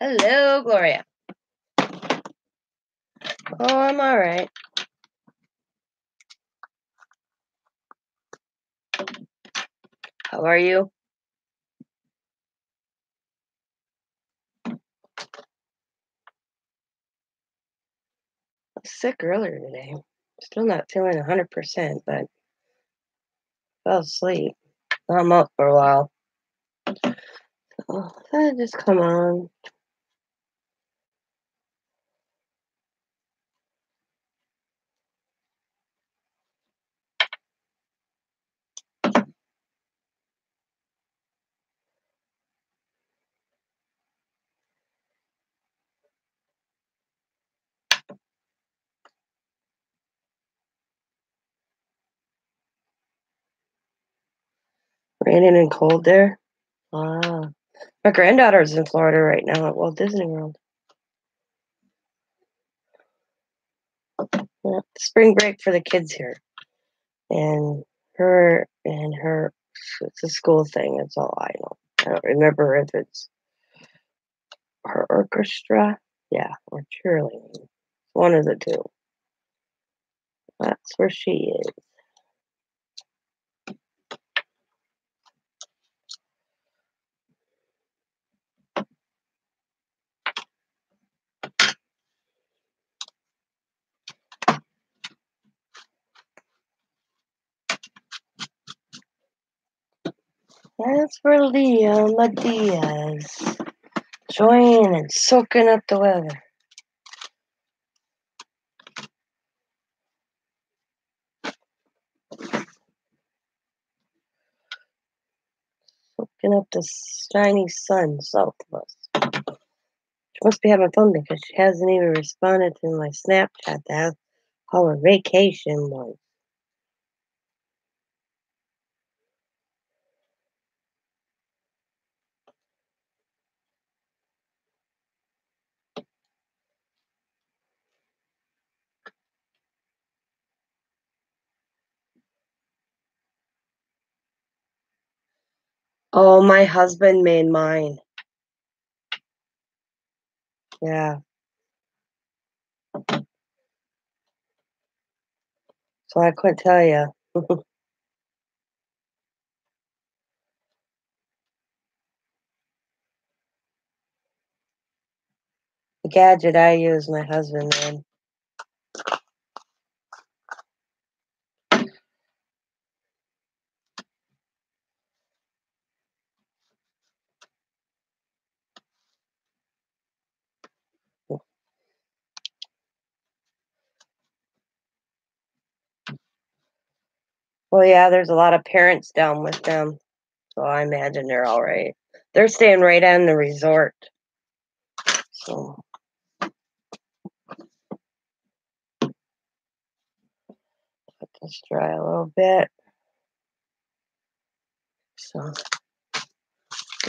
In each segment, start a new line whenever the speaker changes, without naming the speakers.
Hello, Gloria. Oh, I'm all right. How are you? I was sick earlier today. Still not feeling 100%, but fell asleep. Now I'm up for a while. Oh, I just come on. Raining and cold there. Ah, my granddaughter's in Florida right now at Walt Disney World. Yeah, spring break for the kids here, and her. It's a school thing. That's all I know. I don't remember if it's her orchestra, yeah, or cheerleading. One of the two. That's where she is. That's where Leah Diaz enjoying and soaking up the weather. Soaking up the shiny sun south of us. She must be having fun because she hasn't even responded to my Snapchat to ask how her vacation was. Oh, my husband made mine. Yeah. So I couldn't tell you. The gadget I use, my husband made. Well, yeah, there's a lot of parents down with them, so I imagine they're all right. They're staying right on the resort. So let this dry a little bit. So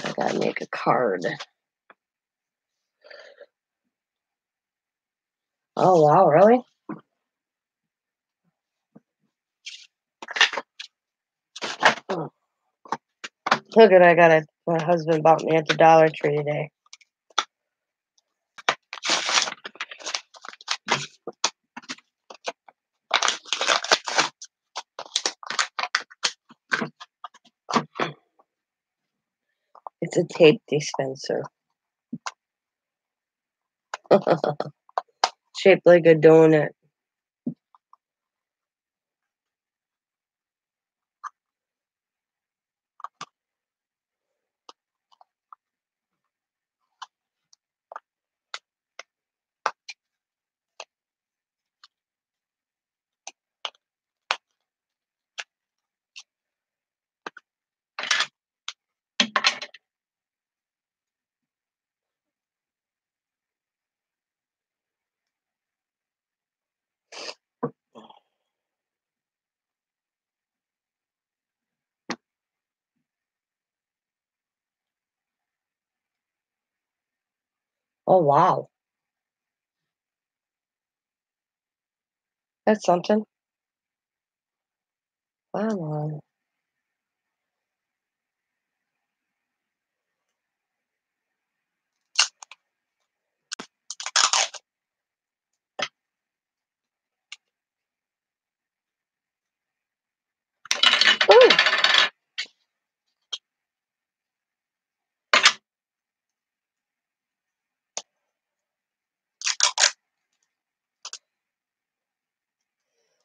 I gotta make a card. Oh wow, really? Oh, look at my husband bought me at the Dollar Tree today. It's a tape dispenser. Shaped like a donut. Oh wow. That's something. Wow.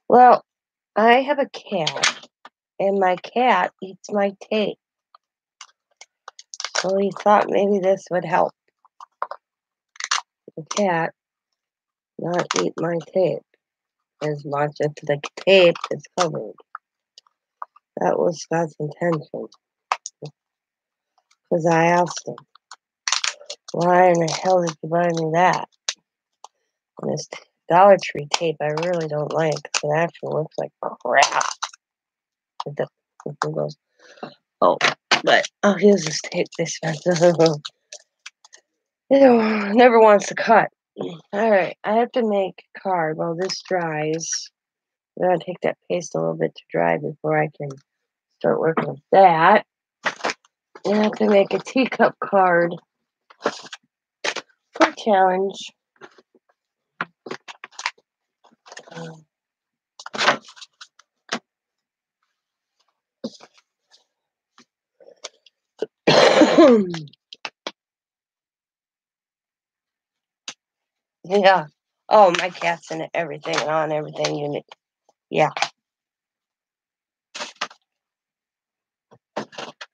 Well, I have a cat, and my cat eats my tape. So he thought maybe this would help the cat not eat my tape as much if the tape is covered. That was Scott's intention. Because I asked him, why in the hell did you buy me that? And this Dollar Tree tape I really don't like because it actually looks like crap. It goes, oh, but I'll use this tape this time. It never wants to cut. Alright, I have to make a card while this dries. I'm gonna take that paste a little bit to dry before I can start working with that. And I have to make a teacup card for challenge. Yeah. Oh, my cat's in everything, on everything you need. Yeah.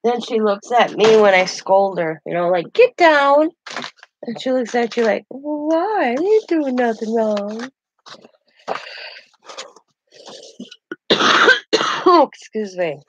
Then she looks at me when I scold her, like, get down. And she looks at you like, well, why? I ain't doing nothing wrong. Oh, excuse me.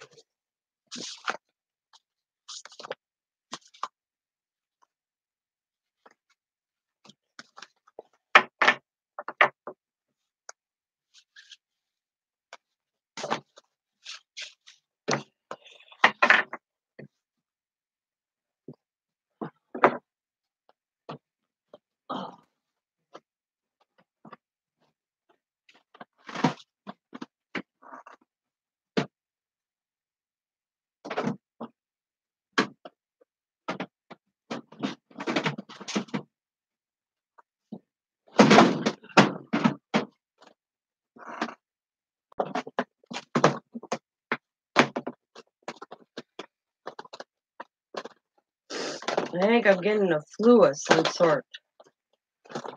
I think I'm getting a flu of some sort.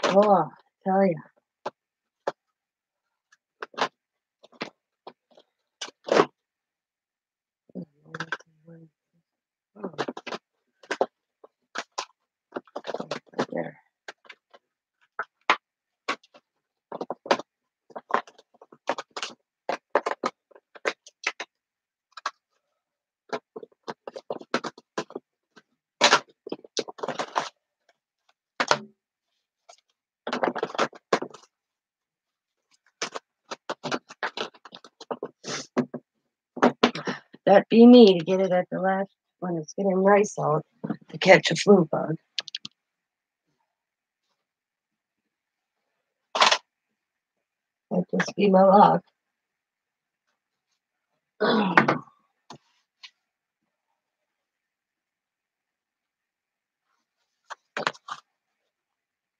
Oh, I tell you. Oh, right there. That be me to get it at the last when it's getting nice out to catch a flu bug. That just be my luck.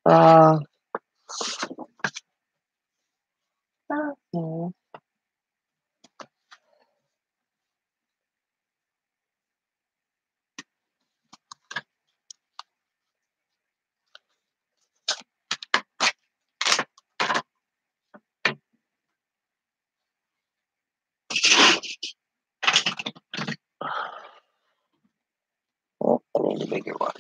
Uh, okay. Oh, I need a bigger one.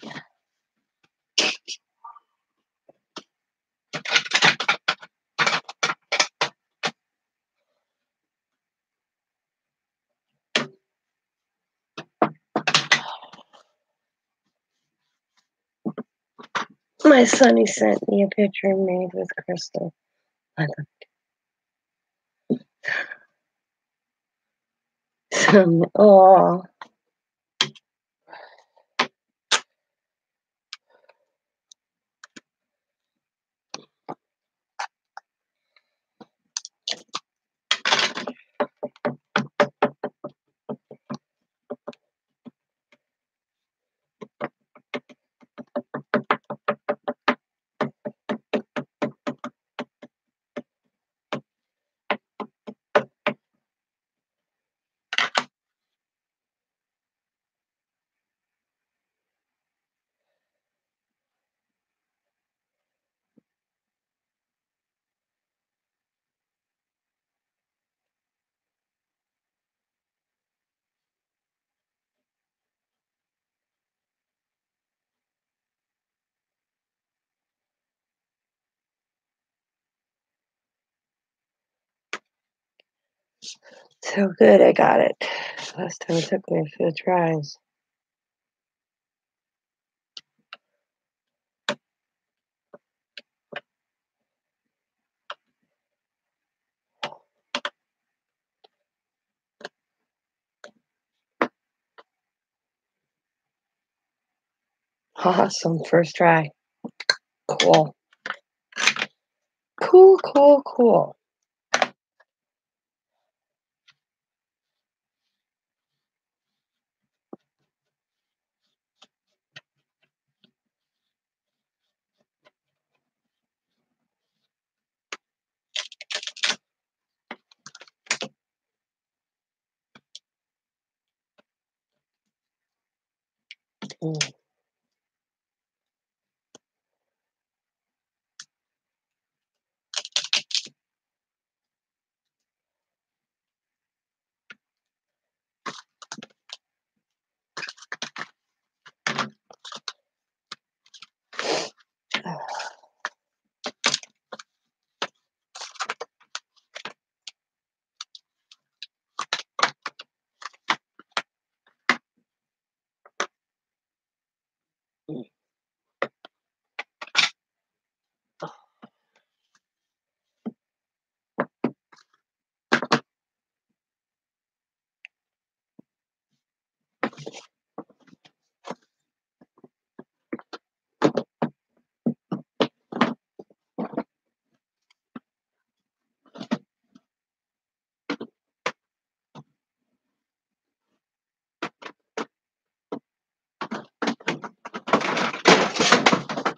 My sonny sent me a picture made with crystal. Oh, So good, I got it. Last time it took me a few tries. Awesome, first try. Cool. Cool, cool, cool. Mm.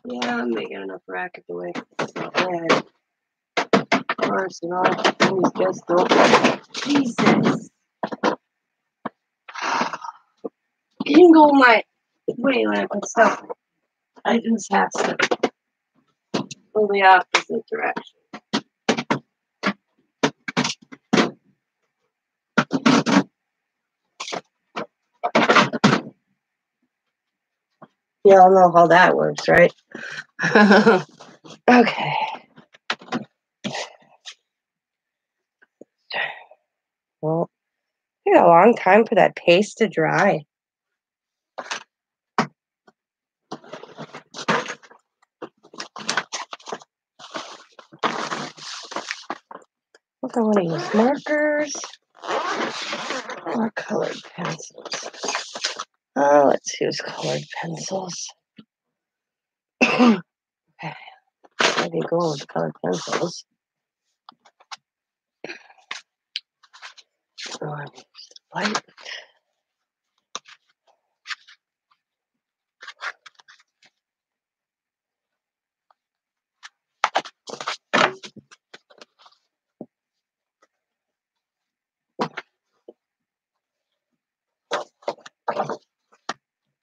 Yeah, I'm making enough racket to wake it's not bad. Arsenal, please just don't. Jesus. You can go my way when I put stuff. I just have to go the opposite direction. You all know how that works, right? Okay. Well, it took a long time for that paste to dry. Look, I want to use markers or colored pencils. Let's use colored pencils. Okay, maybe go with colored pencils. White.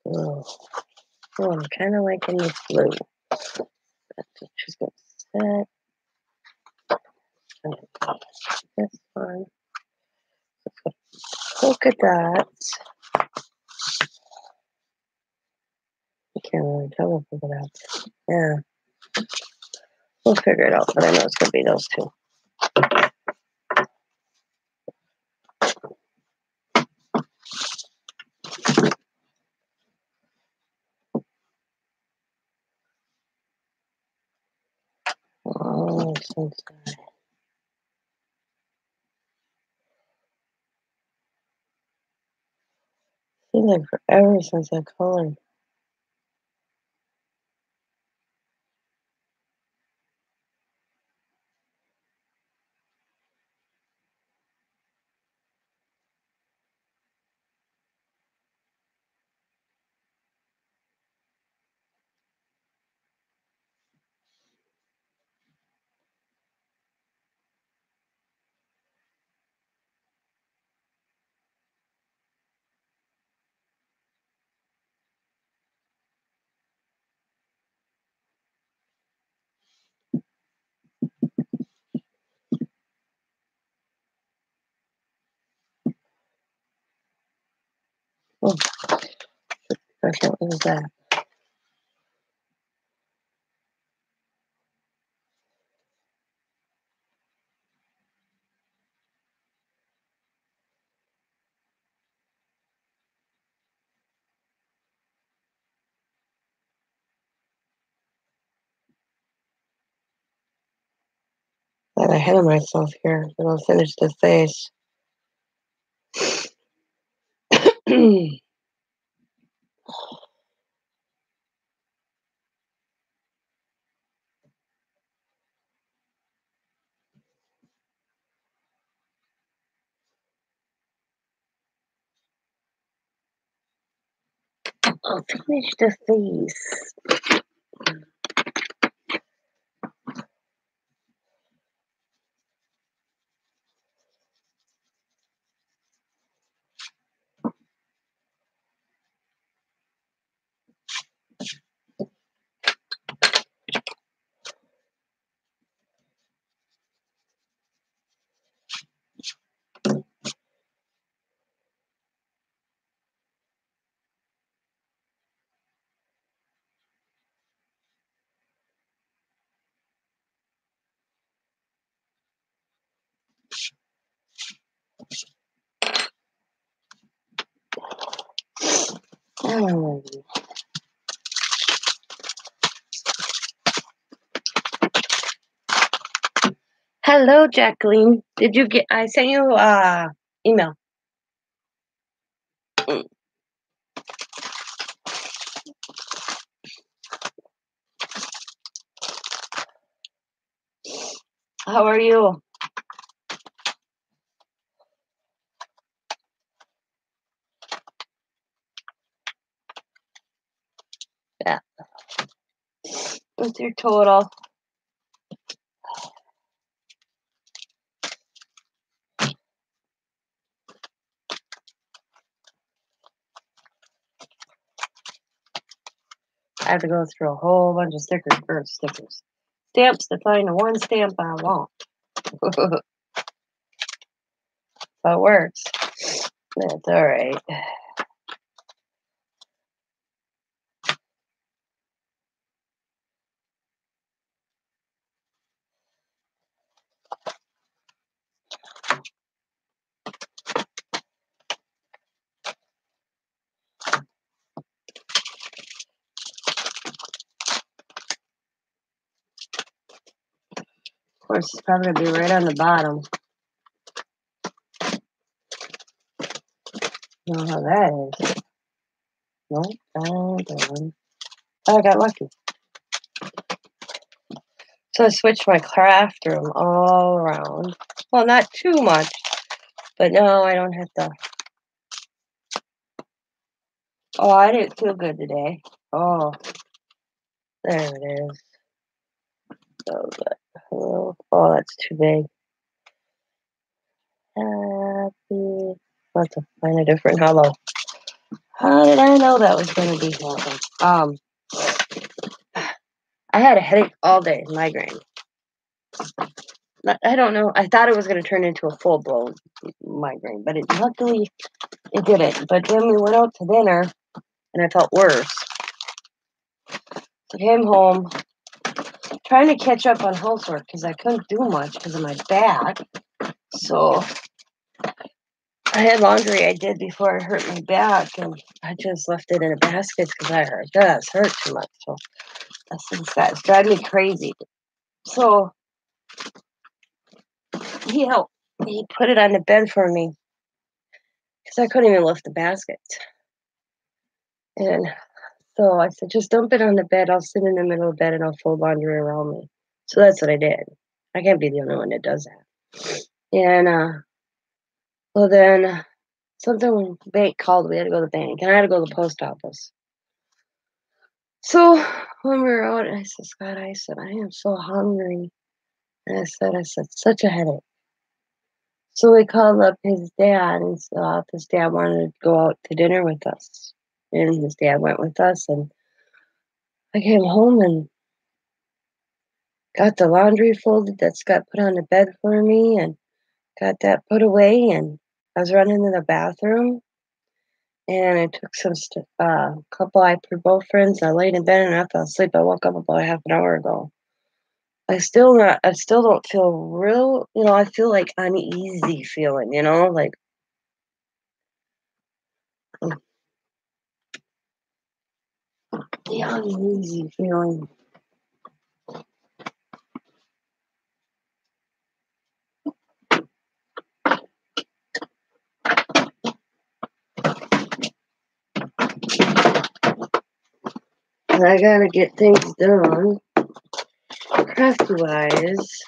Oh, I'm kind of liking this blue. That's what she's going to set. This one. Polka dots. I can't really tell with polka dots. Yeah. We'll figure it out, but I know it's going to be those two. Oh, so sad. Seems like forever since I colored. Oh, what was that? Got ahead of myself here, but I'll finish the face. I'll finish the face. Oh. Hello, Jacqueline. Did you get? I sent you email. How are you? Yeah. What's your total? I have to go through a whole bunch of stickers. Stamps to find the one stamp I want. So it works. That's all right. Of course, it's probably gonna be right on the bottom. You know how that is. Nope, oh, I got lucky. So I switched my craft room all around. Well, not too much, but no, I don't have to. Oh, I didn't feel good today. Oh, there it is. So good. Oh, that's too big. Happy. Let's find a different hollow. How did I know that was going to be happening? I had a headache all day, migraine. I don't know. I thought it was going to turn into a full blown migraine, but luckily it didn't. But then we went out to dinner, and I felt worse. So I came home, trying to catch up on housework because I couldn't do much because of my back. So I had laundry I did before I hurt my back, and I just left it in a basket because I just hurt too much. So that's driving me crazy. So he helped. He put it on the bed for me because I couldn't even lift the basket. And so I said, just dump it on the bed. I'll sit in the middle of the bed and I'll fold laundry around me. So that's what I did. I can't be the only one that does that. And well, then something bank called. We had to go to the bank, and I had to go to the post office. So when we were out, I said, Scott, I said, I am so hungry. And I said, such a headache. So we called up his dad, and his dad wanted to go out to dinner with us. And his dad went with us, and I came home and got the laundry folded that Scott put on the bed for me and got that put away. And I was running to the bathroom, and I took some couple ibuprofens. I laid in bed and I fell asleep. I woke up about half an hour ago. I still don't feel real, I feel like uneasy feeling, like the uneasy feeling. And I gotta get things done, crafty-wise.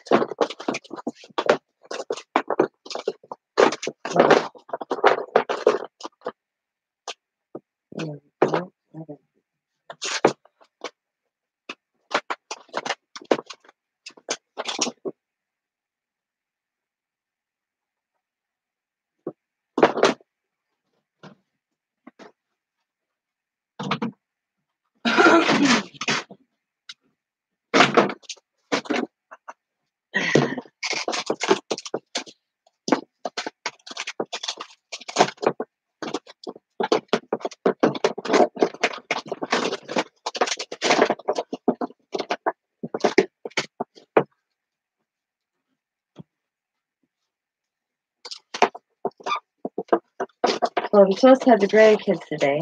Well, I'm supposed to have the grandkids today,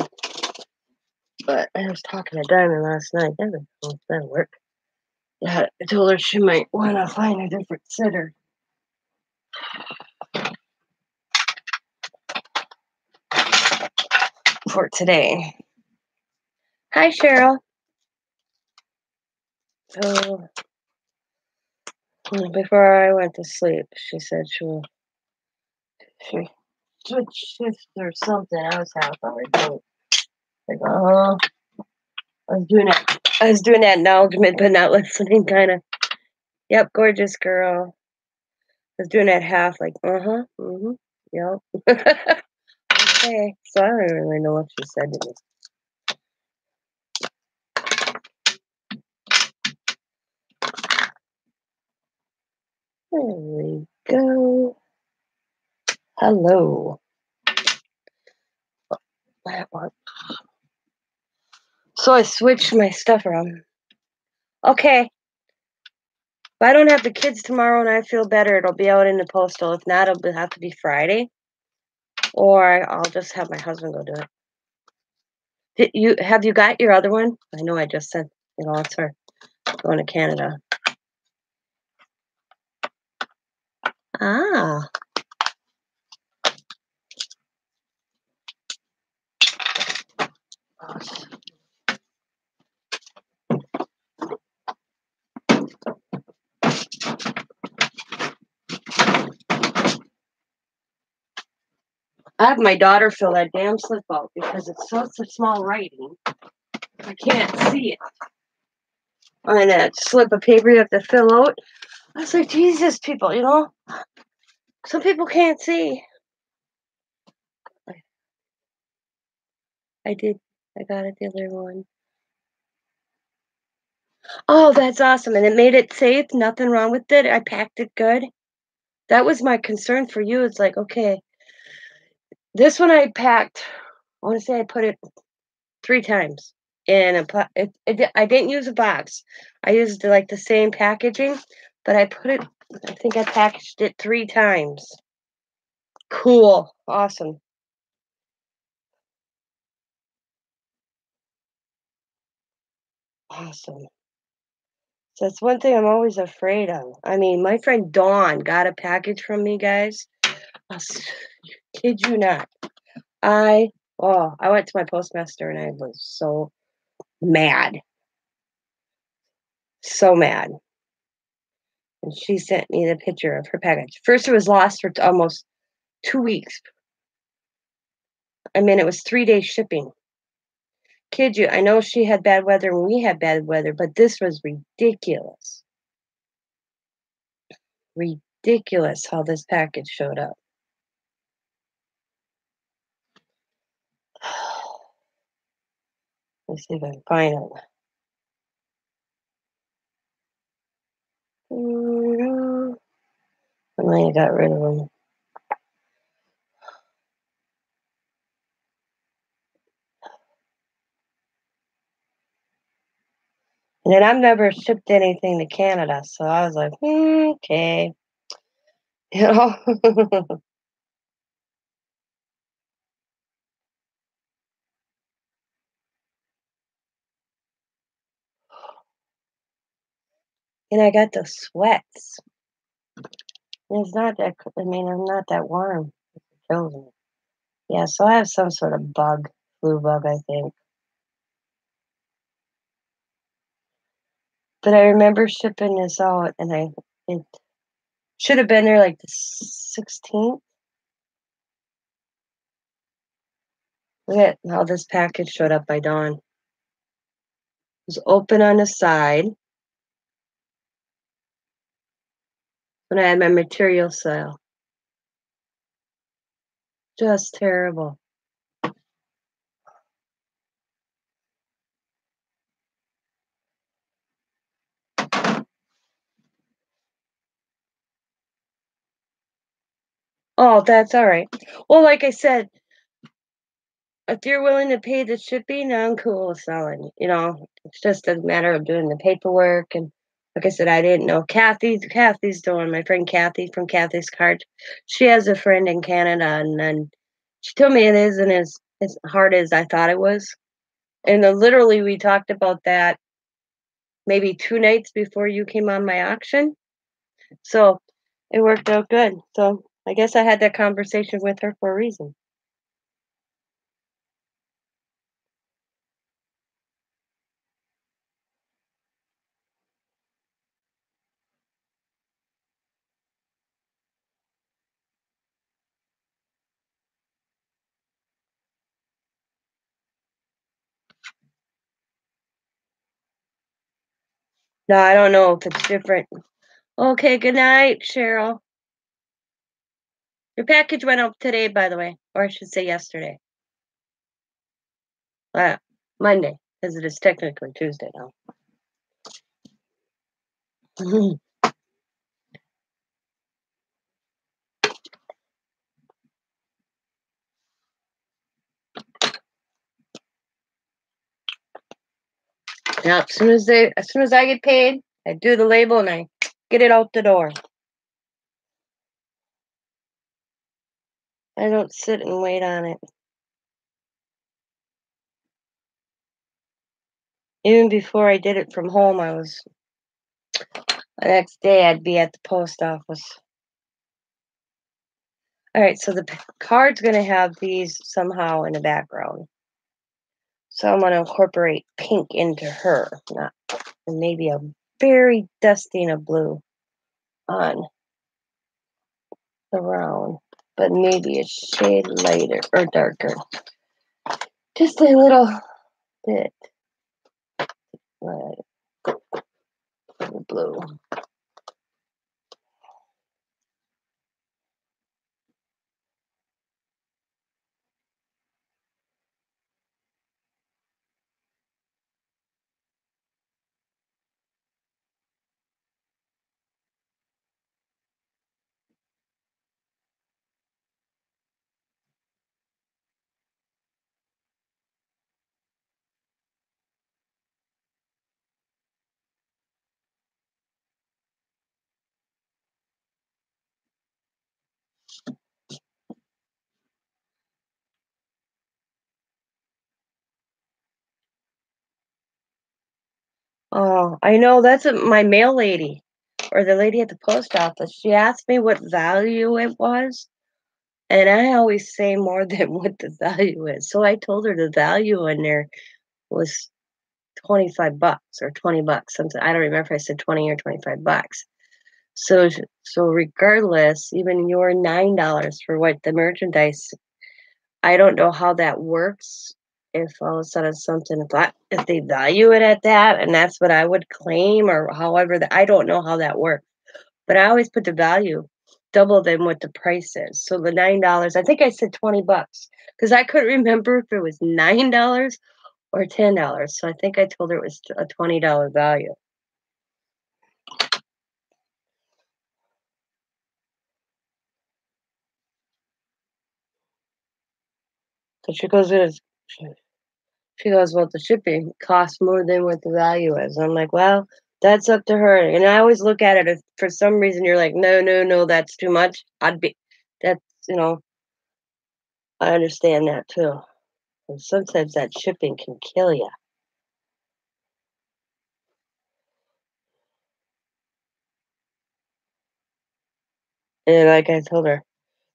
but I was talking to Diamond last night. That'll work. Yeah, I told her she might want to find a different sitter for today. Hi, Cheryl. So, before I went to sleep, she said she switch shifts or something. I was half hour. Like, oh, I was doing that acknowledgement, but not listening, kind of. Yep, gorgeous girl. I was doing that half, like, yep. Okay, so I don't even really know what she said to me. There we go. Hello. That one. So I switched my stuff around. Okay. If I don't have the kids tomorrow and I feel better, it'll be out in the postal. If not, it'll have to be Friday. Or I'll just have my husband go do it. Have you got your other one? I know I just said, it's her going to Canada. Ah. I have my daughter fill that damn slip out because it's such a small writing. I can't see it. On that slip of paper you have to fill out. I was like, Jesus, people, some people can't see. I did. I got it the other one. Oh, that's awesome. And it made it safe. Nothing wrong with it. I packed it good. That was my concern for you. It's like, okay, this one I packed. I want to say I put it 3 times in I didn't use a box. I used like the same packaging, but I think I packaged it 3 times. Cool. Awesome. Awesome. So that's one thing I'm always afraid of. I mean, my friend Dawn got a package from me, guys. Kid you not. I went to my postmaster and I was so mad. So mad. And she sent me the picture of her package. First, it was lost for almost 2 weeks. I mean, it was 3 days shipping. Kid you, I know she had bad weather and we had bad weather, but this was ridiculous. Ridiculous how this package showed up. Let's see if I can find it. I might have got rid of them. And then I've never shipped anything to Canada, so I was like, okay. You know? And I got the sweats. It's not that, I'm not that warm. It kills me. Yeah, so I have some sort of flu bug, I think. But I remember shipping this out, and it should have been there like the 16th. Look at how this package showed up by dawn. It was open on the side when I had my material sale. Just terrible. Oh, that's all right. Well, like I said, if you're willing to pay the shipping, I'm cool with selling. It's just a matter of doing the paperwork. And like I said, I didn't know Kathy's doing, my friend Kathy from Kathy's Card. She has a friend in Canada, and then she told me it isn't as hard as I thought it was. And literally, we talked about that maybe 2 nights before you came on my auction. So it worked out good. So I guess I had that conversation with her for a reason. No, I don't know if it's different. Okay, good night, Cheryl. Your package went out today, by the way, or I should say yesterday. Uh, Monday, because it is technically Tuesday now. Yeah, as soon as I get paid, I do the label and I get it out the door. I don't sit and wait on it. Even before I did it from home, the next day I'd be at the post office. All right, so the card's going to have these somehow in the background. So I'm going to incorporate pink into her, and maybe a very dusting of blue on the round, but maybe a shade lighter or darker. Just a little bit blue. Oh, I know that's my mail lady or the lady at the post office. She asked me what value it was, and I always say more than what the value is. So I told her the value in there was $25 or $20, something. I don't remember if I said 20 or $25. So regardless, even your $9 for what the merchandise, I don't know how that works. If all of a sudden something, if they value it at that, and that's what I would claim, or however I don't know how that works. But I always put the value double than what the price is. So the $9, I think I said $20 because I couldn't remember if it was $9 or $10. So I think I told her it was a $20 value. So she goes, well, the shipping costs more than what the value is. I'm like, well, that's up to her. And I always look at it if for some reason you're like, no, no, no, that's too much. That's, I understand that too. And sometimes that shipping can kill you. And like I told her,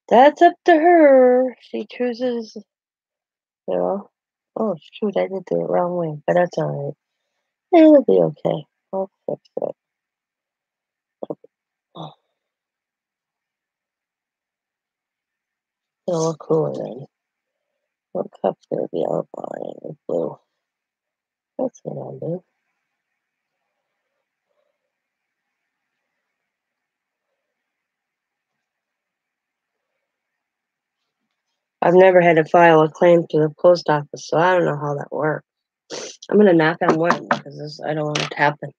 that's up to her. She chooses, you know. Oh, shoot, I did it the wrong way, but that's all right. It'll be okay. I'll fix it. Oh, it'll look cooler then. What cup's gonna be outlined with blue? That's what I'll do. I've never had to file a claim to the post office, so I don't know how that works. I'm gonna knock on wood because I don't want it to happen.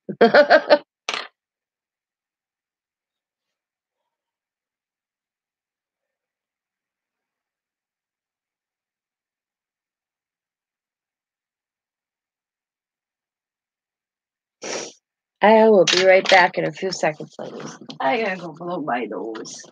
I will be right back in a few seconds, ladies. I gotta go blow my nose.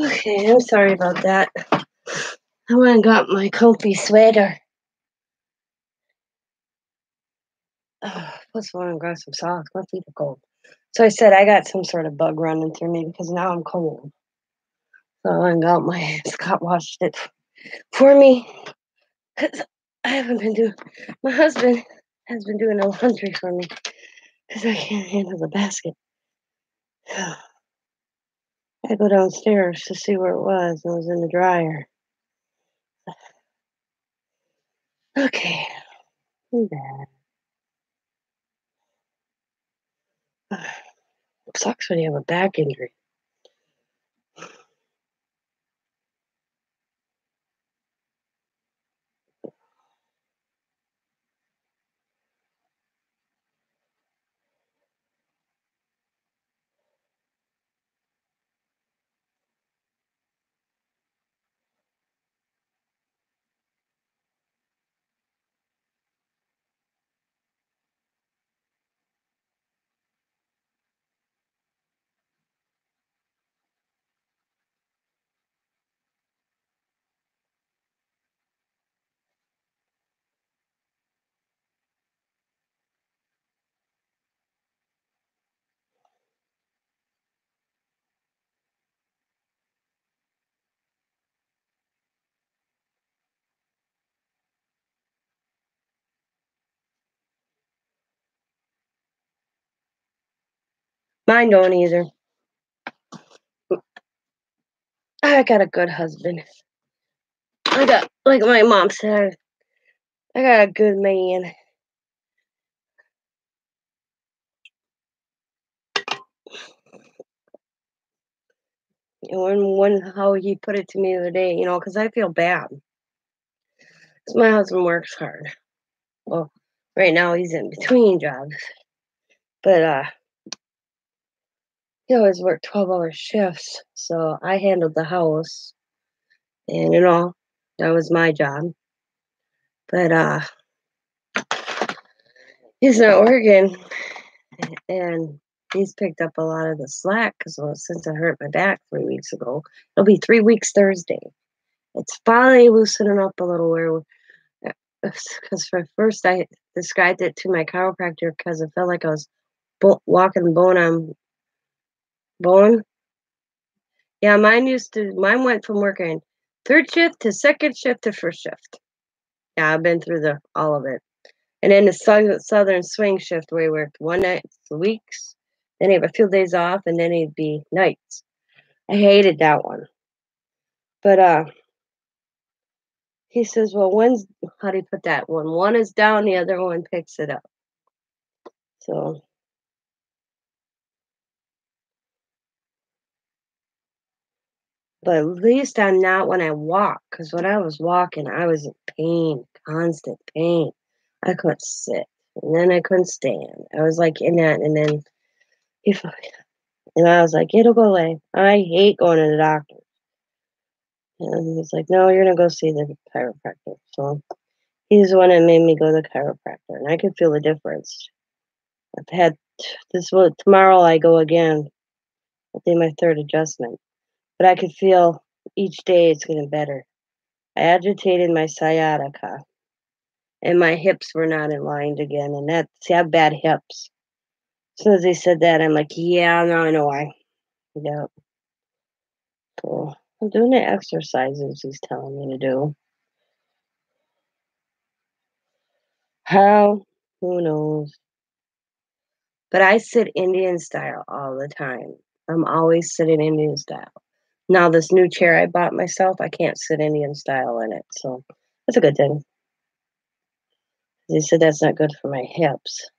Okay, I'm sorry about that. I went and got my comfy sweater. Plus, I went and got some socks. My feet are cold. So I said I got some sort of bug running through me because now I'm cold. So I went and got my Scott washed it for me because I haven't been doing. My husband has been doing the laundry for me because I can't handle the basket. I go downstairs to see where it was, and it was in the dryer. Okay, I'm bad. Sucks when you have a back injury. Mine don't either. I got a good husband. I got, like my mom said, I got a good man. And when how he put it to me the other day, because I feel bad. 'Cause my husband works hard. Well, right now he's in between jobs, but he always worked 12-hour shifts. So I handled the house, and that was my job. But he's not working, and he's picked up a lot of the slack because since I hurt my back 3 weeks ago, it'll be 3 weeks Thursday. It's finally loosening up a little where, because for first I described it to my chiropractor because it felt like I was walking bone on bone. Yeah, mine went from working third shift to second shift to first shift. Yeah, I've been through all of it. And then the southern swing shift where he worked one night weeks, then he'd have a few days off, and then he'd be nights. I hated that one. But he says, well, how do you put that? When one is down, the other one picks it up. So, but at least I'm not when I walk, because when I was walking, I was in pain, constant pain. I couldn't sit, and then I couldn't stand. I was like in that, and then if and I was like, it'll go away. I hate going to the doctor. And he's like, no, you're gonna go see the chiropractor. So he's the one that made me go to the chiropractor, and I could feel the difference. I've had tomorrow I go again. I did my third adjustment, but I could feel each day it's getting better. I agitated my sciatica, and my hips were not aligned again. And I have bad hips. As soon as they said that, I'm like, yeah, now I know why. Yeah, so I'm doing the exercises he's telling me to do. How? Who knows? But I sit Indian style all the time. I'm always sitting Indian style. Now this new chair I bought myself, I can't sit Indian style in it, so that's a good thing. They said that's not good for my hips.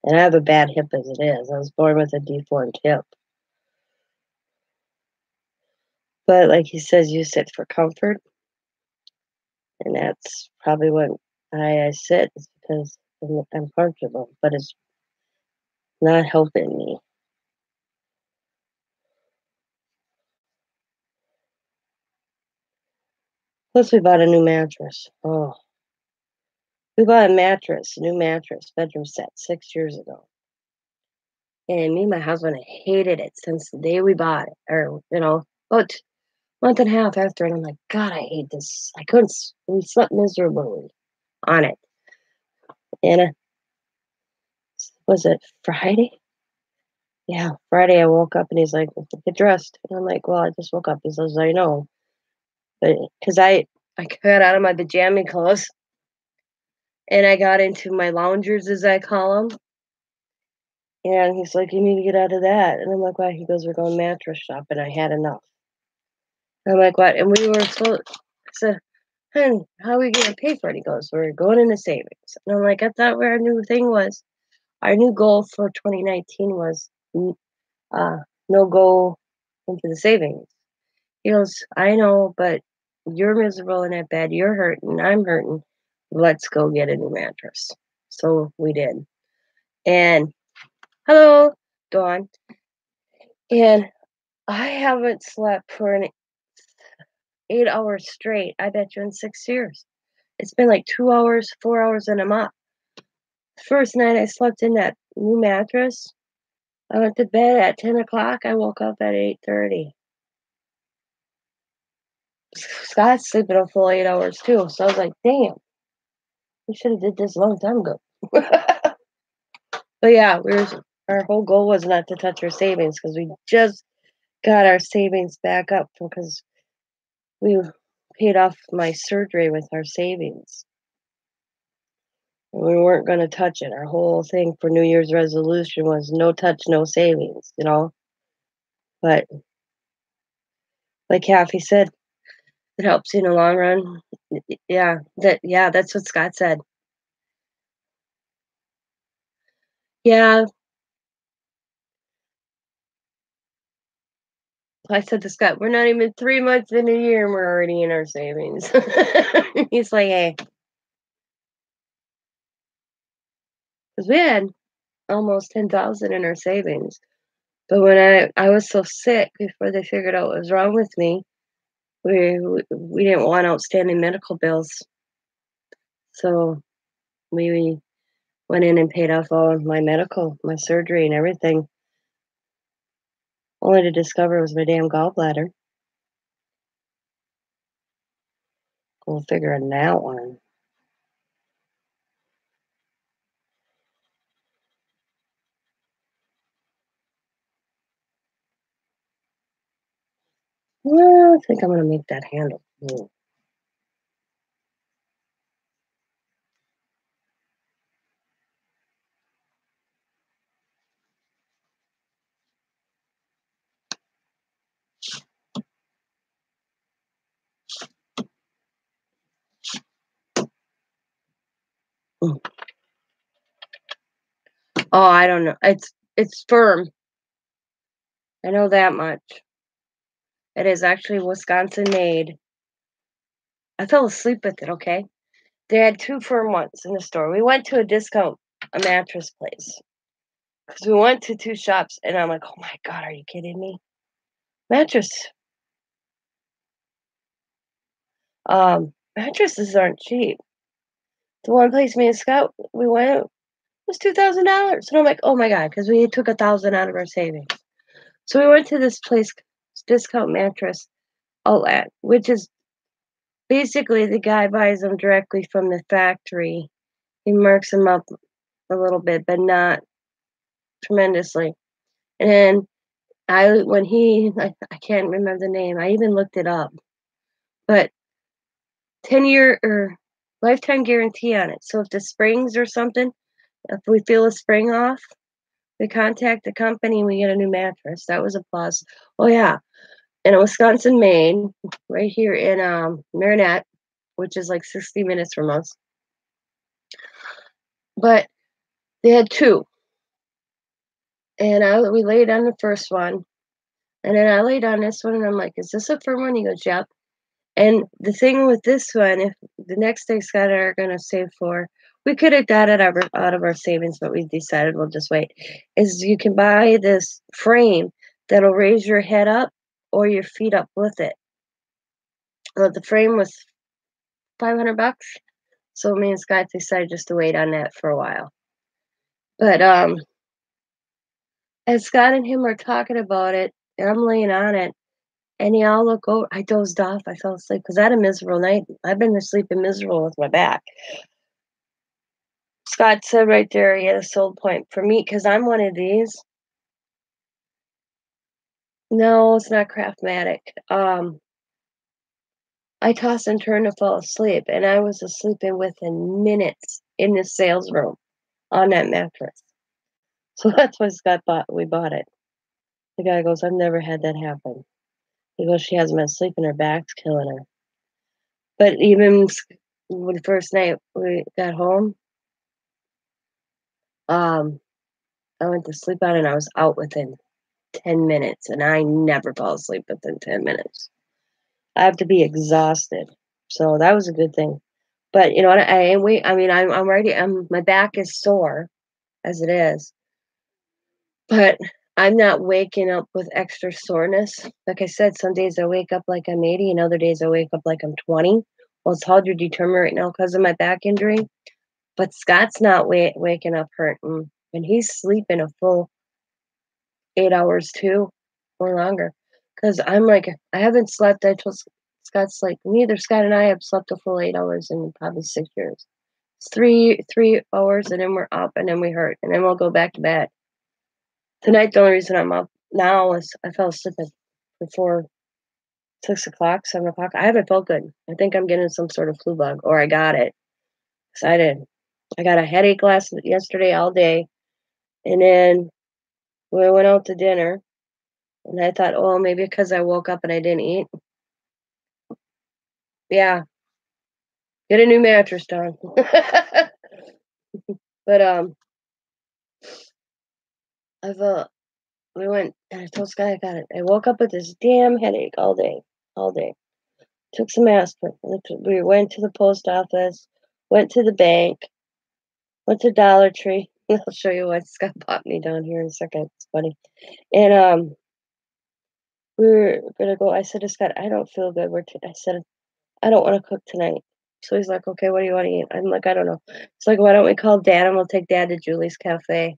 And I have a bad hip as it is. I was born with a deformed hip. But like he says, use it for comfort. And that's probably what I sit is because I'm comfortable, but it's not helping me. Plus, we bought a new mattress. Oh, we bought a new mattress, bedroom set 6 years ago. And me and my husband hated it since the day we bought it, or about month and a half after, and I'm like, God, I hate this. I couldn't. We slept miserably on it. And was it Friday? Yeah, Friday. I woke up and he's like, "Well, get dressed." And I'm like, "Well, I just woke up." He says, "I know," but because I got out of my pajama clothes and I got into my loungers, as I call them. And he's like, "You need to get out of that." And I'm like, "Why?" He goes, "We're going mattress shopping. I had enough." I'm like, "What?" And we were supposed. I said, "Hun, how are we gonna pay for it?" He goes, "We're going into savings." And I'm like, "I thought where our new thing was. Our new goal for 2019 was uh, no go into the savings." He goes, "I know, but you're miserable in that bed. You're hurting. I'm hurting. Let's go get a new mattress." So we did. And hello, Dawn. And I haven't slept for an 8 hours straight. I bet you in 6 years. It's been like 2 hours, 4 hours, and I'm up. First night I slept in that new mattress. I went to bed at 10 o'clock. I woke up at 8:30. Scott's sleeping a full 8 hours too. So I was like, damn, we should have did this a long time ago. But yeah, our whole goal was not to touch our savings because we just got our savings back up because we paid off my surgery with our savings. And we weren't going to touch it. Our whole thing for New Year's resolution was no touch, no savings, you know. But like Kathy said, it helps you in the long run. Yeah, that's what Scott said. Yeah, I said to Scott, we're not even 3 months in a year and we're already in our savings. He's like, hey, because we had almost 10,000 in our savings. But when I was so sick before they figured out what was wrong with me, we didn't want outstanding medical bills. So we went in and paid off all of my medical, my surgery and everything, only to discover it was my damn gallbladder. We'll figure it out one. Well, I think I'm gonna make that handle. Mm. Oh, I don't know. It's firm. I know that much. It is actually Wisconsin made. I fell asleep with it, okay? They had 2 firm ones in the store. We went to a mattress place, because we went to 2 shops, and I'm like, "Oh my god, are you kidding me?" Mattress mattresses aren't cheap. The one place me and Scott we went was $2,000, and I'm like, "Oh my god," because we took 1,000 out of our savings. So we went to this place, Discount Mattress Outlet, which is basically the guy buys them directly from the factory. He marks them up a little bit, but not tremendously. And I can't remember the name. I even looked it up, but 10-year or lifetime guarantee on it. So if the springs or something, if we feel a spring off, we contact the company and we get a new mattress. That was a plus. Oh yeah, and a Wisconsin made right here in Marinette, which is like 60 minutes from us. But they had two, and we laid on the first one, and then I laid on this one, and I'm like, "Is this a firm one?" He goes, "Yep." And the thing with this one, if the next thing Scott and I are gonna save for, we could have got it out of our savings, but we decided we'll just wait. Is you can buy this frame that'll raise your head up or your feet up with it. Well, the frame was $500, so me and Scott decided just to wait on that for a while. But as Scott and him are talking about it, and I'm laying on it, And y'all look over. I dozed off. I fell asleep because I had a miserable night. I've been sleeping miserable with my back. Scott said right there he had a sold point for me because I'm one of these. No, it's not Craftmatic. I toss and turn to fall asleep, and I was asleep in within minutes in the sales room on that mattress. So that's why Scott bought. We bought it. The guy goes, "I've never had that happen." He goes, "She hasn't been sleeping. Her back's killing her." But even when the first night we got home, um, I went to sleep on it, and I was out within 10 minutes, and I never fall asleep within 10 minutes. I have to be exhausted. So that was a good thing. But you know what? I mean, I'm ready. My back is sore as it is, but I'm not waking up with extra soreness. Like I said, some days I wake up like I'm 80, and other days I wake up like I'm 20. Well, it's hard to determine right now because of my back injury. But Scott's not waking up hurting, and he's sleeping a full 8 hours too, or longer. Because I'm like, I haven't slept. I told Scott's like, neither Scott and I have slept a full 8 hours in probably 6 years. It's three hours, and then we're up, and then we hurt, and then we'll go back to bed. Tonight, the only reason I'm up now is I fell asleep before 6 o'clock, 7 o'clock. I haven't felt good. I think I'm getting some sort of flu bug, or I got it. 'Cause I did. I got a headache yesterday all day, and then we went out to dinner, and I thought, oh, maybe because I woke up and I didn't eat. Yeah, get a new mattress, Don. But I've we went and I told Sky I got it. I woke up with this damn headache all day, all day. Took some aspirin. We went to the post office, went to the bank, went to Dollar Tree. I'll show you what Scott bought me down here in a second. It's funny. And we were gonna go. I said to Scott, I don't feel good. I said I don't want to cook tonight. So he's like, okay, what do you want to eat? I'm like, I don't know. It's like, why don't we call Dad and we'll take Dad to Julie's Cafe.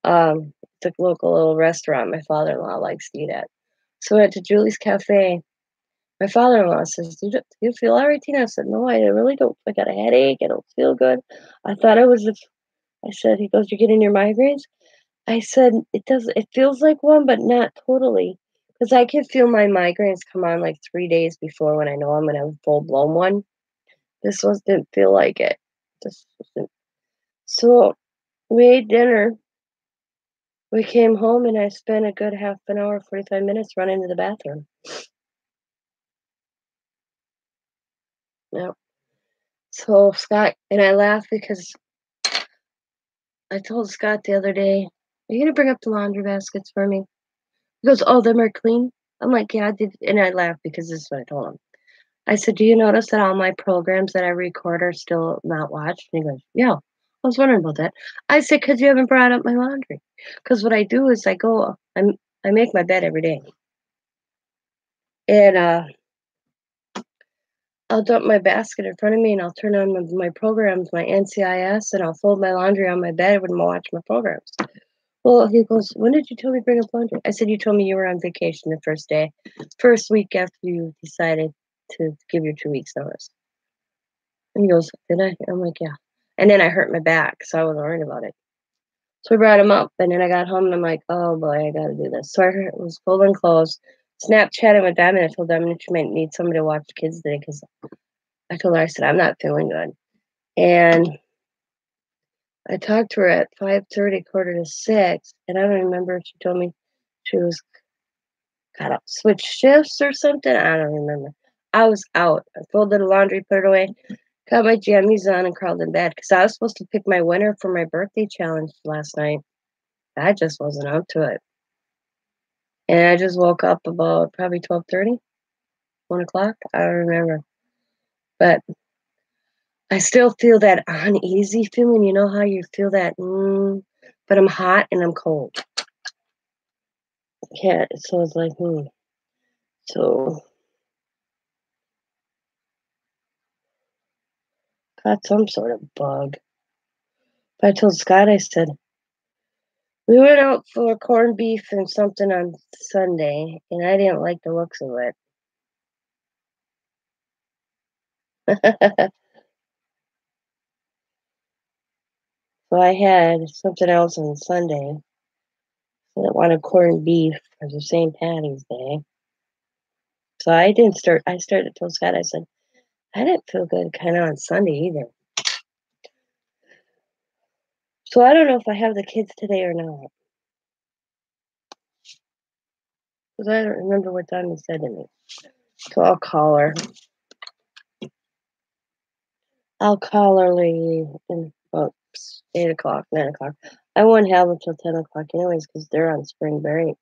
It's a local little restaurant my father-in-law likes to eat at. So we went to Julie's Cafe. My father-in-law says, do you feel all right, Tina? I said, no, I really don't. I got a headache. I don't feel good. I thought I was, I said, he goes, you're getting your migraines? I said, it feels like one, but not totally. Because I can feel my migraines come on like 3 days before when I know I'm going to have a full-blown one. Didn't feel like it. This wasn't. So we ate dinner. We came home and I spent a good half an hour, 45 minutes running to the bathroom. Yeah. So Scott and I laughed because I told Scott the other day, "Are you gonna bring up the laundry baskets for me?" He goes, "Oh, them are clean." I'm like, "Yeah, I did," and I laughed because this is what I told him. I said, "Do you notice that all my programs that I record are still not watched?" And he goes, "Yeah, I was wondering about that." I said, "'Cause you haven't brought up my laundry." 'Cause what I do is I make my bed every day, and I'll dump my basket in front of me, and I'll turn on my programs, my NCIS, and I'll fold my laundry on my bed when I watch my programs. Well, he goes, "When did you tell me to bring up laundry?" I said, "You told me you were on vacation the first week after you decided to give your 2 weeks notice." And he goes, "Did I?" I'm like, "Yeah." And then I hurt my back, so I wasn't worried about it. So I brought him up, and then I got home, and I'm like, "Oh boy, I gotta do this." So I was folding clothes, Snapchatting with Diamond. I told Diamond she might need somebody to watch the kids today because I told her, I said, "I'm not feeling good." And I talked to her at 5:30, quarter to 6, and I don't remember if she told me she was got to switch shifts or something. I don't remember. I was out. I folded the laundry, put it away, got my jammies on, and crawled in bed because I was supposed to pick my winner for my birthday challenge last night. I just wasn't up to it. And I just woke up about probably 12:30, 1 o'clock. I don't remember. But I still feel that uneasy feeling. You know how you feel that, but I'm hot and I'm cold. Yeah, so it's like, So got some sort of bug. But I told Scott, I said, We went out for corned beef and something on Sunday, and I didn't like the looks of it. So I had something else on Sunday. I didn't want a corned beef for the St. Patty's Day. So I started to tell Scott, I said, I didn't feel good kind of on Sunday either. So I don't know if I have the kids today or not. Because I don't remember what time he said to me. So I'll call her. I'll call her late in about 8 o'clock, 9 o'clock. I won't have them till 10 o'clock anyways because they're on spring break.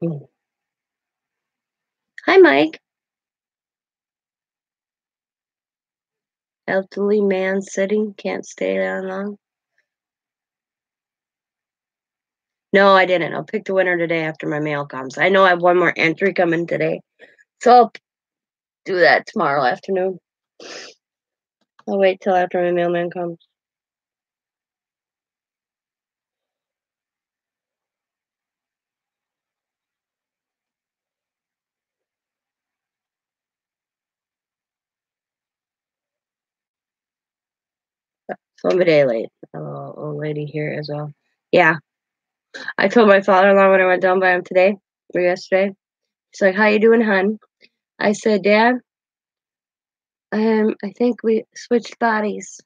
Hmm. Hi, Mike. Elderly man sitting, can't stay down long. No, I didn't. I'll pick the winner today after my mail comes. I know I have one more entry coming today. So I'll do that tomorrow afternoon. I'll wait till after my mailman comes. So I'm a day late. Old lady here as well. Yeah. I told my father-in-law when I went down by him today or yesterday. He's like, "How you doing, hon?" I said, "Dad, I think we switched bodies."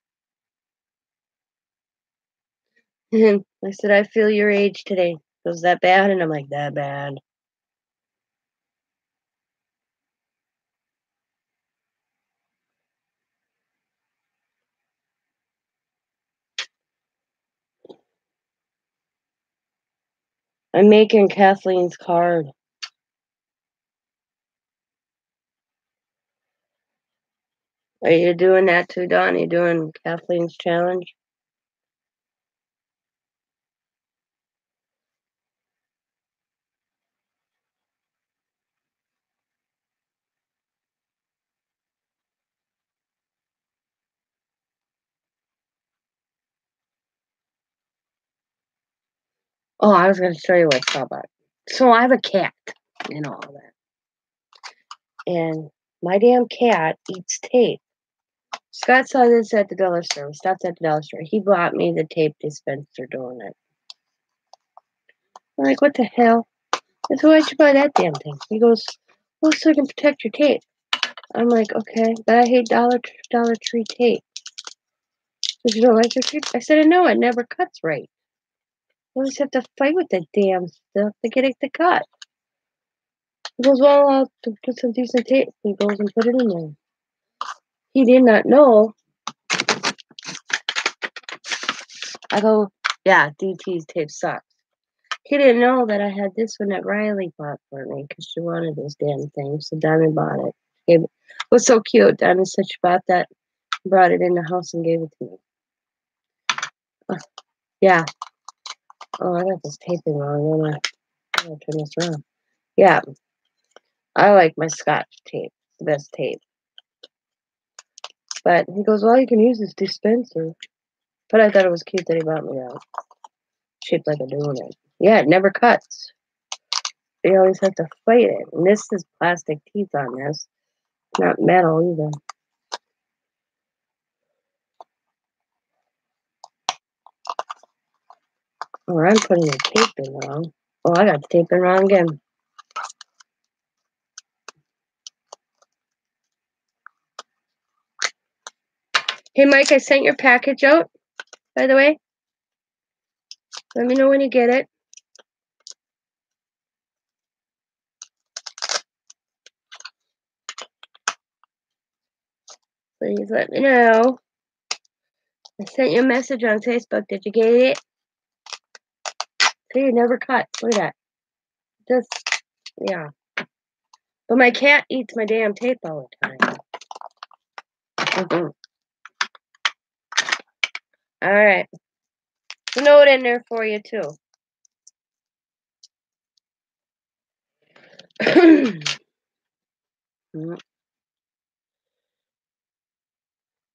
And I said, "I feel your age today." Was that bad? And I'm like, that bad. I'm making Kathleen's card. Are you doing that too, Don? Are you doing Kathleen's challenge? Oh, I was going to show you what I saw about. So I have a cat and all that. And my damn cat eats tape. Scott saw this at the dollar store. We stopped at the dollar store. He bought me the tape dispenser doing it. I'm like, what the hell? I said, why'd you buy that damn thing? He goes, well, so I can protect your tape. I'm like, okay, but I hate Dollar Tree tape. Because you don't like your tape? I said, no, it never cuts right. You always have to fight with that damn stuff to get it to cut. He goes, well, I'll put some decent tape. He goes and put it in there. He did not know. I go, yeah, DT's tape sucks. He didn't know that I had this one that Riley bought for me because she wanted this damn thing. So Diamond bought it. It was so cute. Diamond said she bought that, brought it in the house and gave it to me. Yeah. Oh, I got this taping wrong. I'm gonna turn this around. Yeah. I like my Scotch tape. It's the best tape. But he goes, well, you can use this dispenser. But I thought it was cute that he bought me that. Shaped like a donut. Yeah, it never cuts. You always have to fight it. And this is plastic teeth on this. Not metal either. Or I'm putting the tape in wrong. Oh, I got the tape in wrong again. Hey, Mike, I sent your package out, by the way. Let me know when you get it. Please let me know. I sent you a message on Facebook. Did you get it? See, you never cut. Look at that. Just, yeah. But my cat eats my damn tape all the time. All right. A note in there for you, too.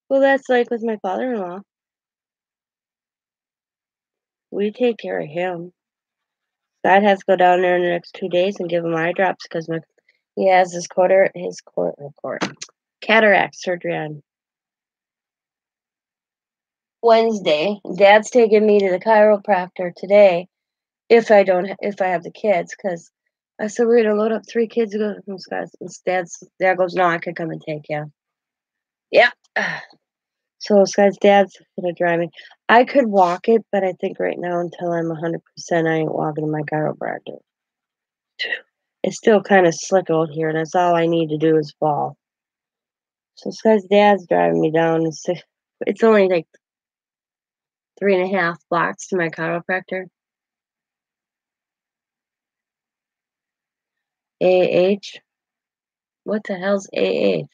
Well, that's like with my father-in-law. We take care of him. Dad has to go down there in the next 2 days and give him eye drops because he has his cataract surgery on Wednesday. Dad's taking me to the chiropractor today if I have the kids, because I said we're gonna load up 3 kids to go from Scott's. And dad goes, no, I could come and take you. Yeah. So Scott's dad's gonna drive me. I could walk it, but I think right now until I'm 100%, I ain't walking to my chiropractor. It's still kind of slick out here, and that's all I need to do is fall. So Scott's dad's driving me down. It's only like 3.5 blocks to my chiropractor. AH? What the hell's AH?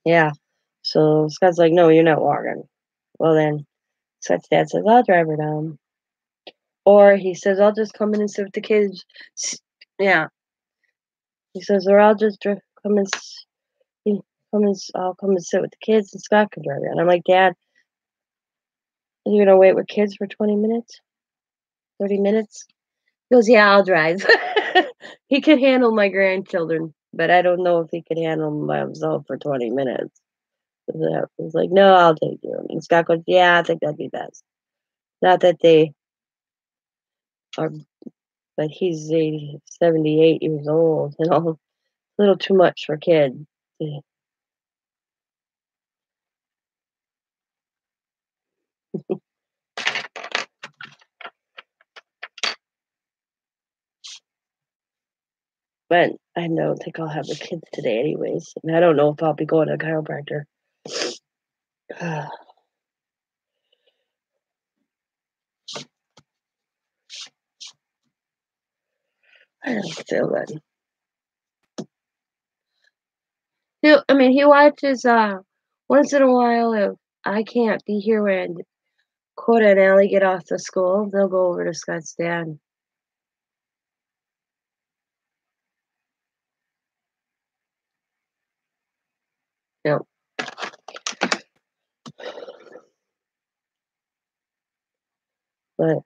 Yeah. So Scott's like, no, you're not walking. Well, then Scott's dad says, I'll drive her down. Or he says, I'll just come in and sit with the kids. Yeah. He says, or I'll just come and I'll come and sit with the kids and Scott can drive her. And I'm like, Dad, are you gonna wait with kids for 20 minutes? 30 minutes? He goes, yeah, I'll drive. He could handle my grandchildren, but I don't know if he could handle them by himself for 20 minutes. He's like, no, I'll take you. And Scott goes, yeah, I think that'd be best. Not that they are, but he's 78 years old, a little too much for kids. But I don't think I'll have the kids today anyways. And I don't know if I'll be going to a chiropractor. I don't feel good. He watches once in a while if I can't be here when Coda and Allie get off to school, they'll go over to Scott's dad. Yep. But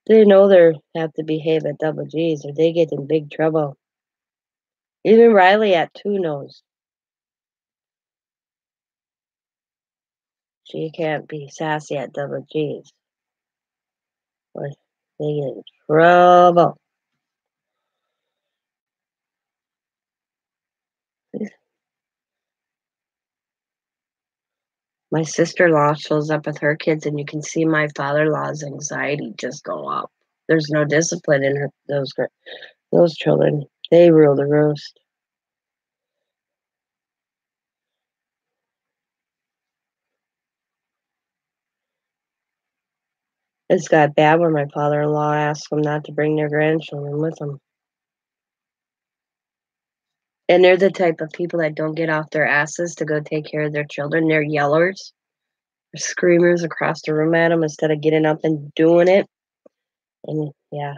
they know they have to behave at double G's or they get in big trouble. Even Riley at 2 knows she can't be sassy at double G's or they get in trouble. My sister-in-law shows up with her kids, and you can see my father-in-law's anxiety just go up. There's no discipline in those children. They rule the roost. It's got bad when my father-in-law asks them not to bring their grandchildren with them. And they're the type of people that don't get off their asses to go take care of their children. They're yellers. They're screamers across the room at them instead of getting up and doing it. And yeah.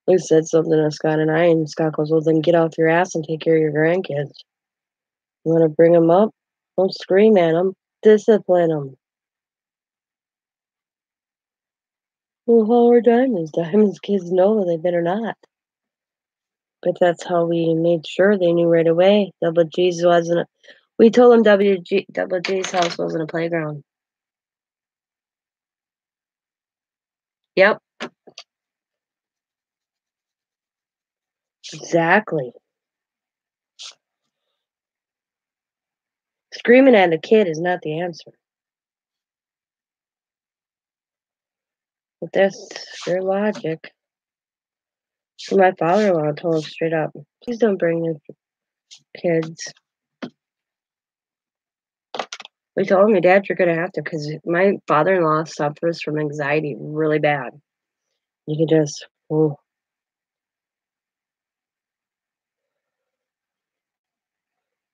We said something to Scott and Scott goes, well, then get off your ass and take care of your grandkids. You want to bring them up? Don't scream at them. Discipline them. Well, how are diamonds? Diamonds kids know that they better not. But that's how we made sure they knew right away. Double G's wasn't. We told them Double G's house wasn't a playground. Yep, exactly. Screaming at a kid is not the answer. But that's their logic. So my father-in-law told him straight up, please don't bring your kids. We told him, Dad, you're going to have to, because my father-in-law suffers from anxiety really bad. You could just, oh.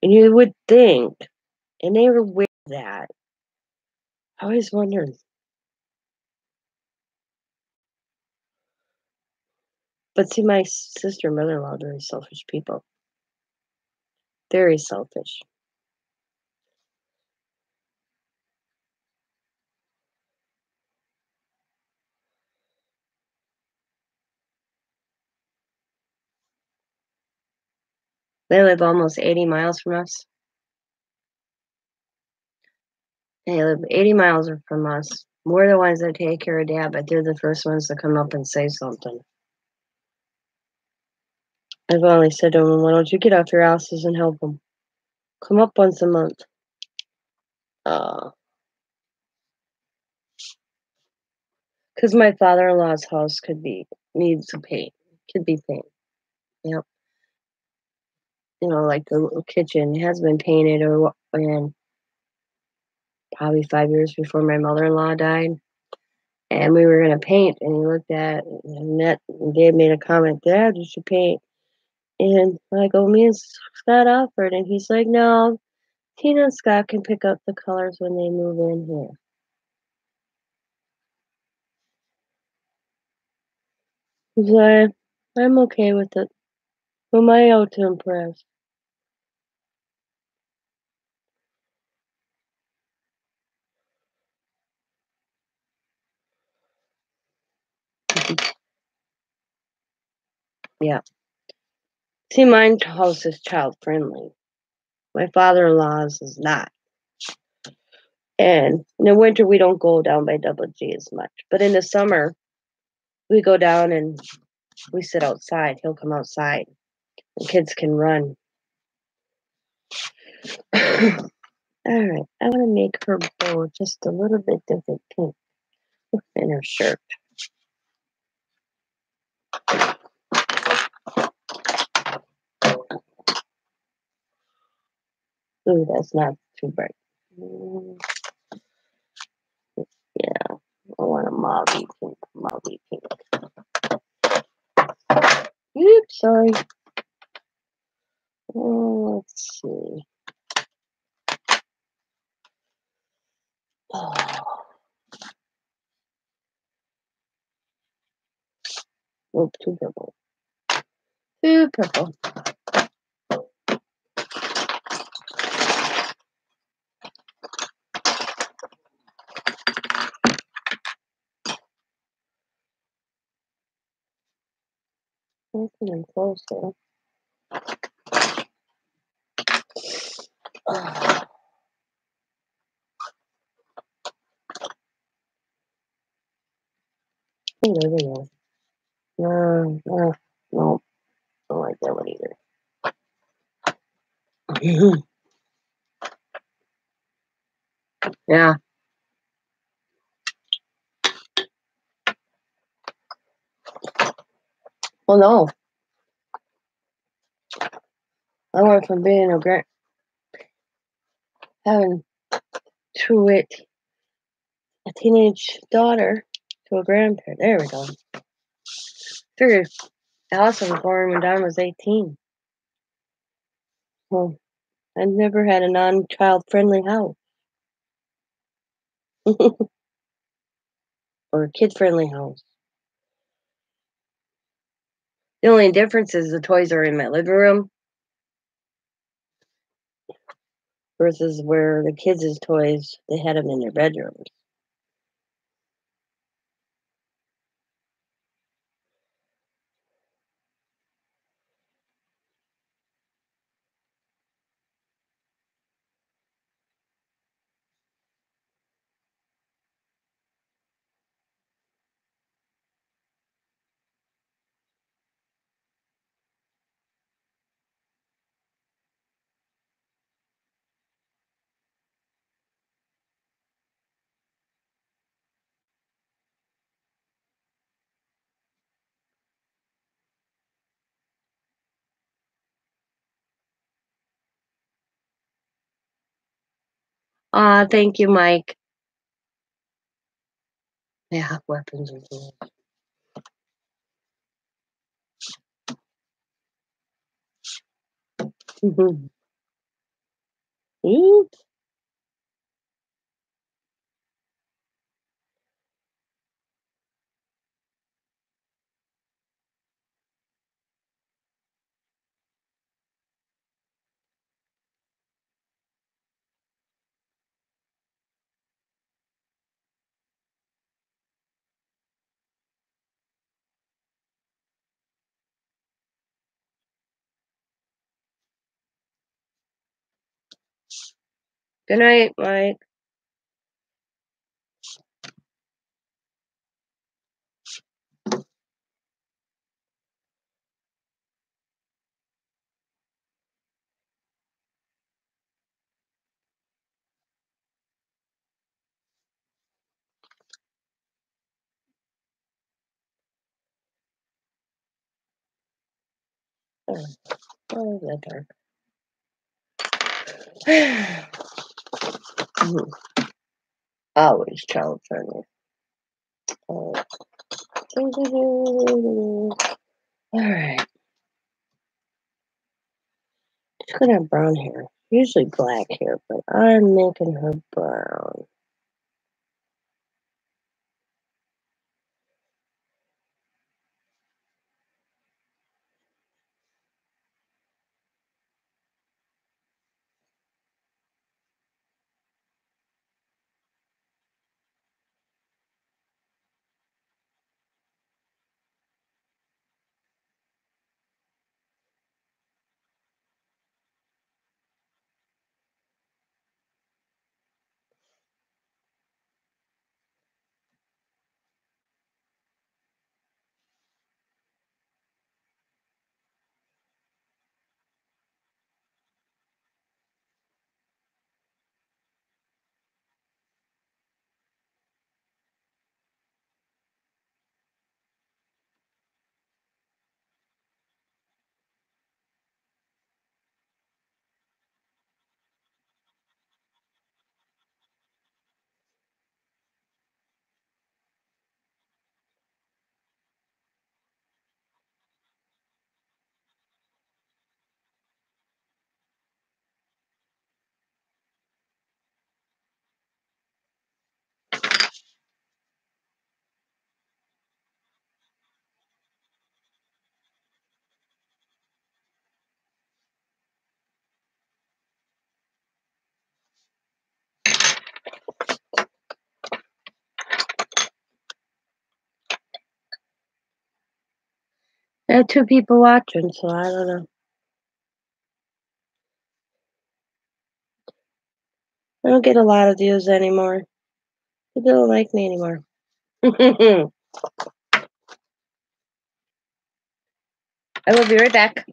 And you would think, and they were with that. I always wondered. But see, my sister and mother-in-law are very selfish people. Very selfish. They live almost 80 miles from us. They live 80 miles from us. We're the ones that take care of Dad, but they're the first ones to come up and say something. I've only said to them, why don't you get off your asses and help them? Come up once a month. Because my father-in-law's house needs some paint. Could be paint. Yep. You know, like the little kitchen has been painted and probably 5 years before my mother-in-law died. And we were gonna paint, and he looked at and Dave made a comment, Dad, you should paint. And I go, me and Scott offered, and he's like, no, Tina and Scott can pick up the colors when they move in here. He's like, I'm okay with it. Who am I out to impress? Yeah. See, my house is child friendly. My father-in-law's is not. And in the winter, we don't go down by Double G as much. But in the summer, we go down and we sit outside. He'll come outside. The kids can run. All right, I want to make her bow just a little bit different pink in her shirt. Ooh, that's not too bright. Yeah, I want a mauvey pink. Oops, sorry. Let's see. Oh, too purple. Too purple. Getting closer. Oh, there we go. No, don't like that one either. Yeah. Well, no. I went from being having a teenage daughter to a grandparent. There we go. Figured Allison was born when Don was 18. Well, I never had a non-child friendly house or a kid friendly house. The only difference is the toys are in my living room versus where the kids' toys, they had them in their bedrooms. Thank you, Mike. Yeah, weapons and tools. Mhm. Eat. Good night, Mike. Oh, oh, that dark. Mhm. Always child friendly. Oh. All right. She's gonna have brown hair. Usually black hair, but I'm making her brown. I have two people watching, so I don't know. I don't get a lot of views anymore. People don't like me anymore. I will be right back.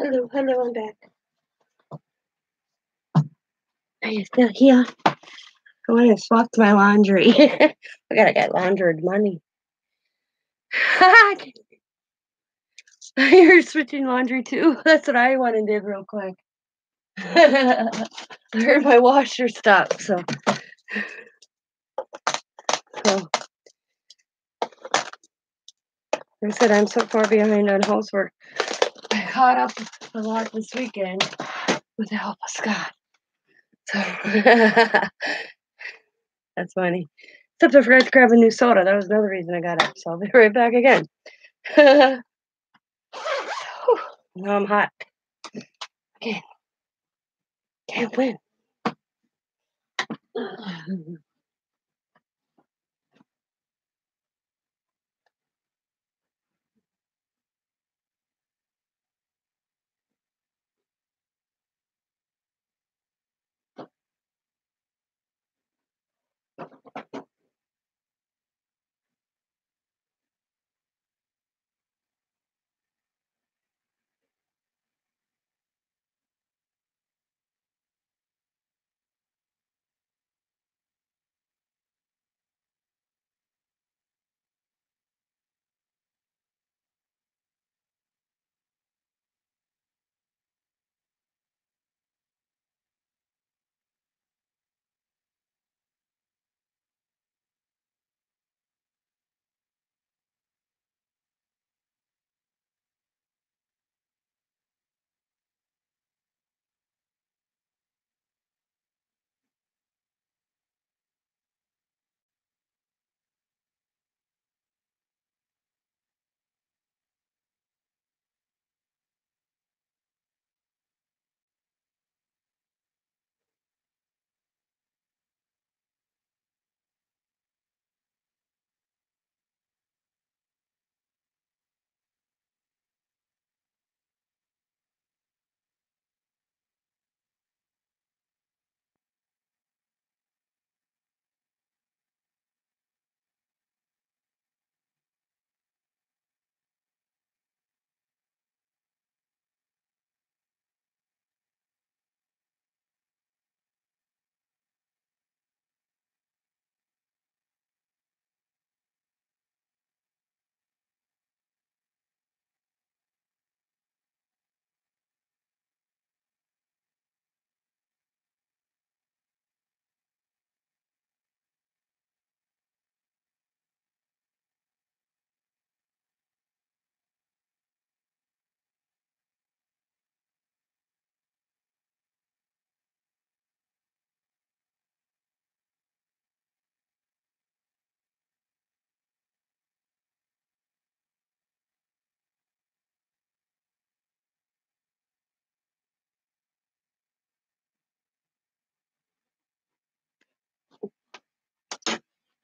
Hello, hello, I'm back. Are you still here? I want to swap my laundry. I gotta get laundered money. You're switching laundry too? That's what I want to do real quick. I heard my washer stop, so I said I'm so far behind on housework. I caught up a lot this weekend with the help of Scott. So that's funny. Except I forgot to grab a new soda. That was another reason I got up. So I'll be right back again. Now I'm hot. Okay, can't win.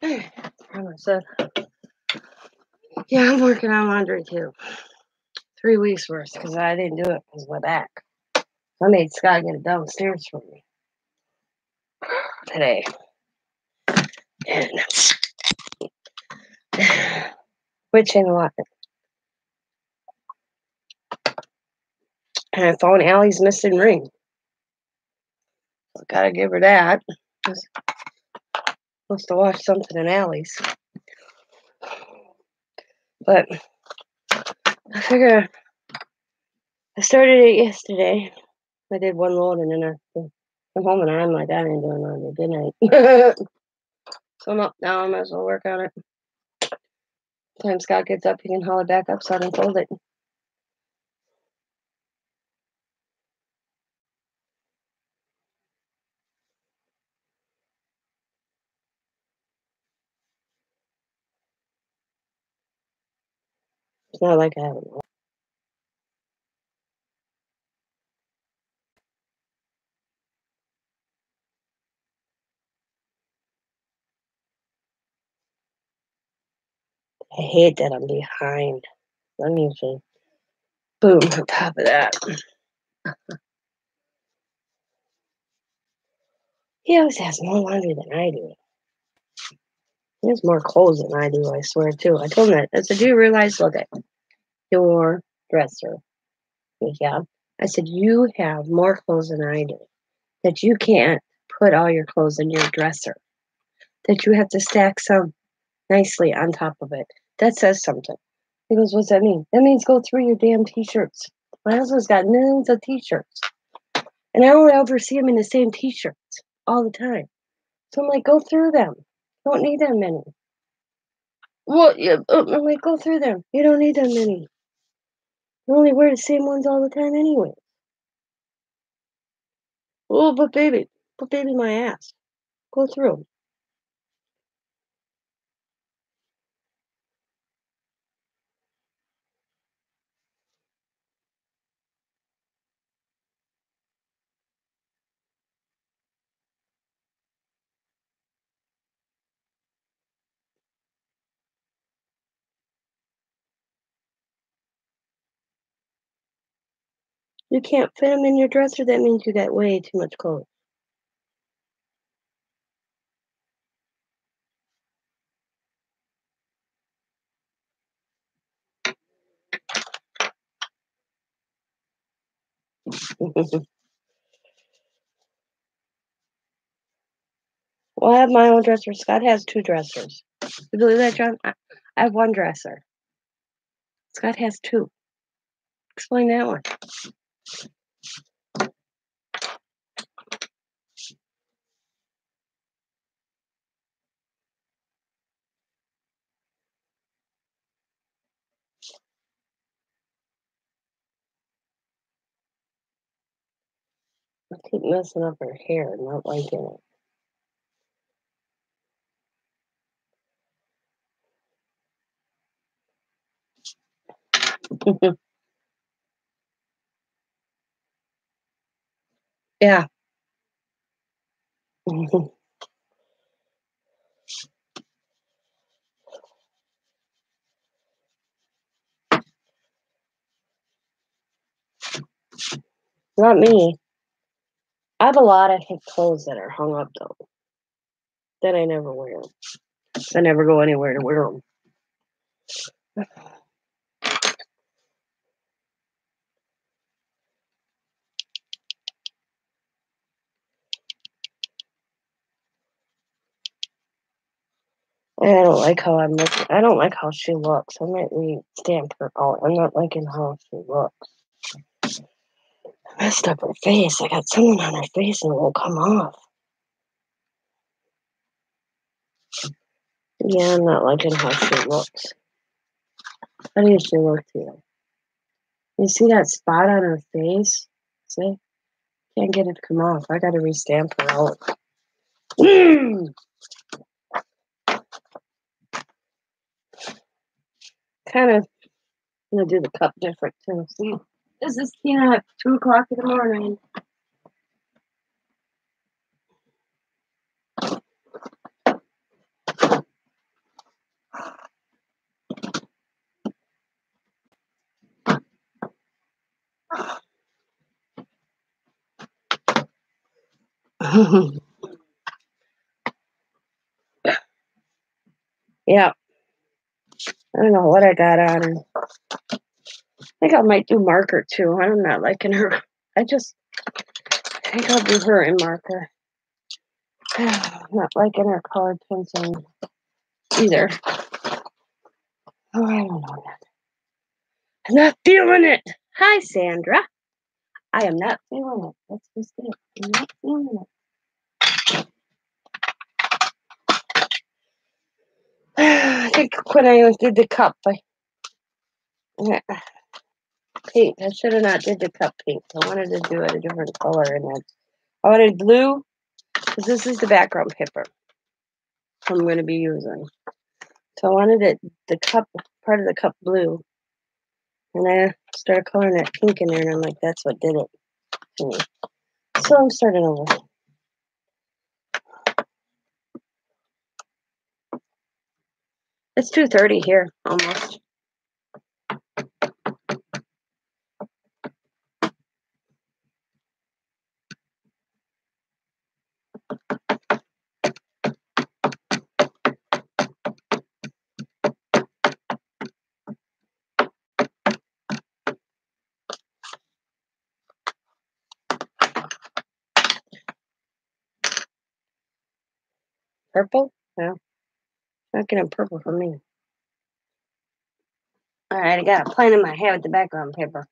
I said, yeah, I'm working on laundry too. 3 weeks worth because I didn't do it because of my back. I made Scott get it downstairs for me today. And which ain't a lot. And I found Allie's missing ring. So gotta give her that. Must have watched something in Allie's. But I figure I started it yesterday. I did one load and then I come home and I'm like, I ain't doing laundry, good night. So I'm up now, I might as well work on it. Time Scott gets up, he can haul it back up so I can fold it. It's not like I haven't. I hate that I'm behind. I'm usually boom on top of that. He always has more laundry than I do. He has more clothes than I do, I swear too. I told him that. I said, do you realize, look at your dresser? Yeah. I said, you have more clothes than I do. That you can't put all your clothes in your dresser. That you have to stack some nicely on top of it. That says something. He goes, what's that mean? That means go through your damn t-shirts. My husband's got millions of t-shirts. And I don't ever see him in the same t-shirts all the time. So I'm like, go through them. Don't need that many. Well, yeah, I'm like, go through them. You don't need that many. You only wear the same ones all the time anyway. Oh, but baby, my ass. Go through 'em. You can't fit them in your dresser. That means you got way too much clothes. Well, I have my own dresser. Scott has two dressers. You believe that, John? I have one dresser. Scott has two. Explain that one. I keep messing up her hair, not liking it. Yeah. Not me. I have a lot of clothes that are hung up though that I never wear. I never go anywhere to wear them. I don't like how I'm looking. I don't like how she looks. I might re-stamp her out. I'm not liking how she looks. I messed up her face. I got something on her face and it won't come off. Yeah, I'm not liking how she looks. How do she look to you? You see that spot on her face? See? Can't get it to come off. I gotta re-stamp her out. Kind of gonna do the cup different too. See? This is Tina at 2 o'clock in the morning. Yeah, I don't know what I got on her. I think I might do marker too. I'm not liking her. I think I'll do her in marker. I'm not liking her colored pencil either. Oh, I don't know that. I'm not feeling it. Hi, Sandra. I am not feeling it. That's just it. I'm not feeling it. I think when I did the cup, pink. I should have not did the cup pink. I wanted to do it a different color, and then I wanted blue because this is the background paper I'm going to be using. So I wanted it the cup part of the cup blue, and I started coloring that pink in there, and I'm like, that's what did it to me. So I'm starting over. It's 2:30 here almost. Purple? No, not getting purple for me. All right, I got a plan in my head with the background paper.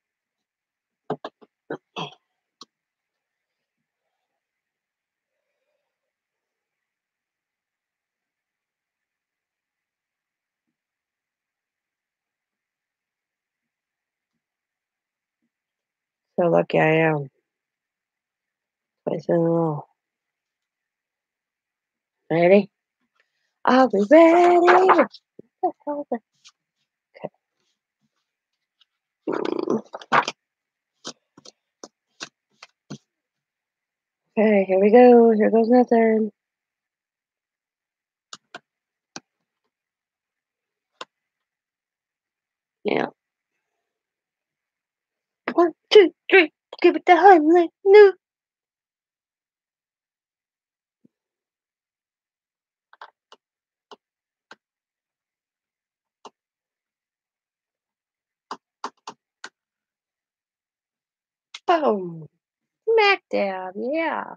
So lucky I am. Twice in a row. Ready? I'll be ready. What the hell is that? Okay, here we go. Here goes nothing. Yeah. 1, 2, 3. Give it the Heimlich. No. Boom. Smackdown. Yeah.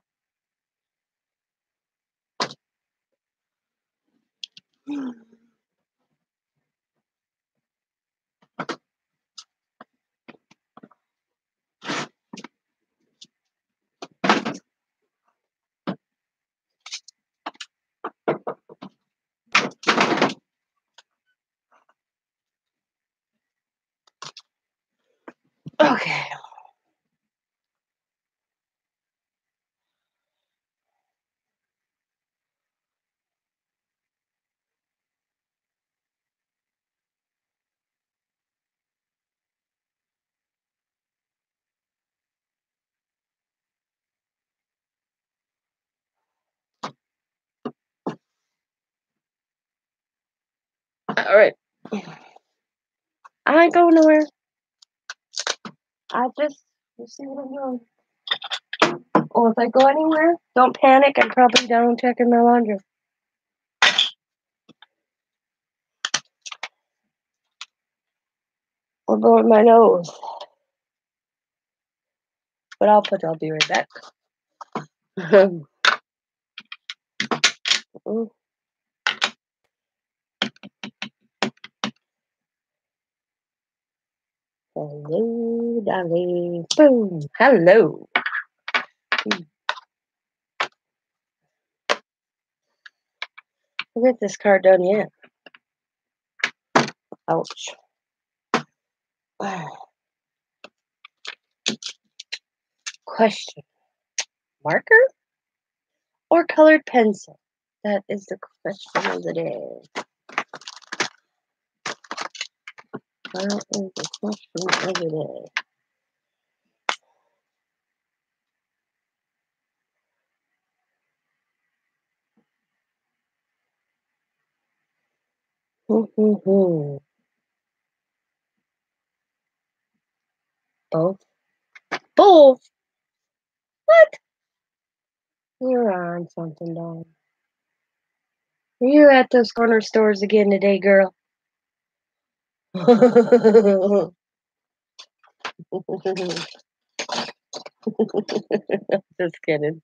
Okay. All right. I ain't going nowhere. I just, you see what I'm doing. Oh, if I go anywhere, don't panic. I'm probably down checking my laundry. I'll go with my nose. But I'll be right back. Hello, darling. Boom. Hello. Look at this card done yet. Ouch. Question. Marker or colored pencil? That is the question of the day. That is the question of the day. Both. Both? What? You're on something, darling. You're at those corner stores again today, girl. Just kidding.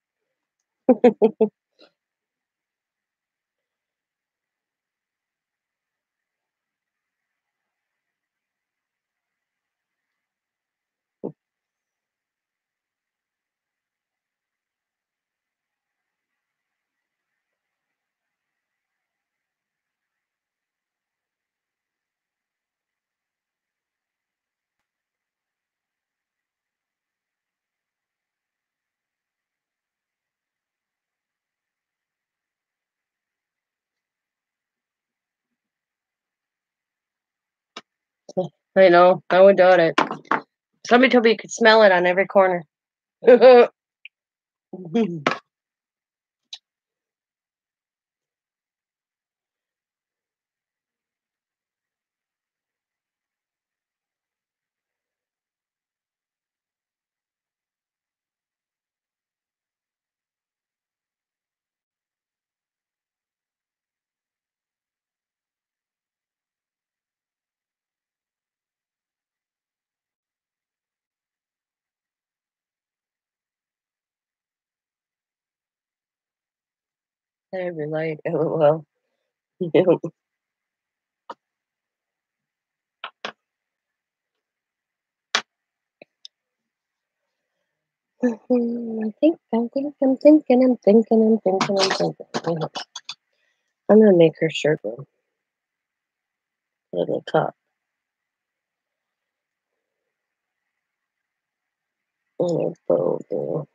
I know. I would doubt it. Somebody told me you could smell it on every corner. I relate. LOL. I'm thinking. I'm gonna make her circle. Little top. Oh, bowl.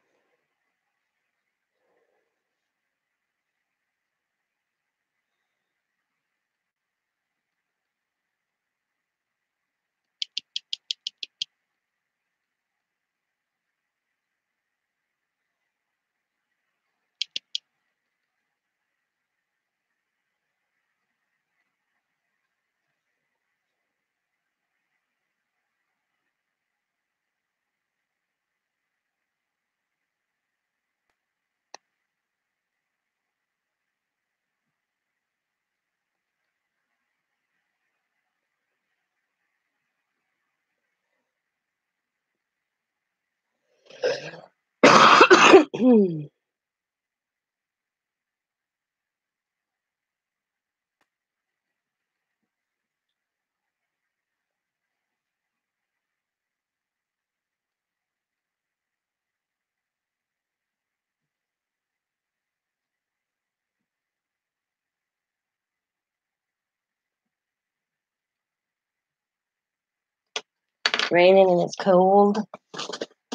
Raining and it's cold.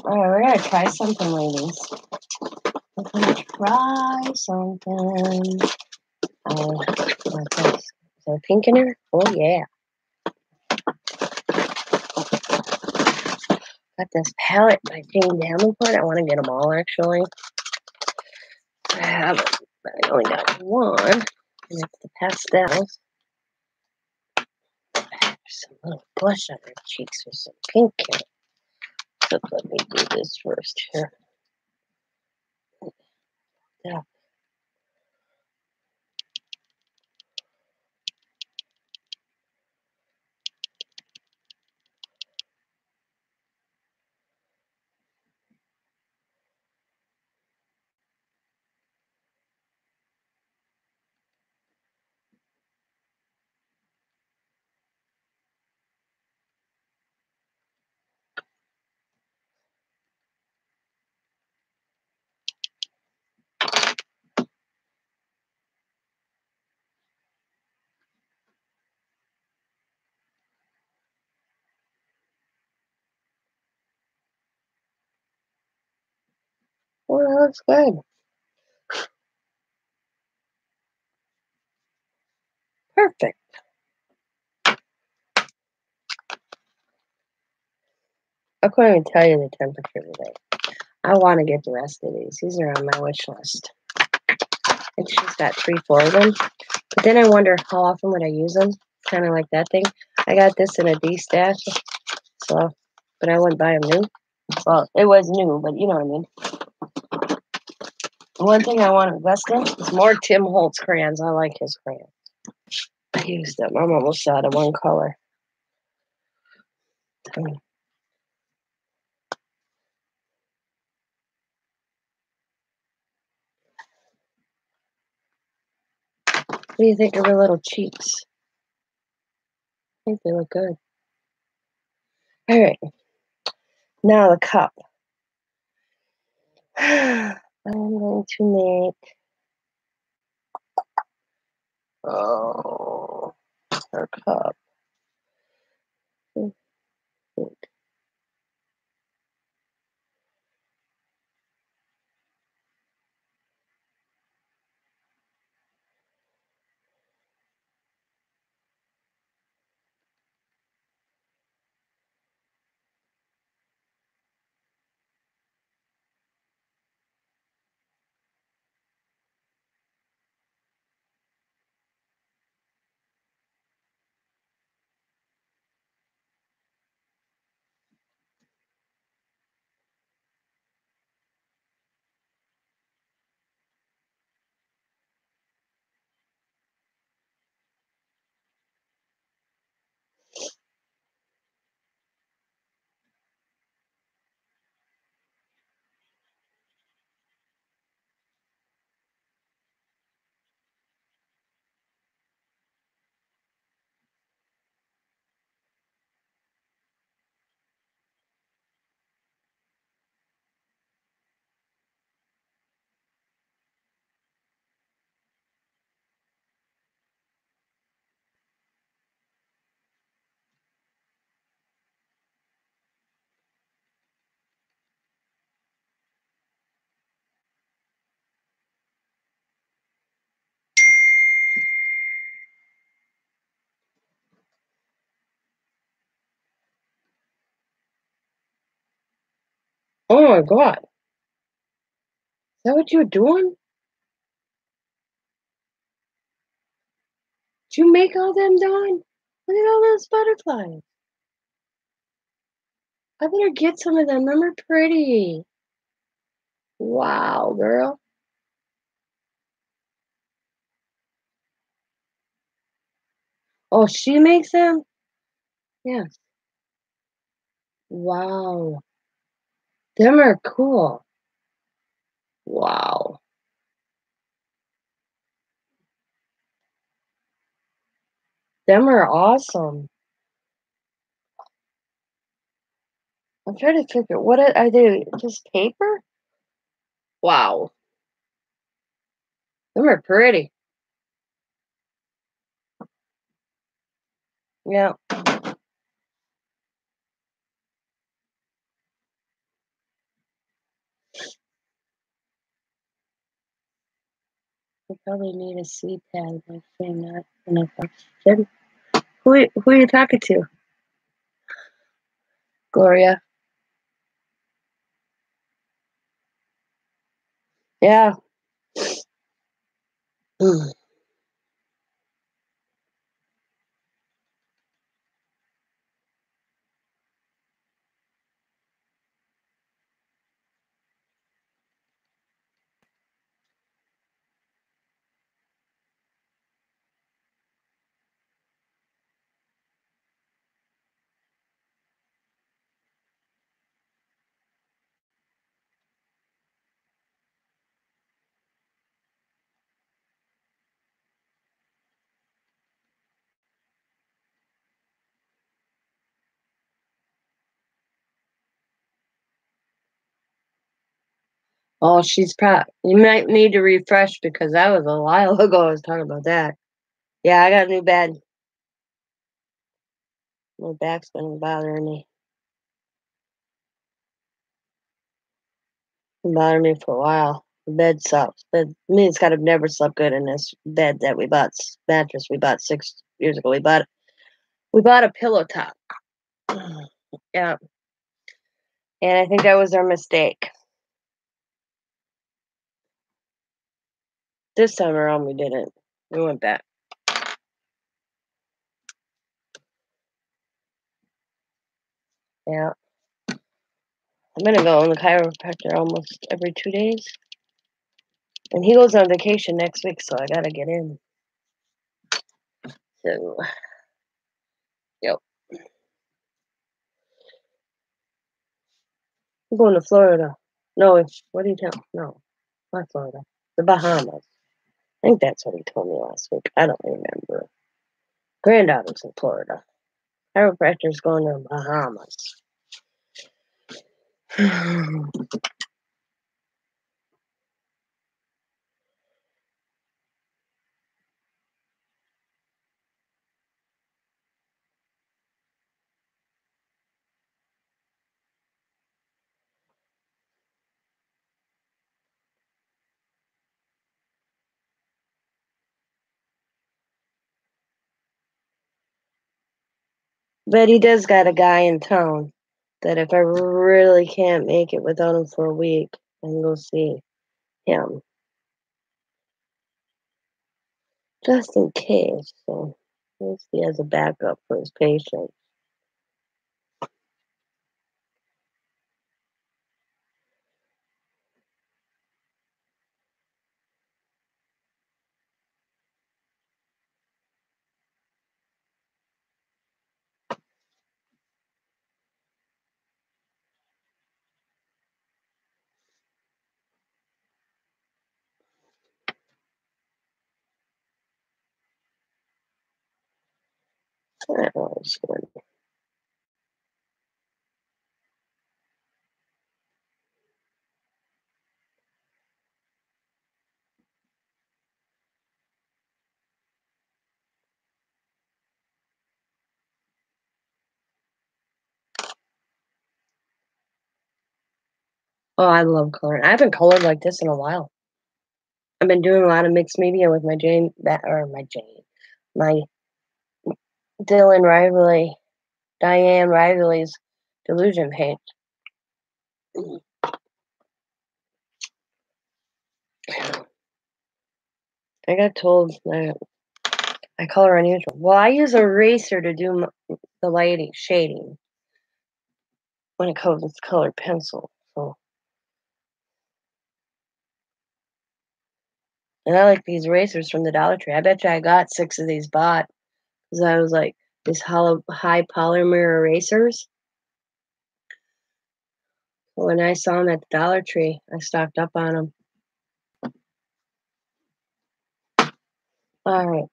Alright, we're gonna try something, ladies. We're gonna try something. What's this? Is there pink in here? Oh yeah. Got this palette by Jane Davenport. I want to get them all actually. I have it, but I only got one. And it's the pastels. There's some little blush on her cheeks with some pink in it. So let me do this first here. Yeah. Well, that looks good. Perfect. I couldn't even tell you the temperature today. I want to get the rest of these. These are on my wish list. And she's got 3, 4 of them. But then I wonder how often would I use them? Kind of like that thing. I got this in a D-stash. So, but I wouldn't buy them new. Well, it was new, but you know what I mean. One thing I want to invest in is more Tim Holtz crayons. I like his crayons. I use them. I'm almost out of one color. What do you think of her little cheeks? I think they look good. All right. Now the cup. I'm going to make her cup. my God. Is that what you were doing? Did you make all them, Dawn? Look at all those butterflies. I better get some of them. Them are pretty. Wow, girl. Oh, she makes them? Yes. Wow. Them are cool. Wow. Them are awesome. I'm trying to figure what are they? Just paper? Wow. Them are pretty. Yeah. We probably need a seed pad. I say not enough oxygen. Who are you talking to? Gloria. Yeah. Oh, she's probably. You might need to refresh because that was a while ago. I was talking about that. Yeah, I got a new bed. My back's been bothering me. Been bothering me for a while. The bed sucks. Me, it's got to never slept good in this bed that we bought. Mattress we bought 6 years ago. We bought a pillow top. Yeah, and I think that was our mistake. This time around, we didn't. We went back. Yeah, I'm gonna go in the chiropractor almost every 2 days, and he goes on vacation next week, so I gotta get in. So, yep, I'm going to Florida. No, what did he tell? No, not Florida. The Bahamas. I think that's what he told me last week. I don't remember. Granddaughter's in Florida. Chiropractor's going to the Bahamas. But he does got a guy in town that if I really can't make it without him for a week, I can go see him. Just in case. So at least he has a backup for his patients. I always wonder. Oh, I love coloring. I haven't colored like this in a while. I've been doing a lot of mixed media with my Dylan Diane Riley's Delusion paint. I got told that I color unusual. Well, I use a eraser to do the lighting, shading when it comes with colored pencil. So, and I like these erasers from the Dollar Tree. I bet you I got 6 of these bought because I was like these hollow, high polymer erasers. When I saw them at the Dollar Tree, I stocked up on them. All right,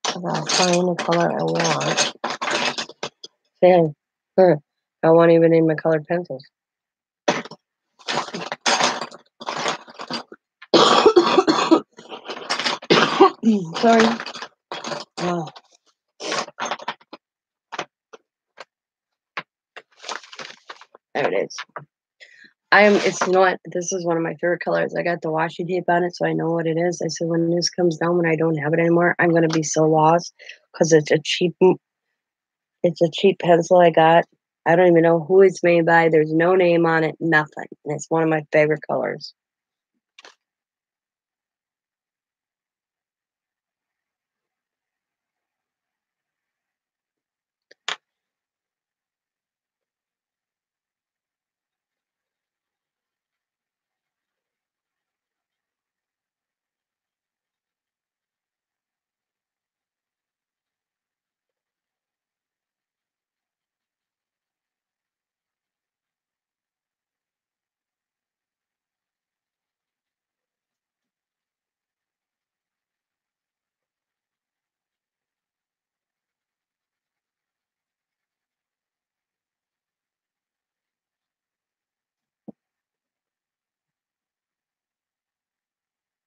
I gotta find the color I want. Then, I won't even need my colored pencils. Sorry. Oh, there it is. It's you know what? This is one of my favorite colors. I got the washi tape on it, so I know what it is. I said when this comes down, when I don't have it anymore, I'm gonna be so lost because it's a cheap pencil I got. I don't even know who it's made by. There's no name on it, nothing. And it's one of my favorite colors.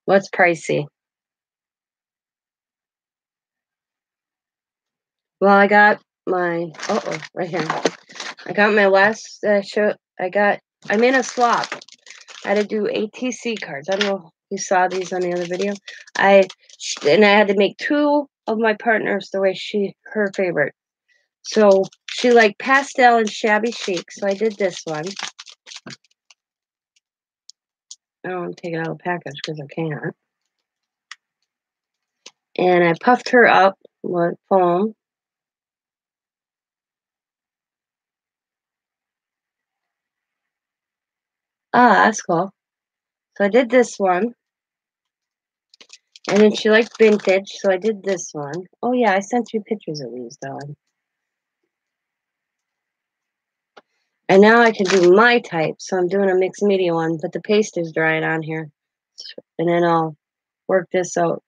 What's pricey? Well, I got my right here. I got my last show. I made a swap. I had to do ATC cards. I don't know if you saw these on the other video. And I had to make 2 of my partners the way her favorite. So she liked pastel and shabby chic. So I did this one. I don't want to take it out of the package because I can't. And I puffed her up with foam. Ah, that's cool. So I did this one. And then she liked vintage, so I did this one. Oh yeah, I sent you pictures of these, though. And now I can do my type, so I'm doing a mixed media one, but the paste is drying on here. And then I'll work this out.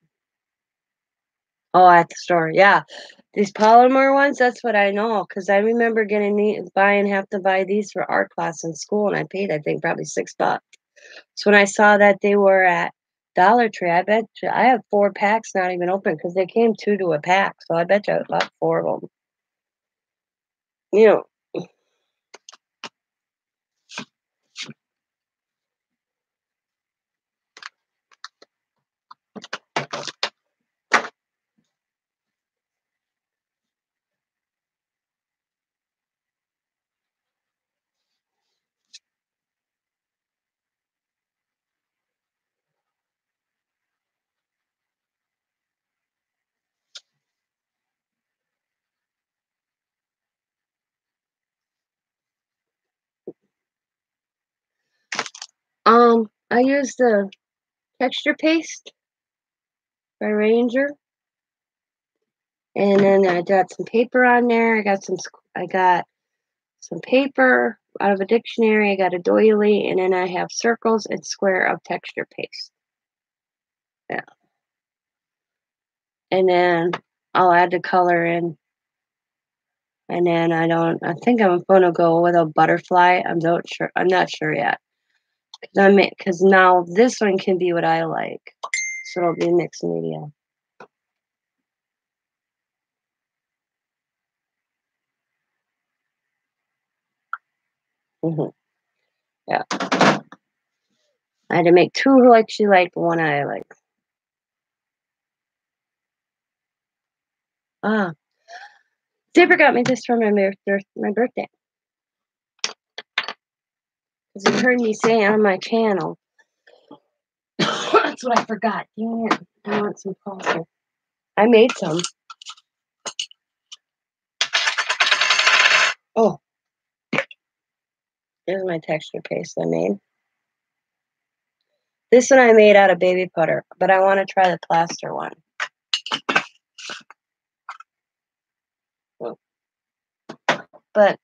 Oh, at the store, yeah. These polymer ones, that's what I know, because I remember have to buy these for art class in school, and I paid, I think, probably $6. So when I saw that they were at Dollar Tree, I bet you, I have 4 packs not even open, because they came 2 to a pack, so I bet you I bought 4 of them. You know, I used the texture paste by Ranger, and then I got some paper on there. I got some paper out of a dictionary. I got a doily, and then I have circles and square of texture paste. Yeah, and then I'll add the color in, and then I think I'm gonna go with a butterfly. I'm not sure yet. Because now this one can be what I like, so it'll be mixed media. Hmm. Yeah. I had to make 2 like she liked, 1 I like. Ah, Zipper got me this for my birthday. Because he heard me say it on my channel. That's what I forgot. Dang it. I want some pasta. I made some. Oh, here's my texture paste I made. This one I made out of baby butter, but I want to try the plaster one. But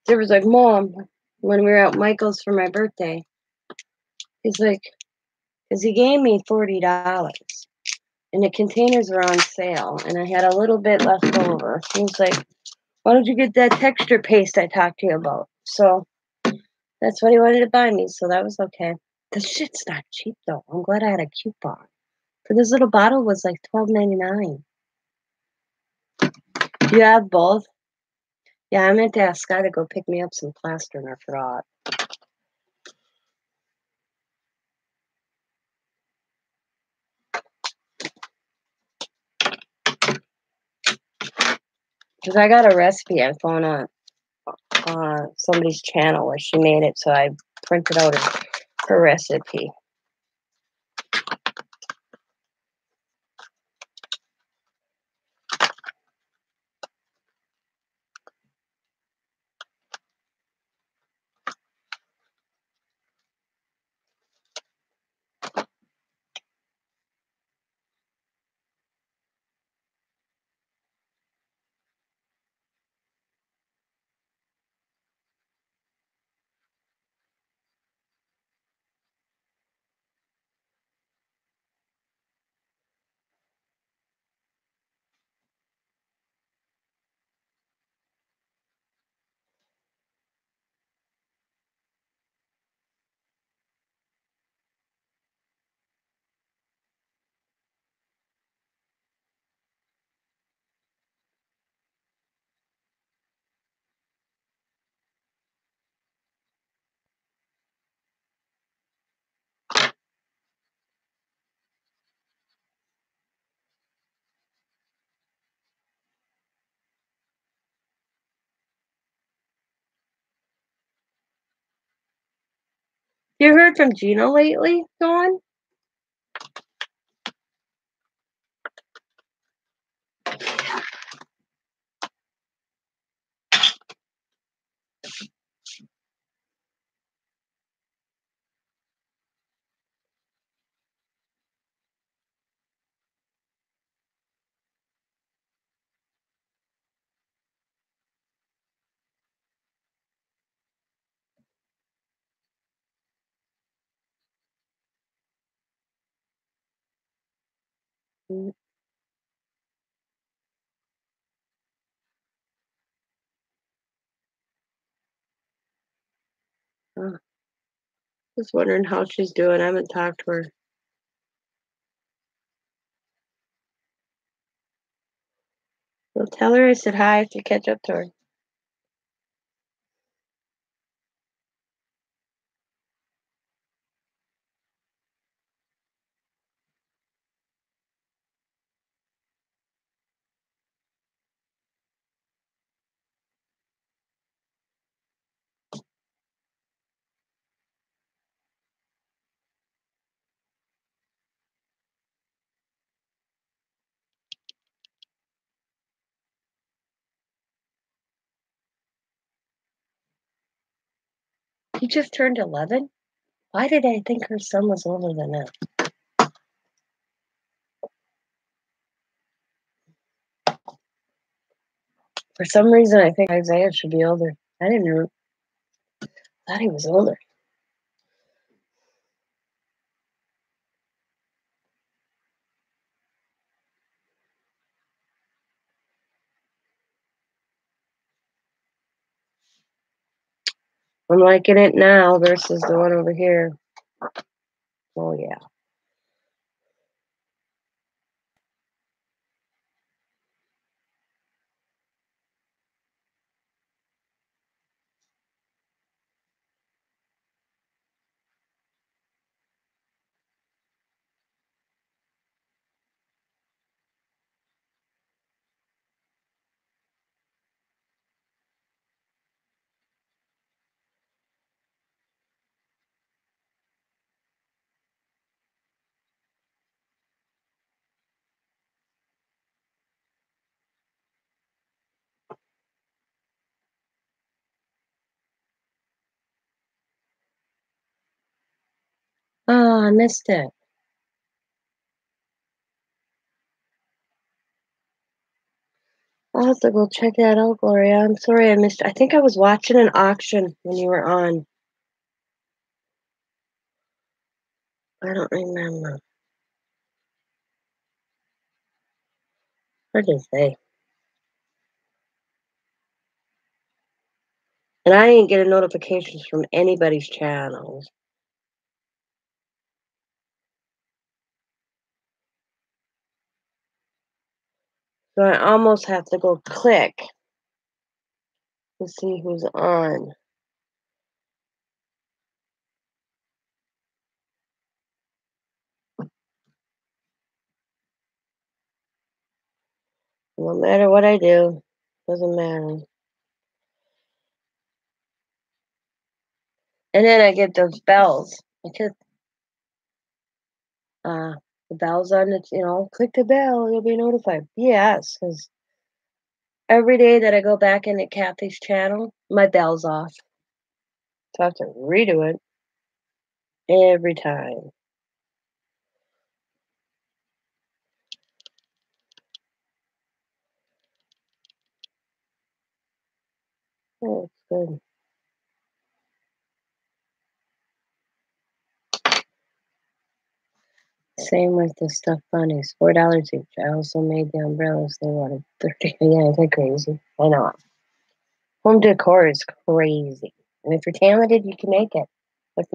there was like, Mom, when we were at Michael's for my birthday, he's like, because he gave me $40 and the containers were on sale and I had a little bit left over. He was like, why don't you get that texture paste I talked to you about? So that's what he wanted to buy me, so that was okay. The shit's not cheap though. I'm glad I had a coupon. For this little bottle was like $12.99. Do you have both? Yeah, I meant to ask Sky to go pick me up some plaster and I forgot. Because I got a recipe I found on somebody's channel where she made it, so I printed out her recipe. You heard from Gina lately, Dawn? Just wondering how she's doing. I haven't talked to her. Well, tell her I said hi if you catch up to her. He just turned 11? Why did I think her son was older than that? For some reason, I think Isaiah should be older. I didn't know. Thought he was older. I'm liking it now versus the one over here. Oh, yeah. Oh, I missed it. I'll have to go check that out, Gloria. I'm sorry I missed it. I think I was watching an auction when you were on. I don't remember. What did it say? And I ain't getting notifications from anybody's channels. So I almost have to go click to see who's on. No matter what I do, doesn't matter. And then I get those bells. I get the bells on it, click the bell, you'll be notified. Yes, because every day that I go back into Kathy's channel, my bell's off. So I have to redo it every time. Oh, it's good. Same with the stuffed bunnies, $4 each. I also made the umbrellas. They wanted 30. Yeah, they're crazy. I know. Home decor is crazy, and if you're talented, you can make it. Like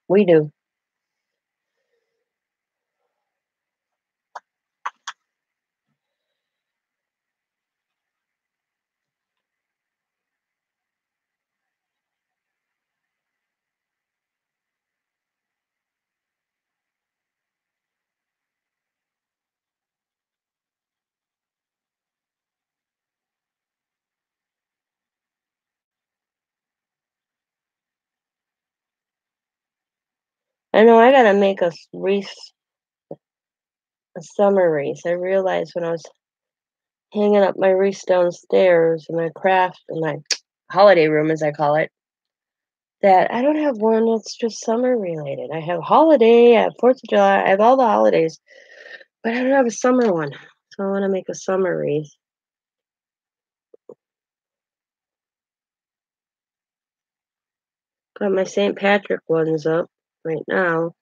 we do. I know. I gotta make a summer wreath. I realized when I was hanging up my wreaths downstairs in my craft in my holiday room, as I call it, that I don't have one that's just summer related. I have holiday, I have 4th of July, I have all the holidays, but I don't have a summer one. So I want to make a summer wreath. Got my St. Patrick ones up right now.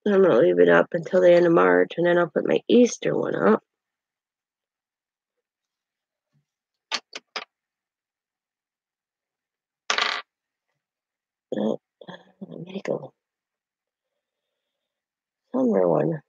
I'm gonna leave it up until the end of March, and then I'll put my Easter one up. I'm gonna make a summer one.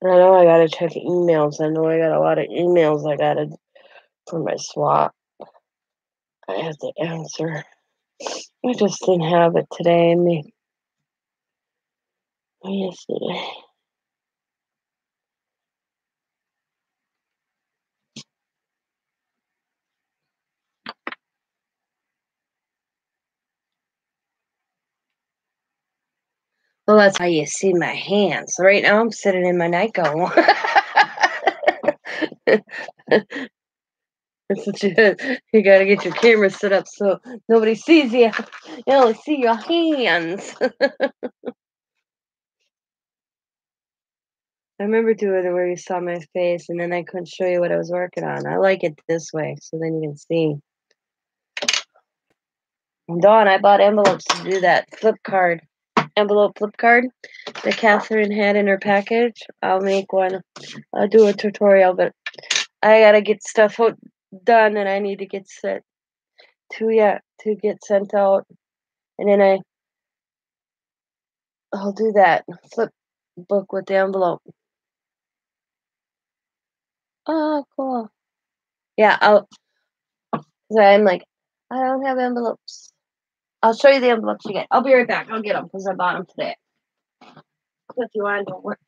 I know I gotta check emails. I know I got a lot of emails I gotta for my swap. I have to answer. I just didn't have it today. Yesterday. Well, that's how you see my hands. Right now, I'm sitting in my nightgown. That's what you gotta get your camera set up so nobody sees you. You only see your hands. I remember doing it where you saw my face and then I couldn't show you what I was working on. I like it this way so then you can see. And Dawn, I bought envelopes to do that envelope flip card that Catherine had in her package. I'll make one. I'll do a tutorial, but I gotta get stuff done and I need to get set to get sent out. And then I'll do that flip book with the envelope. Oh, cool. Yeah, I'm like, I don't have envelopes. I'll show you the envelopes you get. I'll be right back. I'll get them because I bought them today. If you want to work.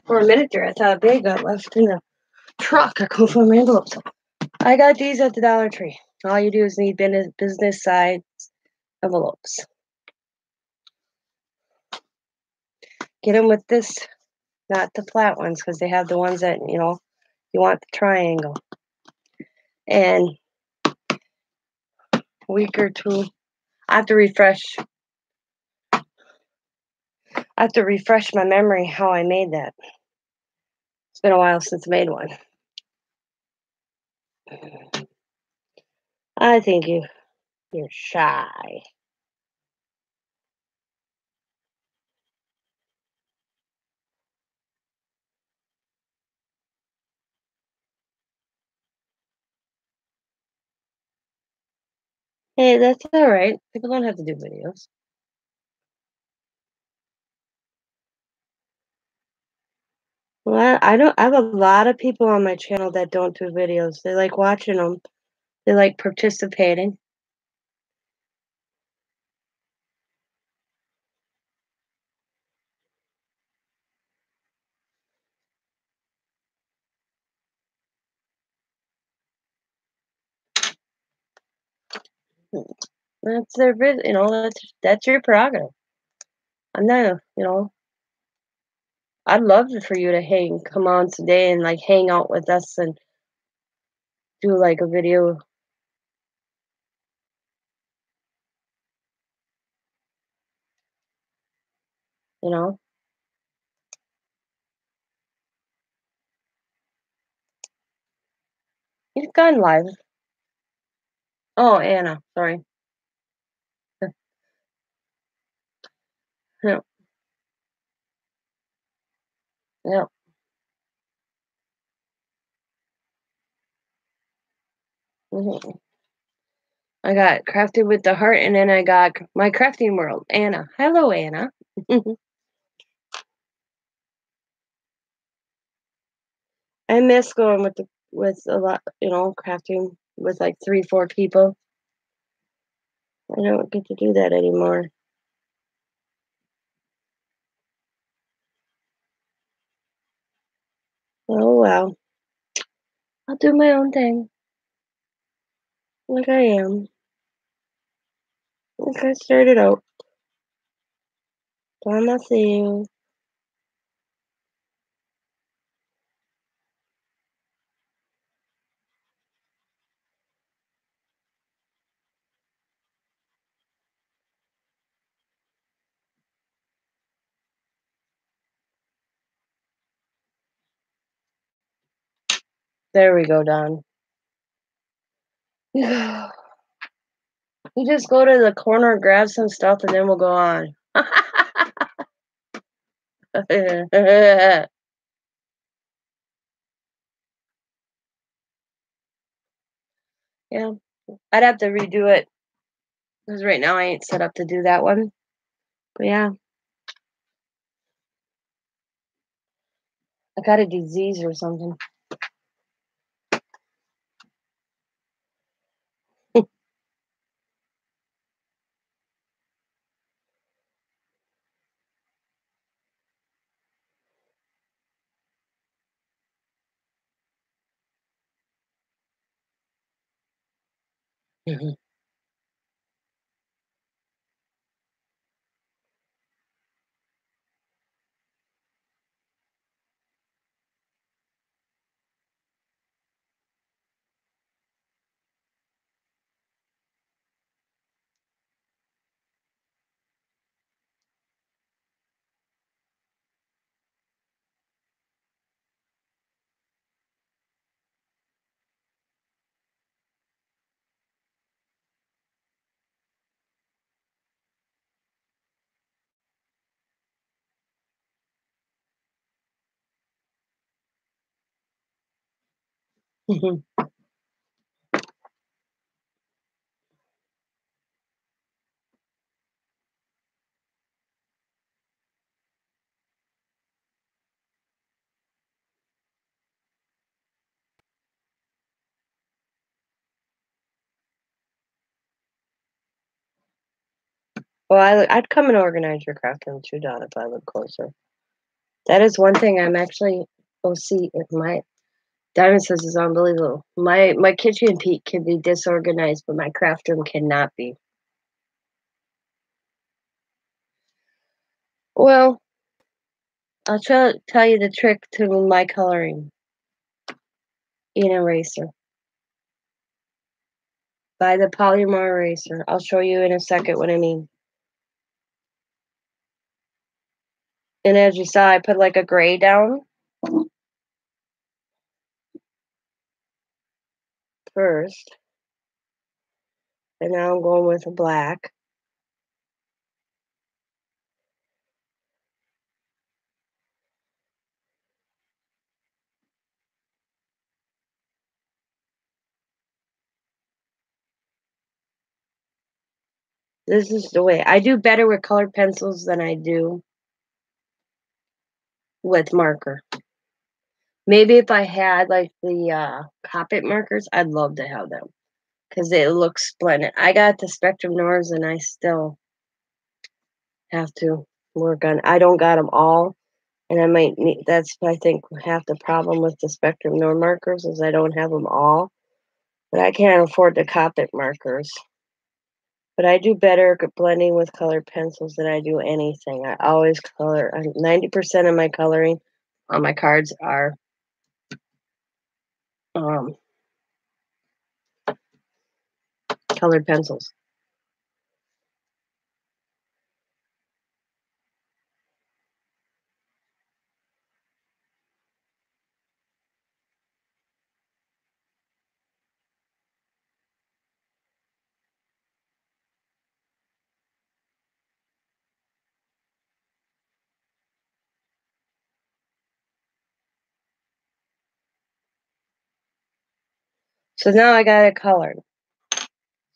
For a minute there, I thought a bag got left in the truck. I go for my envelopes. I got these at the Dollar Tree. All you do is need business size envelopes. Get them with this, not the flat ones, because they have the ones that, you want the triangle. And a week or two, I have to refresh. I have to refresh my memory how I made that. It's been a while since I made one. I think you're shy. Hey, that's all right. People don't have to do videos. Well, I don't. I have a lot of people on my channel that don't do videos. They like watching them. They like participating. That's their that's your prerogative. I'm not, I'd love for you to come on today and like hang out with us and do like a video, you know. You've gone live. Oh, Anna, sorry. Yeah, yeah. Mhm. I got crafted with the heart, and then I got my crafting world. Anna, hello, Anna. I miss going with a lot, crafting with like 3, 4 people. I don't get to do that anymore. Oh well, I'll do my own thing, like I am. think I started out. Vamos a see. There we go, Don. You just go to the corner, grab some stuff, and then we'll go on. Yeah, I'd have to redo it because right now I ain't set up to do that one. But yeah, I got a disease or something. Well, I'd come and organize your craft room too, Don, if I lived closer. That is one thing I'm actually. Oh, see, if my Diamond says is unbelievable. My kitchen peak can be disorganized, but my craft room cannot be. Well, I'll tell you the trick to my coloring. An eraser. Buy the Polymer eraser. I'll show you in a second what I mean. And as you saw, I put like a gray down first. And now I'm going with a black. This is the way. I do better with colored pencils than I do with marker. Maybe if I had like the Copic markers, I'd love to have them because they look splendid. I got the Spectrum Noirs and I still have to work on. I don't got them all, and I might need. That's I think half the problem with the Spectrum Noir markers is I don't have them all, but I can't afford the Copic markers. But I do better at blending with colored pencils than I do anything. I always color. 90% of my coloring on my cards are um, colored pencils. So now I got it colored.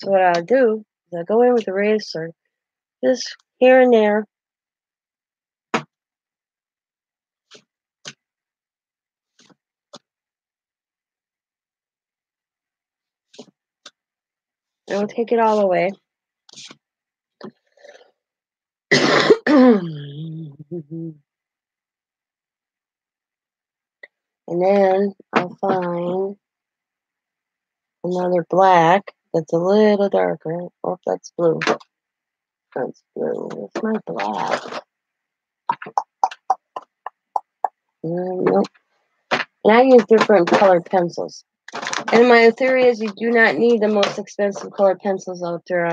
So what I'll do is I'll go in with the eraser, just here and there. I'll take it all away. And then I'll find another black that's a little darker. Oh, that's blue. That's blue. What's my black? Nope. And I use different colored pencils. And my theory is you do not need the most expensive colored pencils out there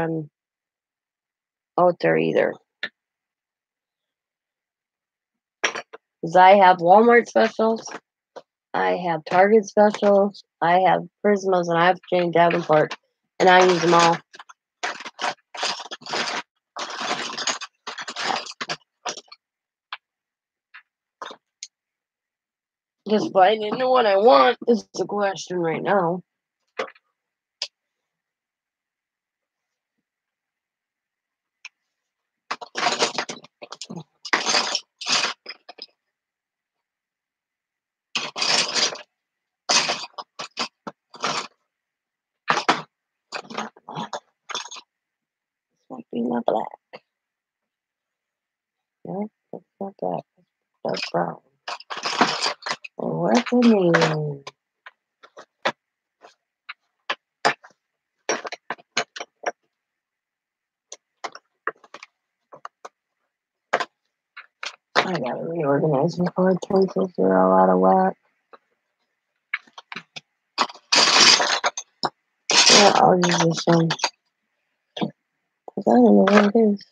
either. Because I have Walmart specials, I have Target specials, I have Prismas, and I have Jane Davenport, and I use them all. Just finding the one I want is the question right now. This might be my black. No, that's not black. That's brown. What's the name? I gotta reorganize my colored pencils. They're all out of whack. Yeah, I'll use this one. Because I don't know what it is.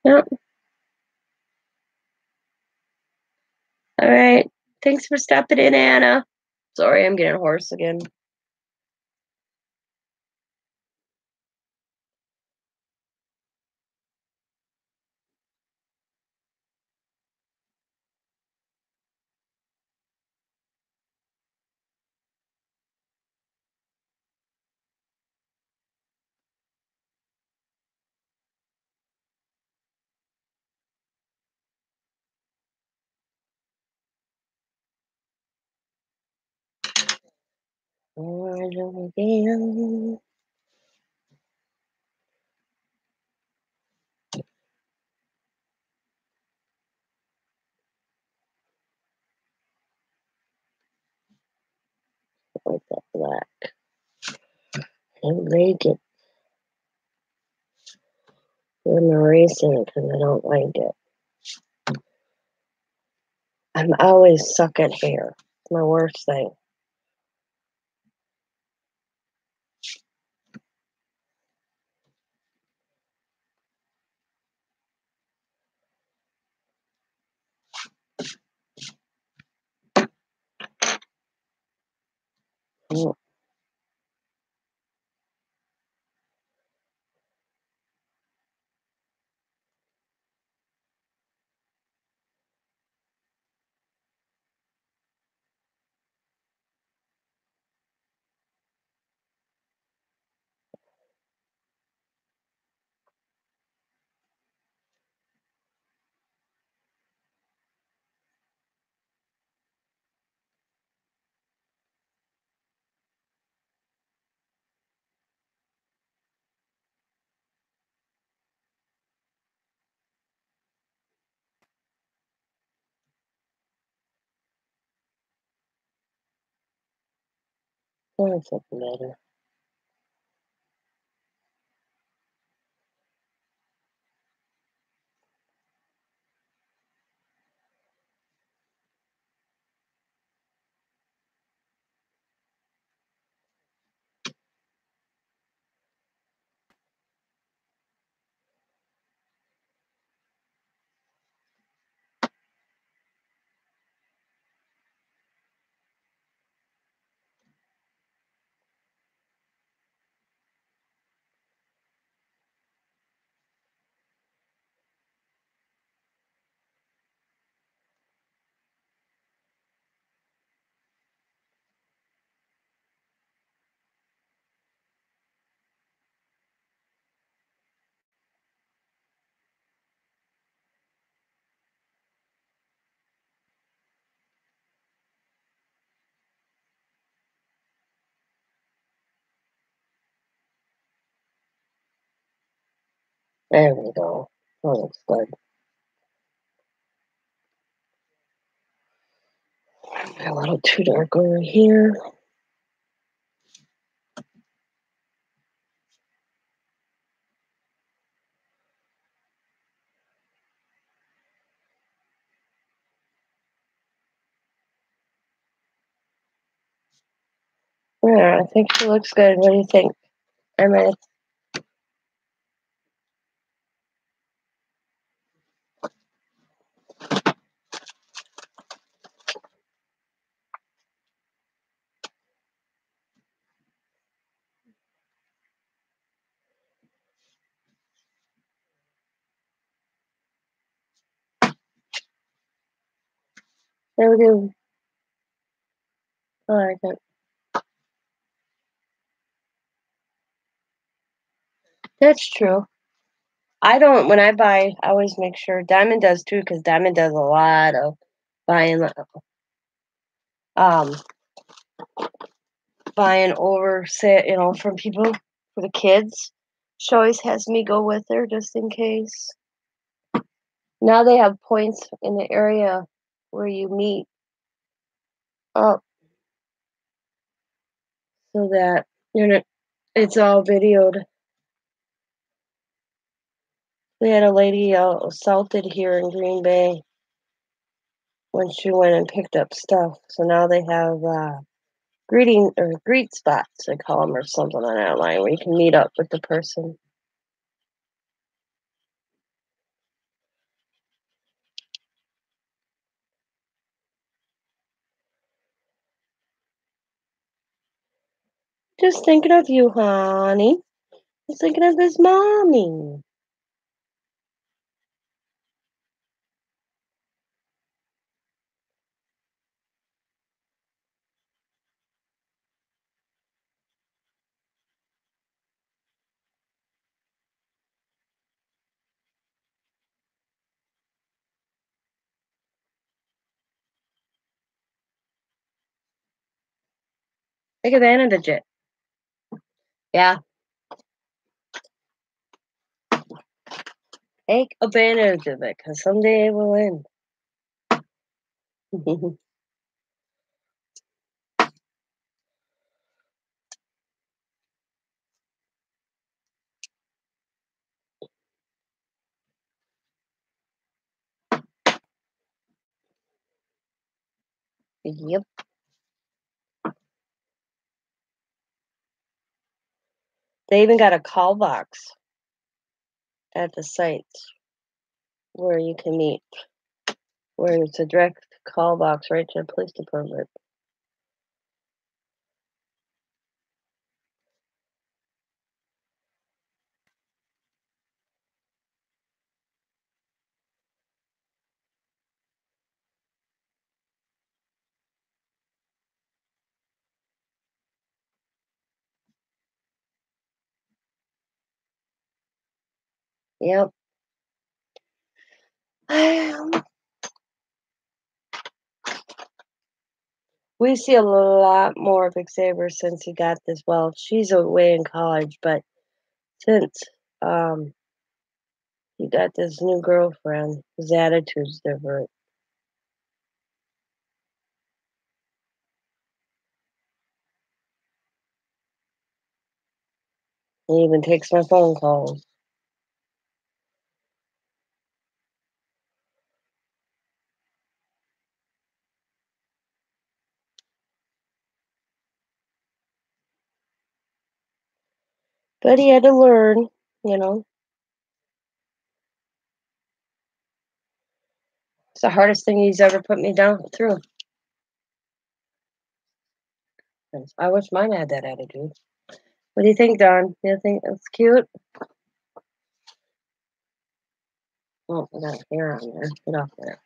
Yep. All right. Thanks for stopping in, Anna. Sorry, I'm getting hoarse again. Again. black. And make it. I'm erasing it because I don't like it. I'm always suck at hair. It's my worst thing. Mm. That's something better. There we go. That looks good. A little too dark over here. Yeah, I think she looks good. What do you think? I mean, there we go. I like it. That's true. I don't, when I buy, I always make sure, Diamond does too, because Diamond does a lot of buying, um, buying over, say, from people for the kids. She always has me go with her just in case. Now they have points in the area where you meet up so that, it's all videoed. We had a lady assaulted here in Green Bay when she went and picked up stuff. So now they have greet spots, they call them, or something on that line, where you can meet up with the person. Just thinking of you, honey. Just thinking of this mommy. Take advantage of it. Yeah, take advantage of it, because someday it will end. Yep. They even got a call box at the site where you can meet, where it's a direct call box right to the police department. Yep. We see a lot more of Xavier since he got this. Well, she's away in college, but since um, he got this new girlfriend, his attitude's different. He even takes my phone calls. But he had to learn, you know. It's the hardest thing he's ever put me down through. I wish mine had that attitude. What do you think, Don? Do you think that's cute? Oh, I got hair on there. Get off there.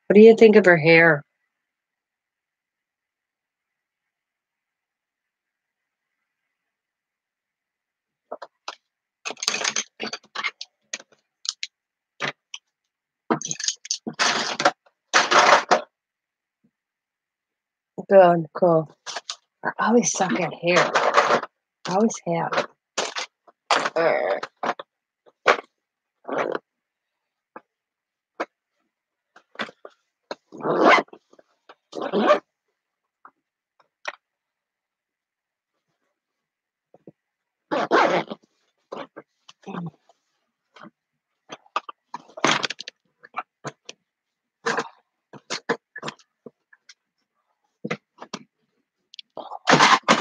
What do you think of her hair? Good, cool. I always suck at hair. I always have.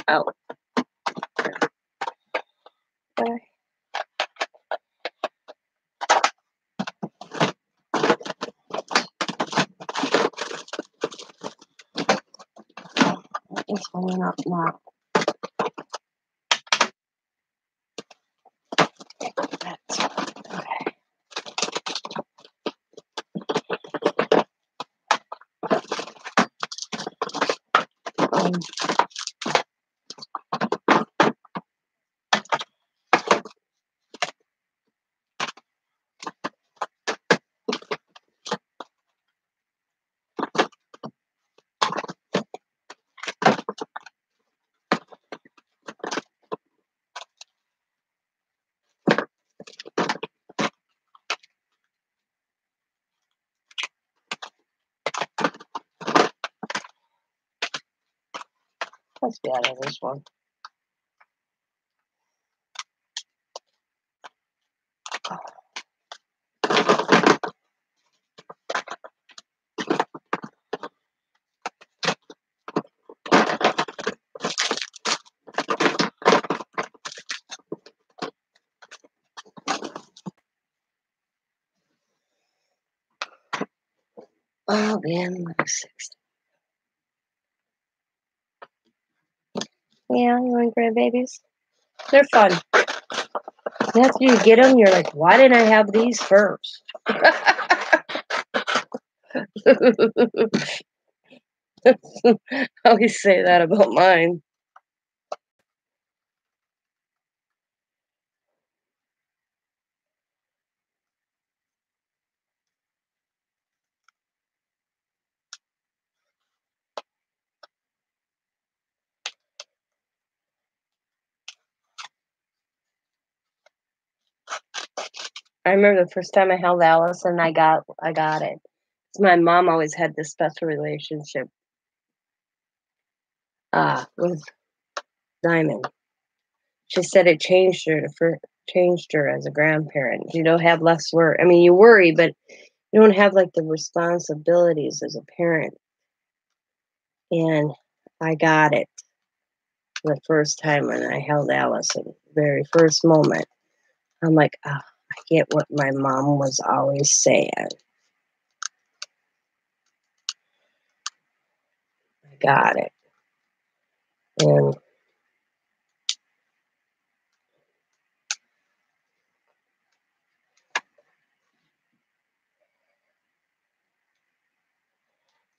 Oh. It's falling out now. That's okay. Um, let's be out of this one. Oh man, like 60. Yeah, you want grandbabies? They're fun. And after you get them, you're like, why didn't I have these first? I always say that about mine. I remember the first time I held Allison, I got it. My mom always had this special relationship with Diamond. She said it changed her as a grandparent. You don't have less worry. I mean, you worry, but You don't have like the responsibilities as a parent. And I got it the first time when I held Allison, the very first moment. I'm like, ah, I get what my mom was always saying. I got it. And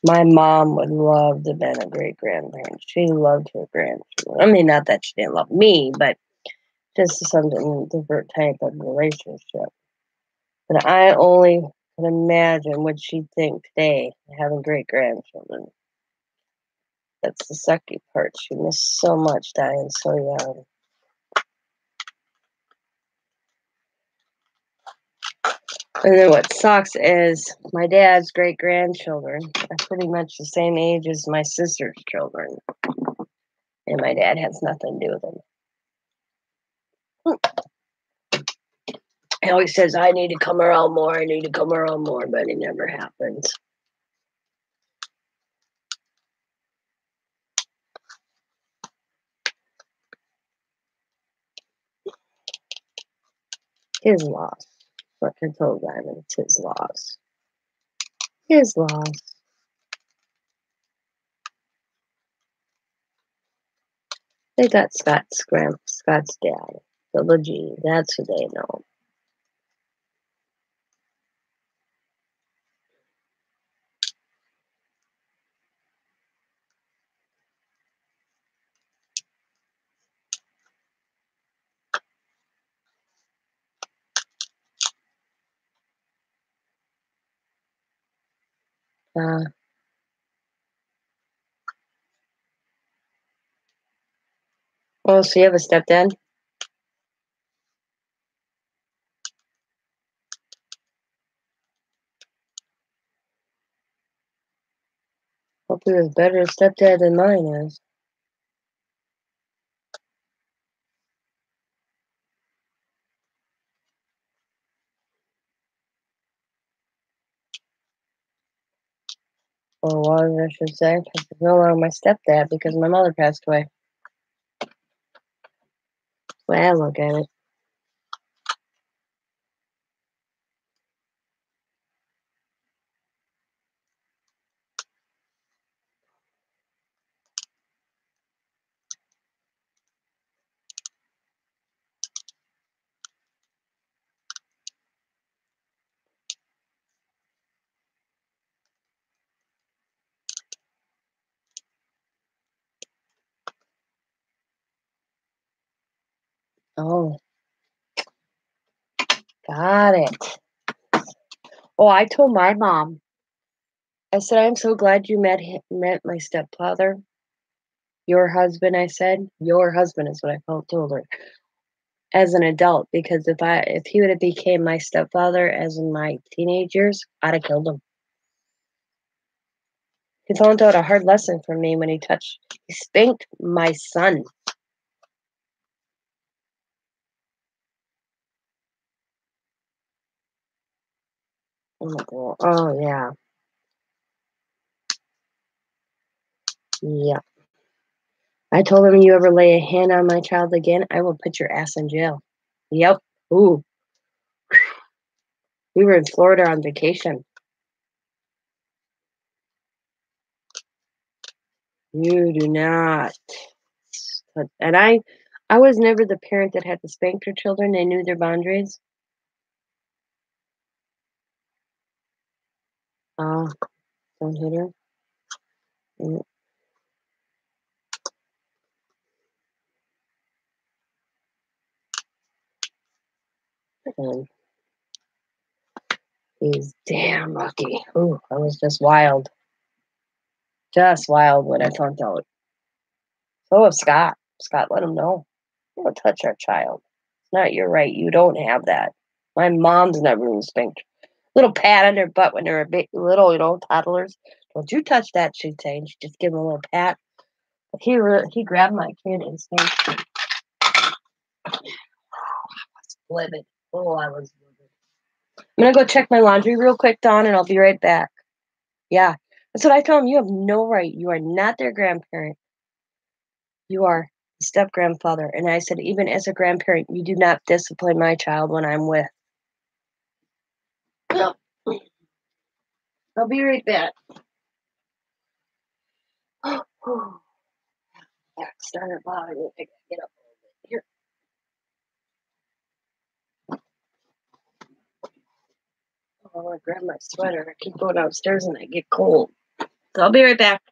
my mom would love to have been a great grandparent. She loved her grandchildren. I mean, not that she didn't love me, but just something different type of relationship. But I only can imagine what she'd think today, having great grandchildren. That's the sucky part. She missed so much dying so young. And then what sucks is my dad's great grandchildren are pretty much the same age as my sister's children. And my dad has nothing to do with them. He always says, I need to come around more, I need to come around more, but it never happens. His loss. Like I told Diamond, it's his loss. His loss. They got Scott's dad, the G. That's who they know. Oh, so you have a stepdad? Hope he was better stepdad than mine is. Or was, I should say, because he's no longer my stepdad because my mother passed away. That's the way I look at it. Oh, got it. Oh, I told my mom. I said, I'm so glad you met my stepfather. Your husband, I said. Your husband is what I told her. As an adult, because if he would have became my stepfather as in my teenage years, I'd have killed him. He found out a hard lesson from me when he spanked my son. Oh yeah. Yeah. I told him, you ever lay a hand on my child again, I will put your ass in jail. Yep. Ooh. We were in Florida on vacation. You do not. And I was never the parent that had to spank their children. They knew their boundaries. Don't hit her. Mm, And he's damn lucky. Ooh, I was just wild. Just wild when I found out. So was Scott. Scott let him know. Don't touch our child. It's not your right. You don't have that. My mom's never even spanked. Little pat on their butt when they're a bit little, toddlers. Don't you touch that, she'd say. And she'd just give him a little pat. But he grabbed my kid and spanked him. I was livid. Oh, I was livid. I'm gonna go check my laundry real quick, Dawn, and I'll be right back. Yeah. That's what I told him. You have no right. You are not their grandparent. You are the step grandfather. And I said, even as a grandparent, you do not discipline my child when I'm with. Yep. I'll be right back. Yeah, started bothering me. I gotta get up a little bit here. Oh, I want to grab my sweater. I keep going downstairs and I get cold. So I'll be right back.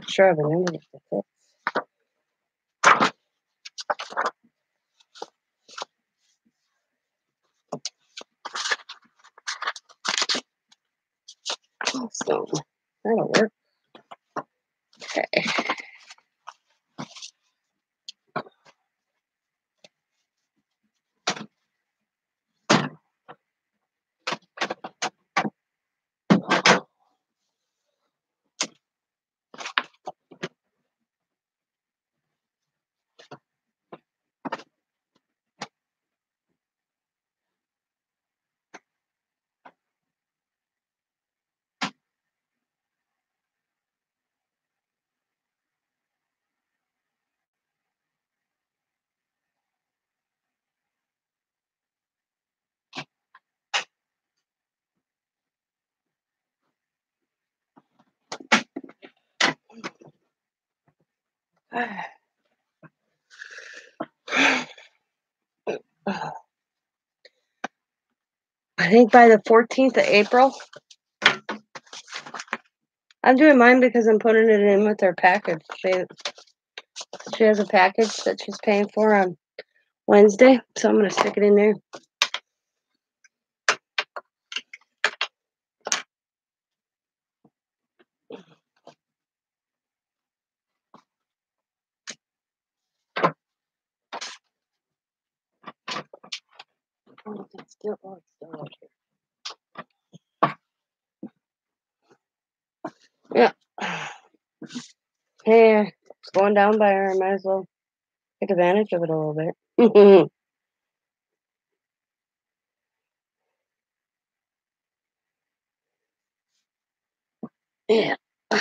Sure, I remember it. So that'll work. Okay. I think by the 14th of April. I'm doing mine because I'm putting it in with her package. She has a package that she's paying for on Wednesday, so I'm going to stick it in there. Oh, it's still out here. Yeah. Hey, it's going down by her. I might as well take advantage of it a little bit. Yeah. I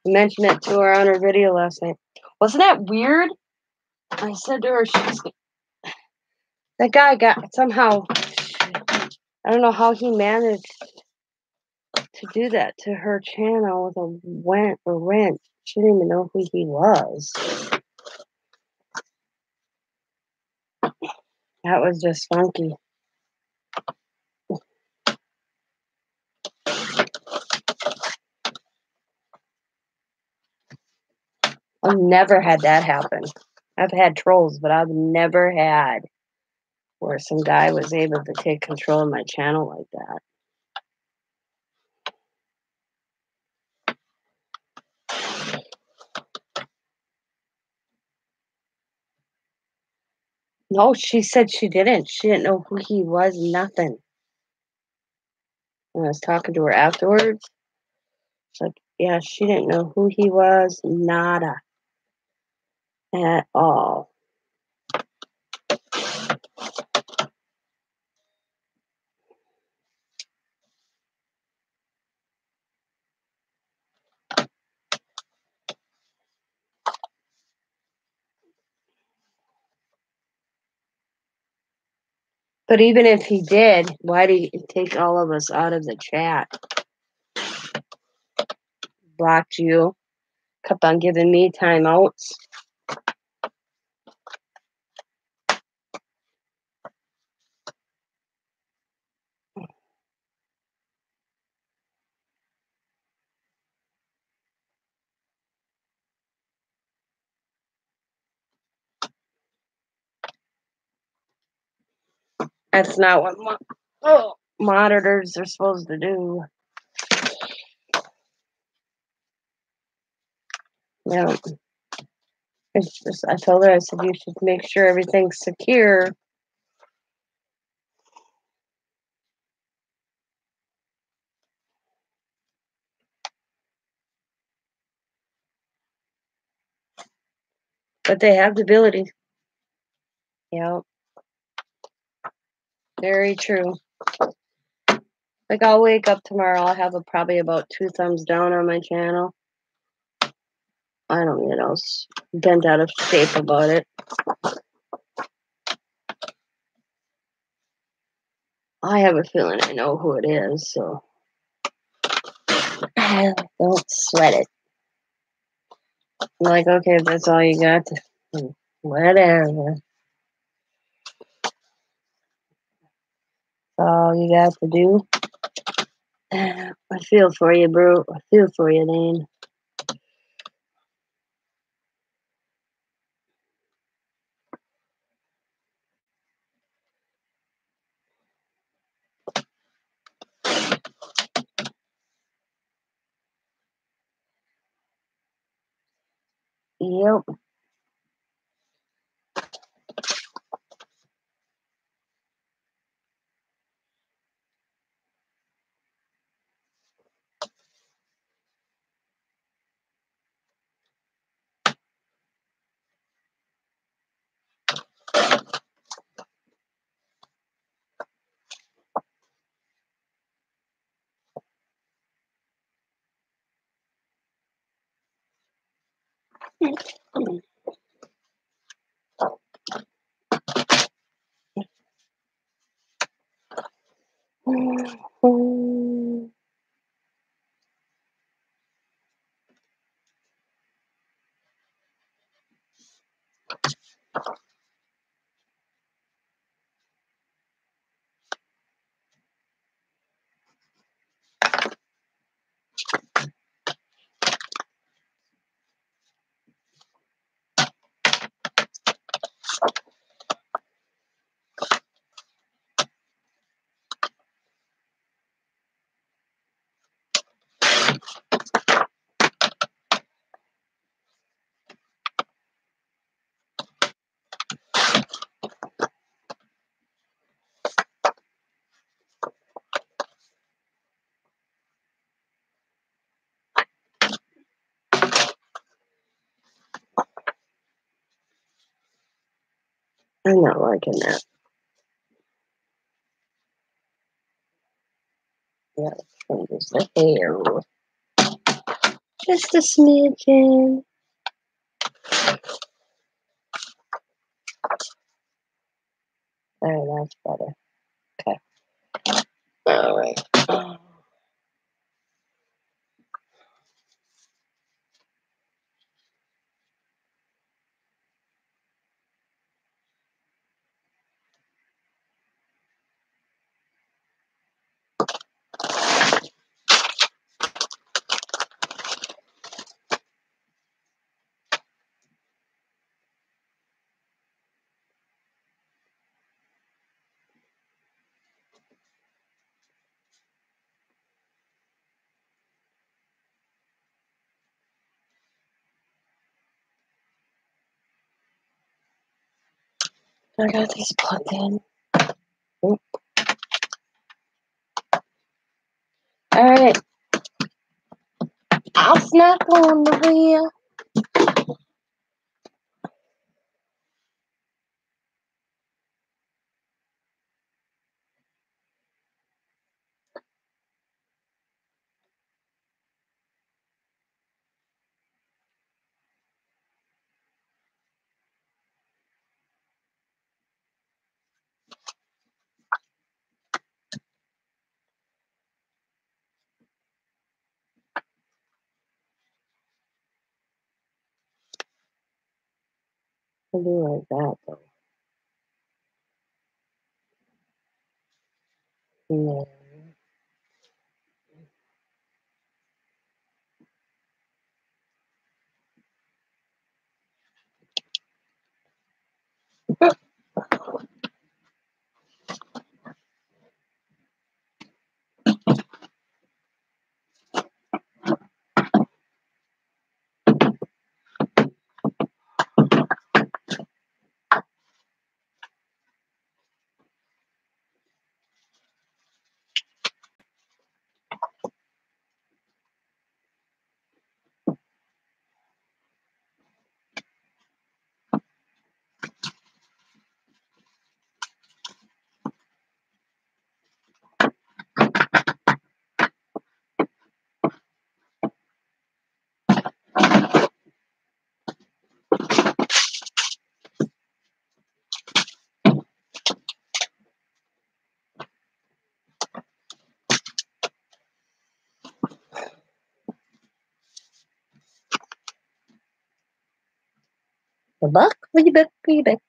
mentioned it to her on her video last night. Wasn't that weird? I said to her, that guy got somehow, I don't know how he managed to do that to her channel with a rent. She didn't even know who he was. That was just funky. I've never had that happen. I've had trolls, but I've never had where some guy was able to take control of my channel like that. No, she said she didn't. She didn't know who he was, nothing. When I was talking to her afterwards, she's like, yeah, she didn't know who he was, nada. At all. But even if he did, why did he take all of us out of the chat? Blocked you, kept on giving me timeouts. That's not what monitors are supposed to do. Yeah. It's just, I told her, I said, you should make sure everything's secure. But they have the ability. Yeah, very true. Like I'll wake up tomorrow, I'll have probably about 2 thumbs down on my channel. I don't, bent out of shape about it. I have a feeling I know who it is, so don't sweat it. I'm like, okay, if that's all you got, whatever. That's all you got to do. I feel for you, bro. I feel for you, Dane. Yep. I'm not liking that. Yeah, just the hair. Just a smidgen. Alright, that's better. Okay. Alright. I got these plugged in. Oop. Alright. I'll snack on the wheel. I'll do like that though. Yeah. The buck, wee buck, wee buck.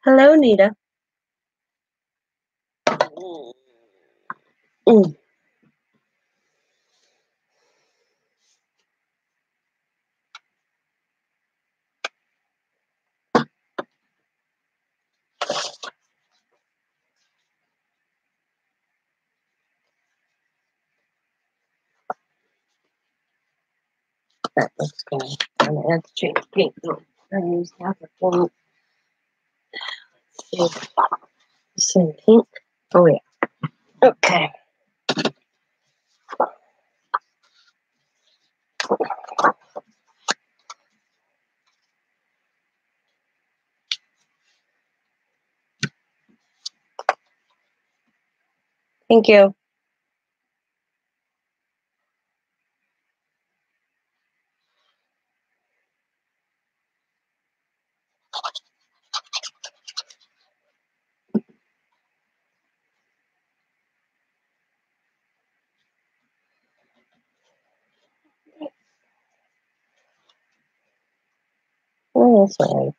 Hello, Nita. Mm. That looks good. I'm gonna have to change pink. I use half a thing. Some pink. Oh yeah. Okay. Thank you. Oh, that's all right.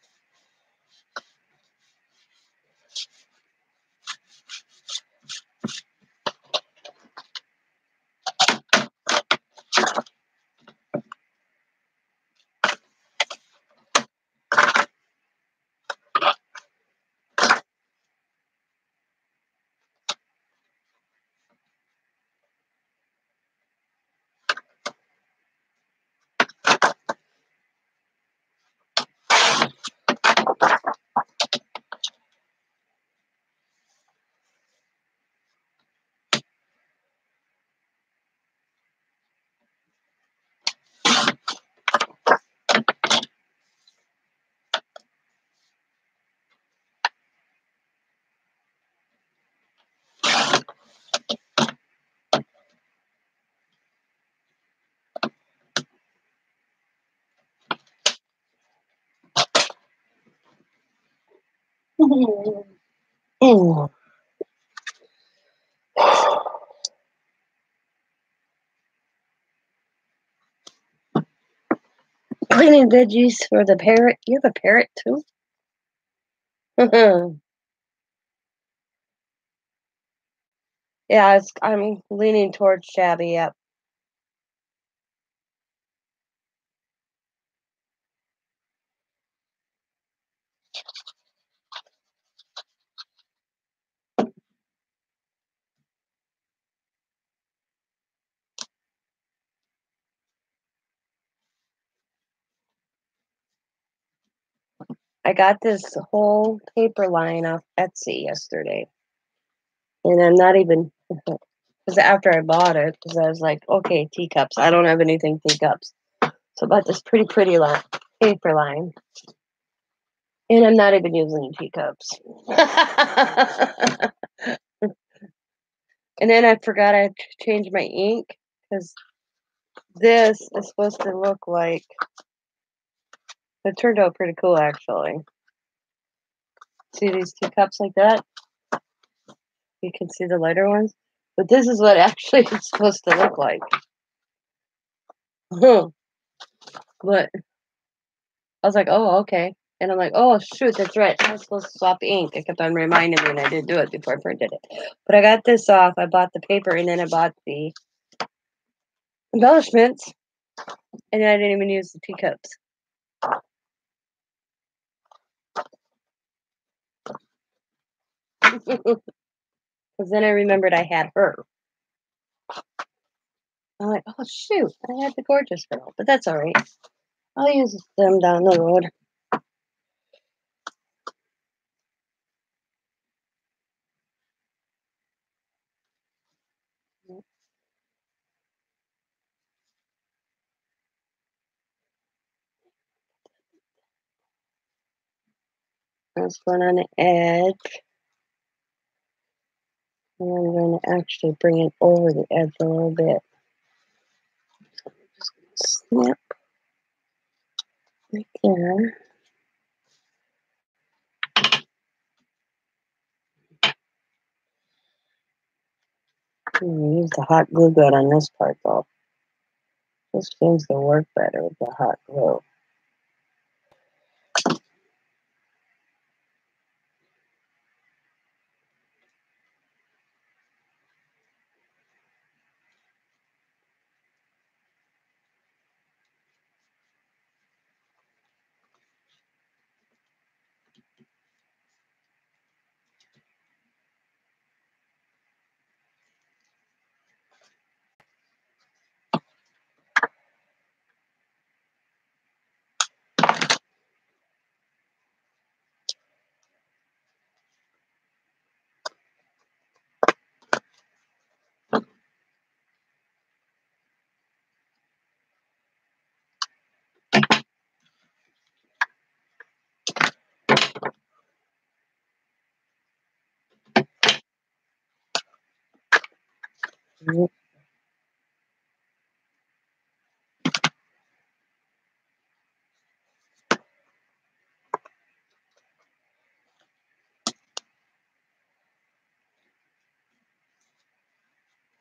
Mm. Cleaning veggies for the parrot. You have a parrot too? Yeah, I'm leaning towards shabby. Yep. I got this whole paper line off Etsy yesterday, and I'm not even because after I bought it, because I was like, okay, teacups. I don't have anything teacups, so I bought this pretty paper line, and I'm not even using teacups. And then I forgot I changed my ink because this is supposed to look like. It turned out pretty cool, actually. See these two cups like that? You can see the lighter ones. But this is what actually it's supposed to look like. But I was like, oh, okay. And I'm like, oh, shoot, that's right. I was supposed to swap ink. I kept on reminding me, and I didn't do it before I printed it. But I got this off. I bought the paper, and then I bought the embellishments. And I didn't even use the teacups. Because then I remembered I had her. I'm like, oh shoot, I had the gorgeous girl, but that's all right. I'll use them down the road. This one on the edge. And I'm going to actually bring it over the edge a little bit. Just snip right there. I'm going to use the hot glue gun on this part though. This seems to work better with the hot glue.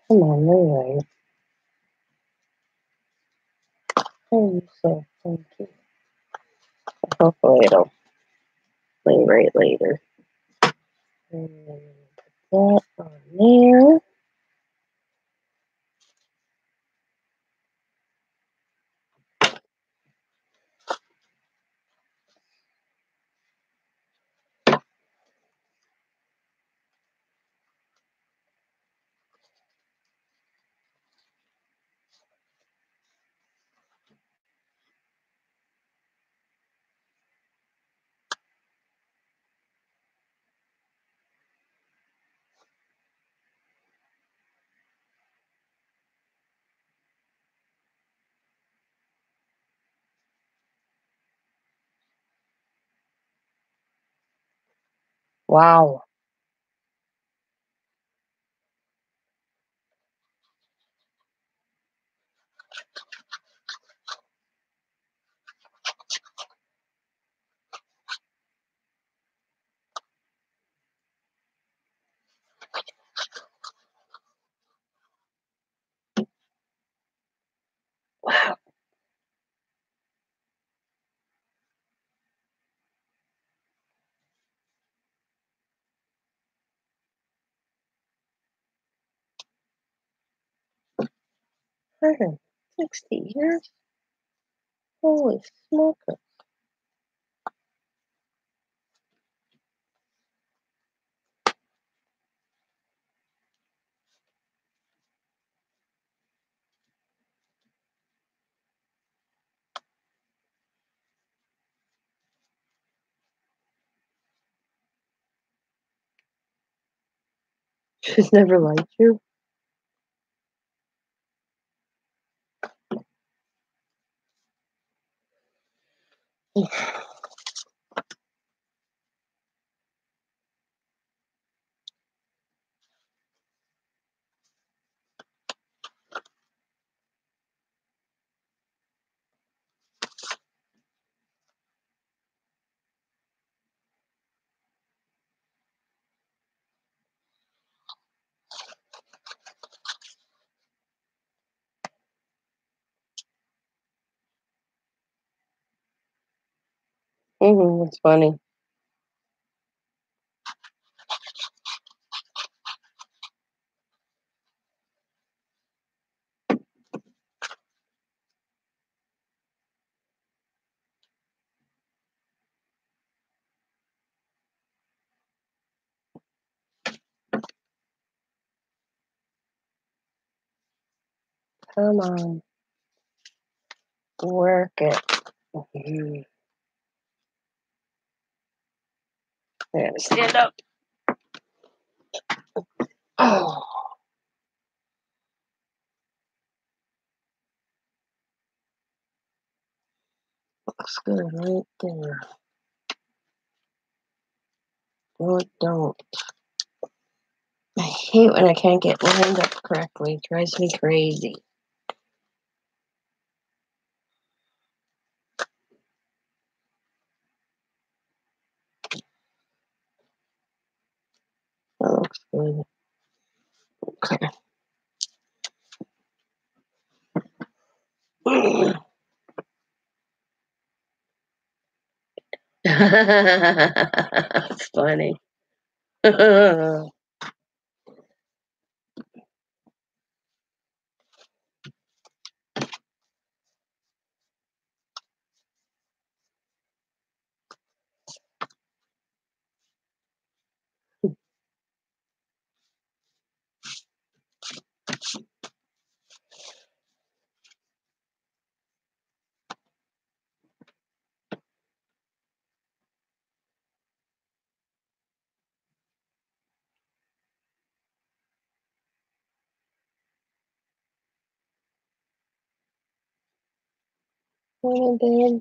Come on, you're right. Oh, so funky. Hopefully it'll play right later. And put that on there. Wow. Wow. 160 years? Holy smoke. She's never liked you? It's funny. Come on. Work it. Mhm. I gotta stand up. Oh, looks good right there. No, it don't. I hate when I can't get lined up correctly. It drives me crazy. That looks good. Okay. That's funny. Morning, babe.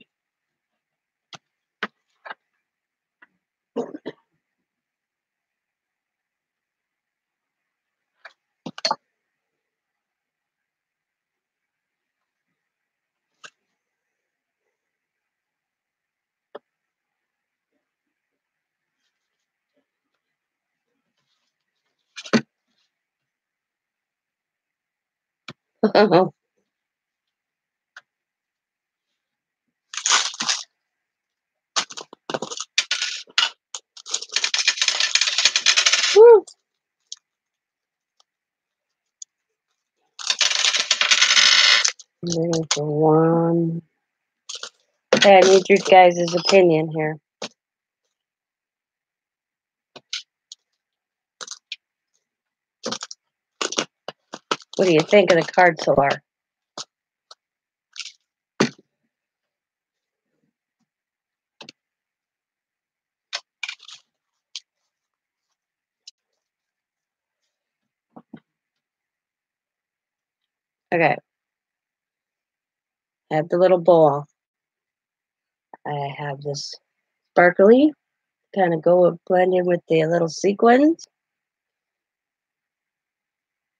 Woo. There's the one. Hey, I need your guys' opinion here. What do you think of the card so far? Okay. I have the little bowl. I have this sparkly, kind of go blend in with the little sequins,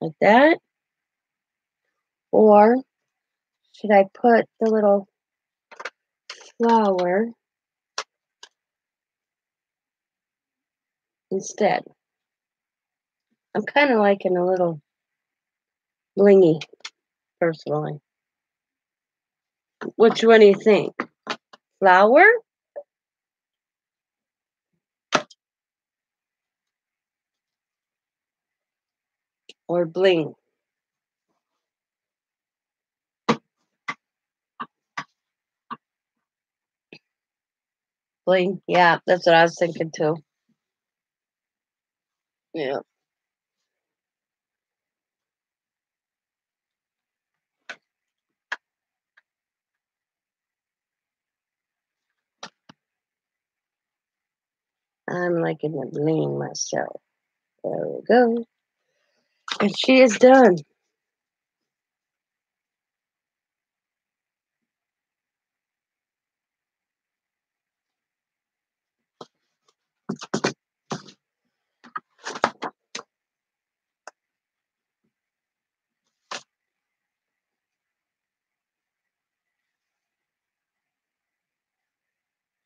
like that. Or should I put the little flower instead? I'm kind of liking a little blingy, personally. Which one do you think? Flower or bling? Bling. Yeah, that's what I was thinking too. Yeah. I'm liking the bling myself. There we go. And she is done.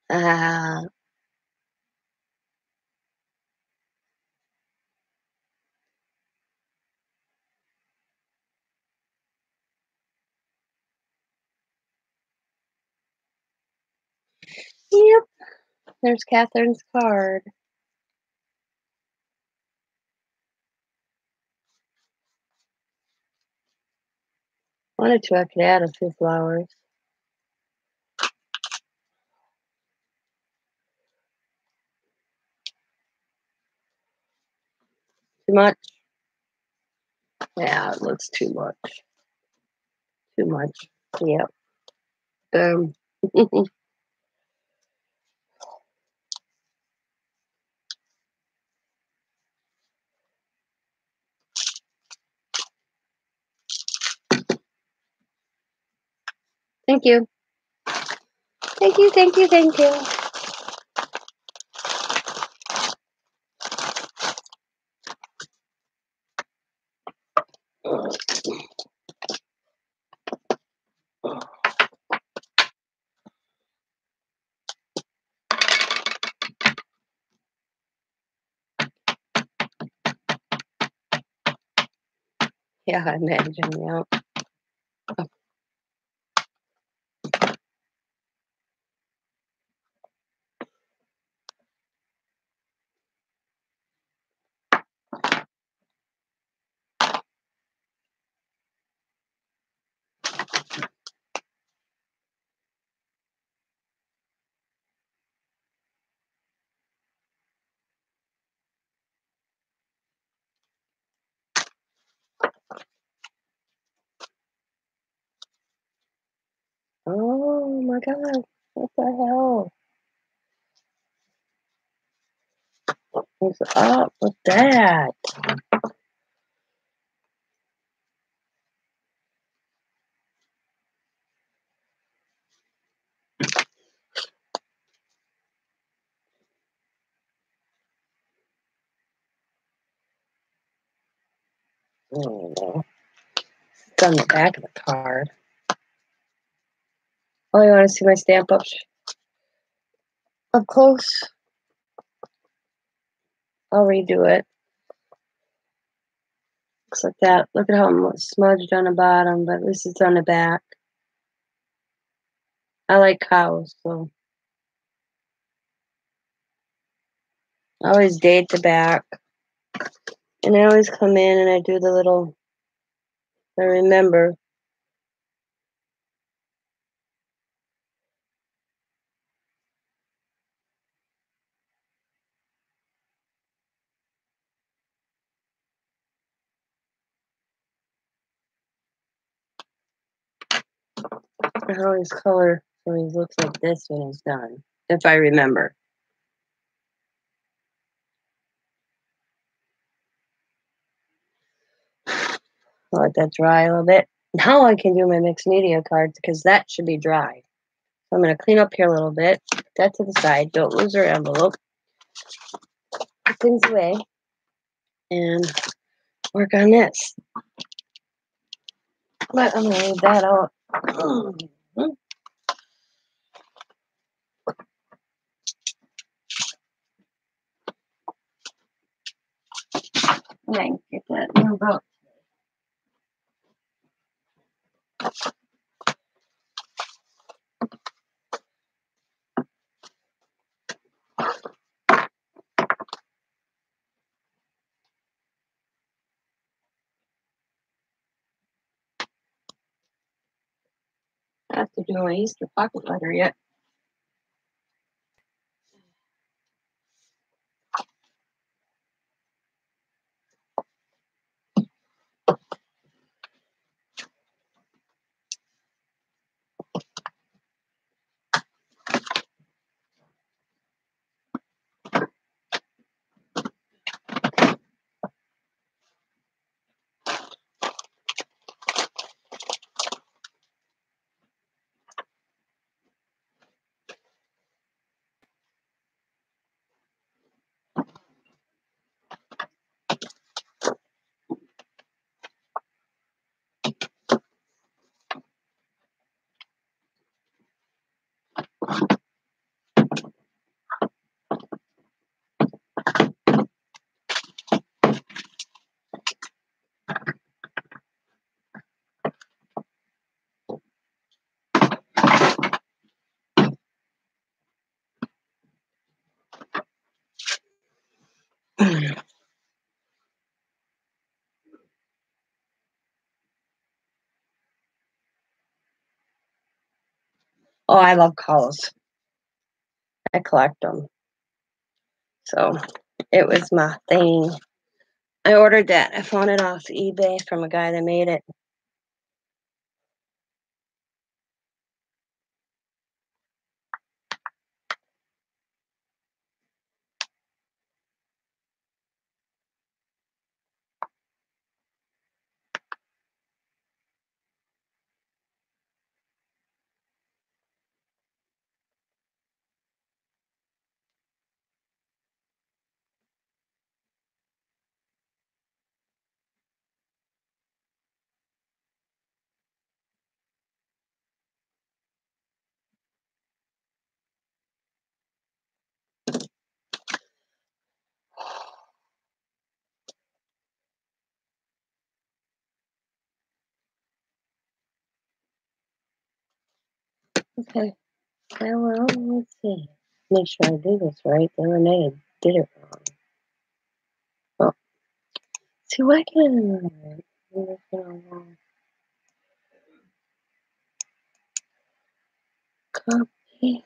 Ah, yep. There's Catherine's card. Wanted to, I could add a few flowers. Too much? Yeah, it looks too much. Too much. Yep. Um, thank you. Thank you, thank you, thank you. Yeah, I imagine, yeah. Oh my god. What the hell? What's up with that? Oh, it's on the back of the card. Oh, you want to see my stamp up close? I'll redo it. Looks like that. Look at how it's smudged on the bottom, but at least it's on the back. I like cows, so I always date the back. And I always come in and I do the little, I remember. I always color so he looks like this when he's done, if I remember. I'll let that dry a little bit. Now I can do my mixed media cards because that should be dry. So I'm going to clean up here a little bit. Put that to the side. Don't lose your envelope. Put things away. And work on this. But I'm going to leave that out. Yeah, get that move out. I have to do my Easter pocket letter yet. Oh, I love calls. I collect them. So it was my thing. I ordered that. I found it off eBay from a guy that made it. Okay. Well, let's see. Make sure I do this right. The other night I did it wrong. Oh, see, why can't I do this wrong? Copy.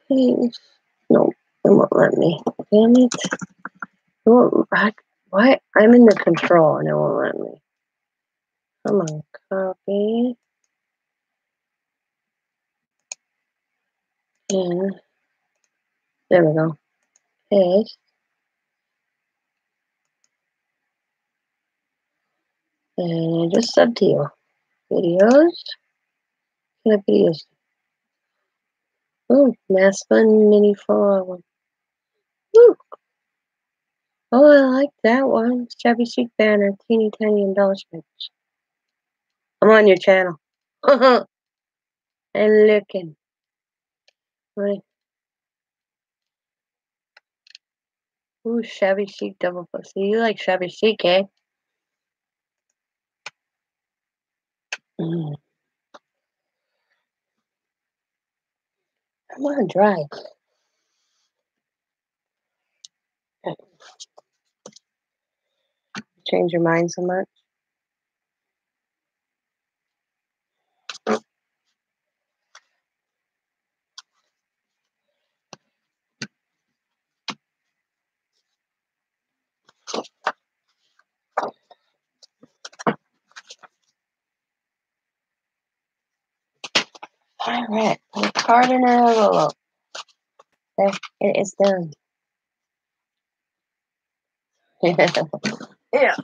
Paste. No, it won't let me. Damn it. It won't, why? I'm in the control and it won't let me. Come on, copy. And there we go. Paste. And just sub to you. Videos. Videos. Oh, Maspun Mini 4. Woo! Oh, I like that one. Shabby Chic banner, teeny tiny embellishments. I'm on your channel. And looking. Right. Ooh, Shabby Chic double plus. So you like Shabby Chic, eh? Mm. I'm on dry. Change your mind so much? All right. Put a card in an envelope. There, it is done. Yeah.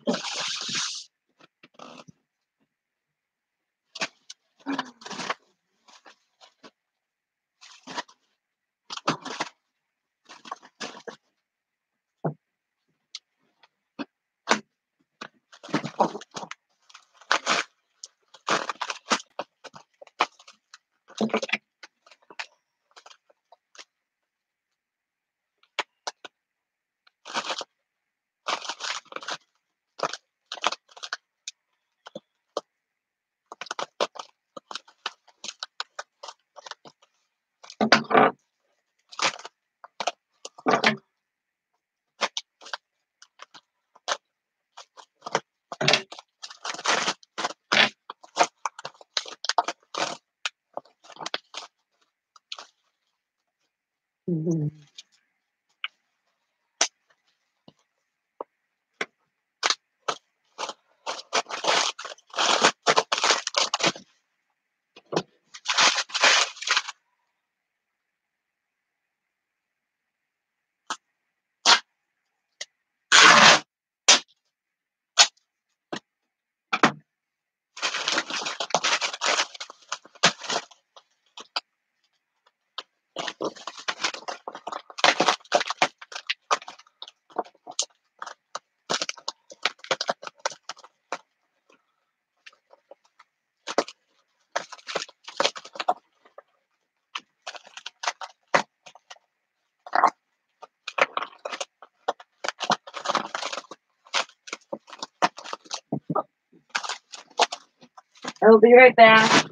Mhm. I'll be right back.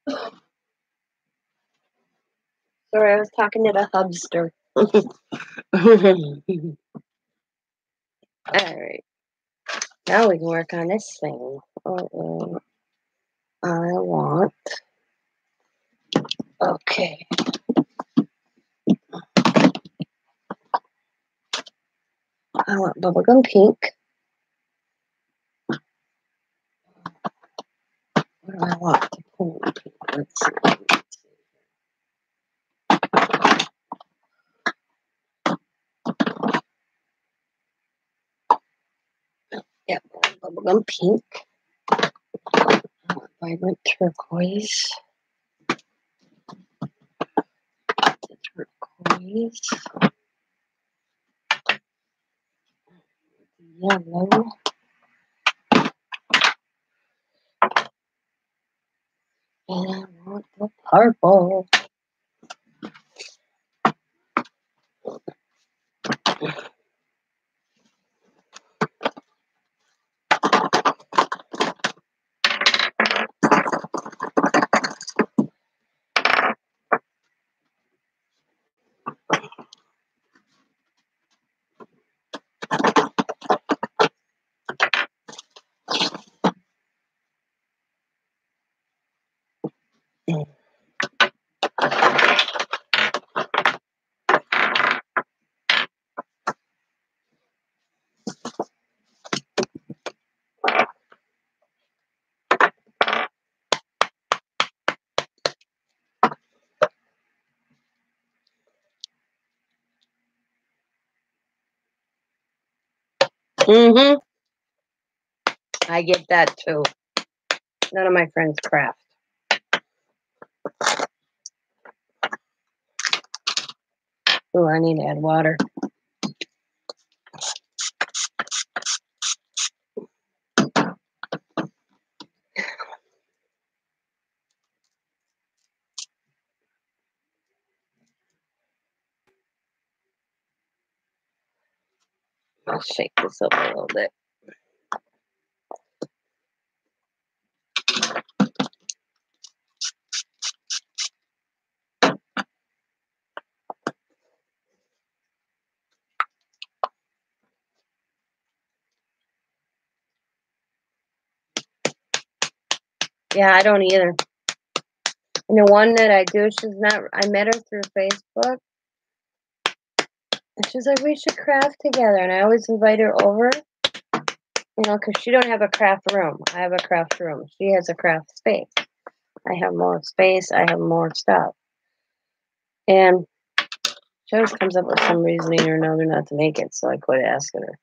Sorry, I was talking to the hubster. Alright, now we can work on this thing. I want, okay. I want bubblegum pink. What do I want? Pink. Let's see. Yep, bubblegum pink. I want vibrant turquoise. Turquoise. Yellow. And I want the purple. Mm-hmm. I get that too. None of my friends craft. Oh, I need to add water. I'll shake this up a little bit. Yeah, I don't either. And the one that I do, I met her through Facebook. And she's like, we should craft together. And I always invite her over, because she don't have a craft room. I have a craft room. She has a craft space. I have more space. I have more stuff. And she always comes up with some reasoning or another not to make it. So I quit asking her.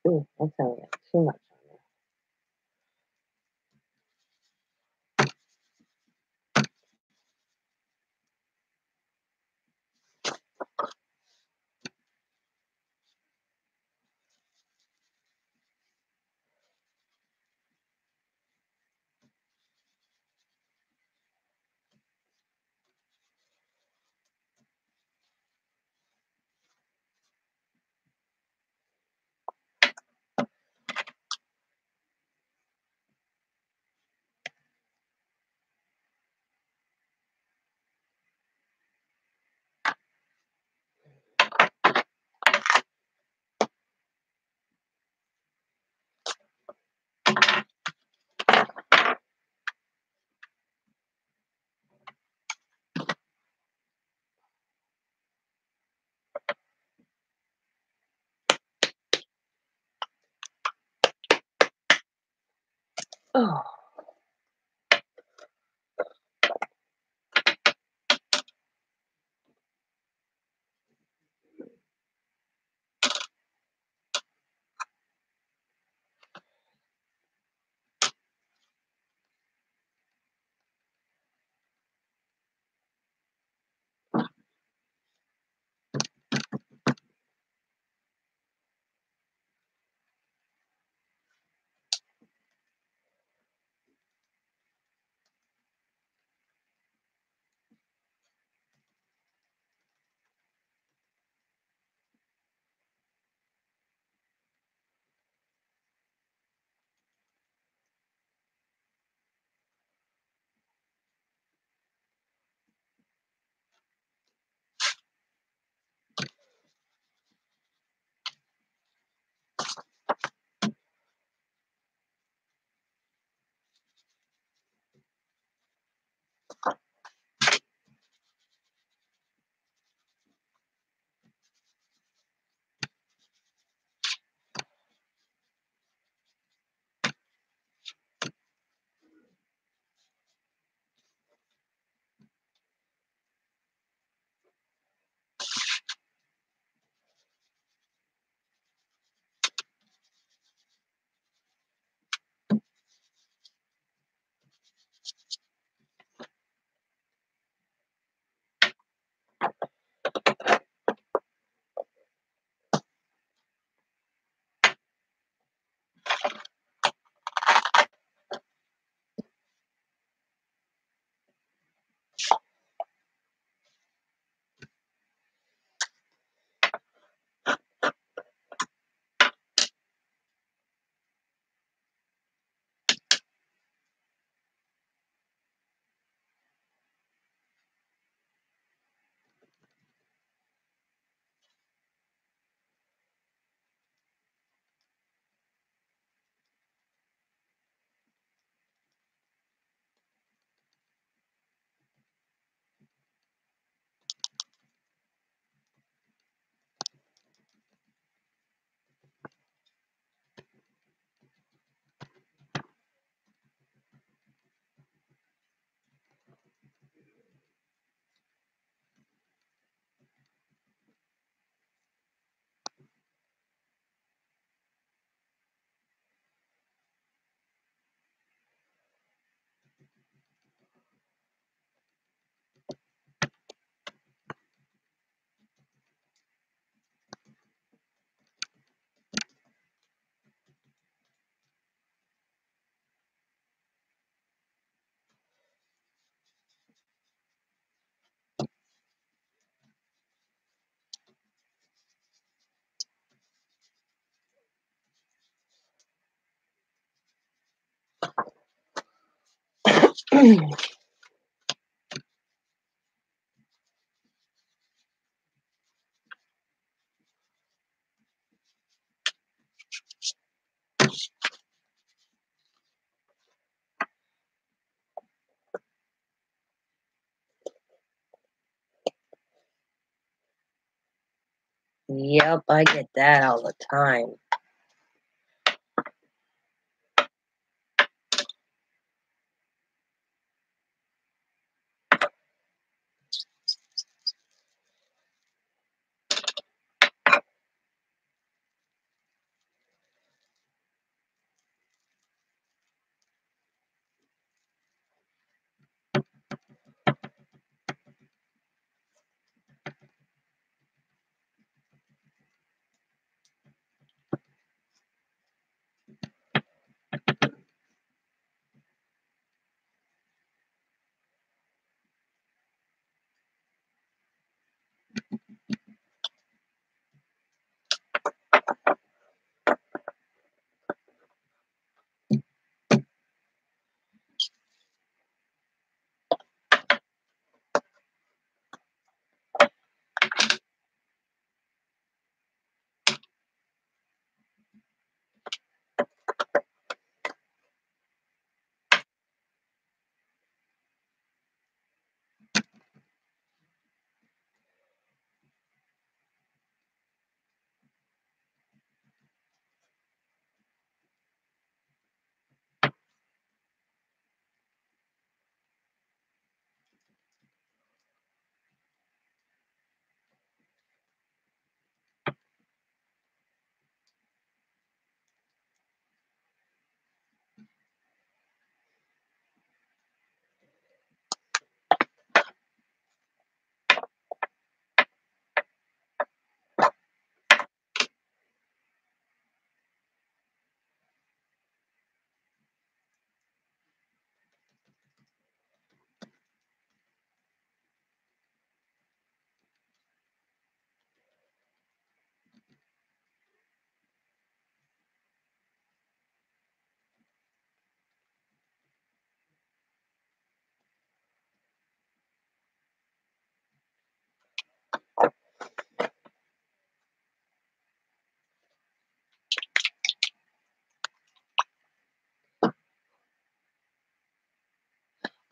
Ooh, that's sounding like too much on there. Yep, I get that all the time.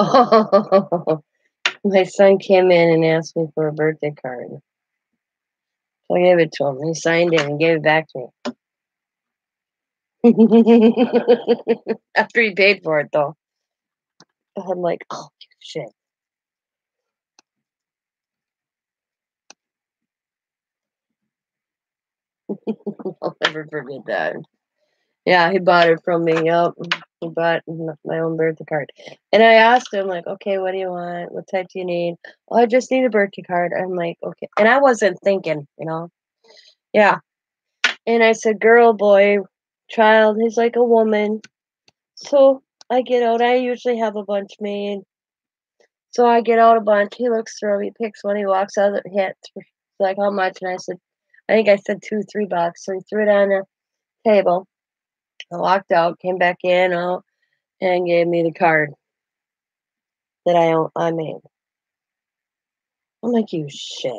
Oh, my son came in and asked me for a birthday card. So I gave it to him. He signed it and gave it back to me. After he paid for it, though. I'm like, oh, shit. I'll never forget that. Yeah, he bought it from me. Yep. He bought my own birthday card. And I asked him, like, okay, what do you want? What type do you need? Oh, I just need a birthday card. I'm like, okay. And I wasn't thinking, you know? Yeah. And I said, girl, boy, child. He's like a woman. So I get out. I usually have a bunch made. So I get out a bunch. He looks through. He picks one. He walks out of the hit. He's like, how much? And I said, I think I said $2, $3. So he threw it on the table. I walked out, came back in, and gave me the card that I made. I'm like, you shit.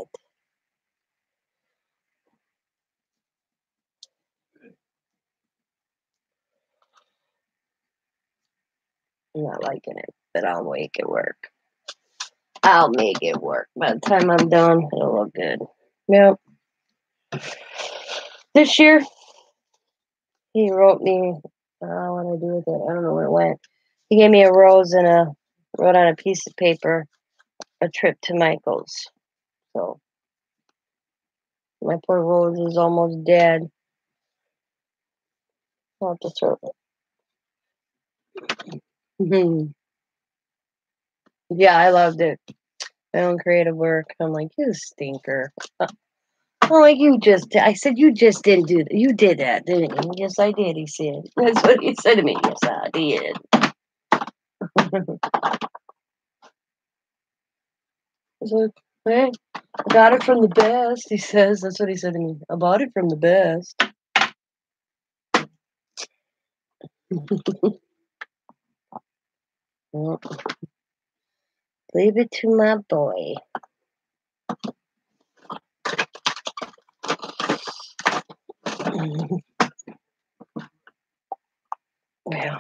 I'm not liking it, but I'll make it work. I'll make it work. By the time I'm done, it'll look good. Yep. This year, he wrote me. What did I do with it? I don't know where it went. He gave me a rose and wrote on a piece of paper a trip to Michael's. So my poor rose is almost dead. I'll have to throw it. Yeah, I loved it. My own creative work. I'm like, you stinker. I'm like, I said, you just didn't do that. You did that, didn't you? Yes, I did, he said. That's what he said to me. Yes, I did. I was like, hey, I got it from the best, he says. That's what he said to me. I bought it from the best. Mm, leave it to my boy. Yeah.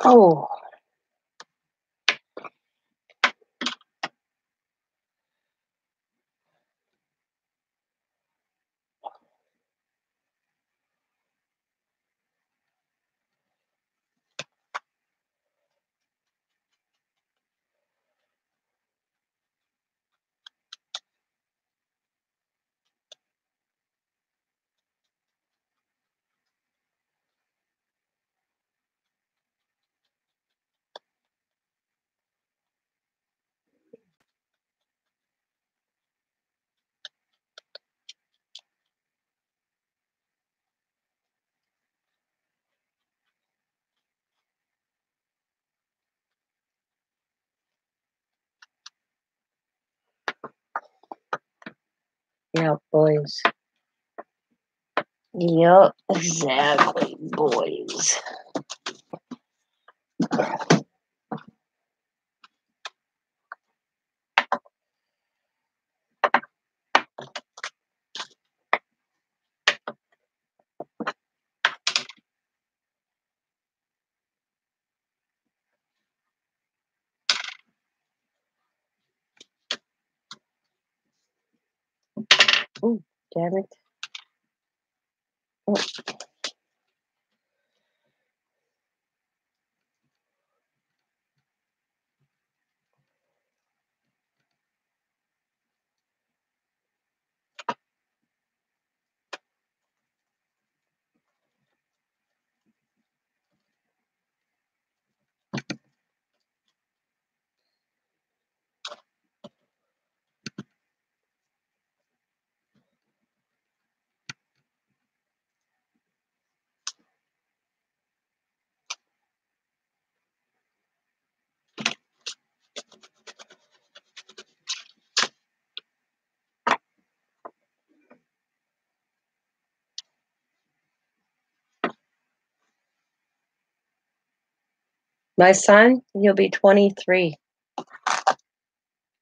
Oh, yeah, boys. Yep, exactly, boys. Oh, damn it. Oh, my son, he'll be 23. I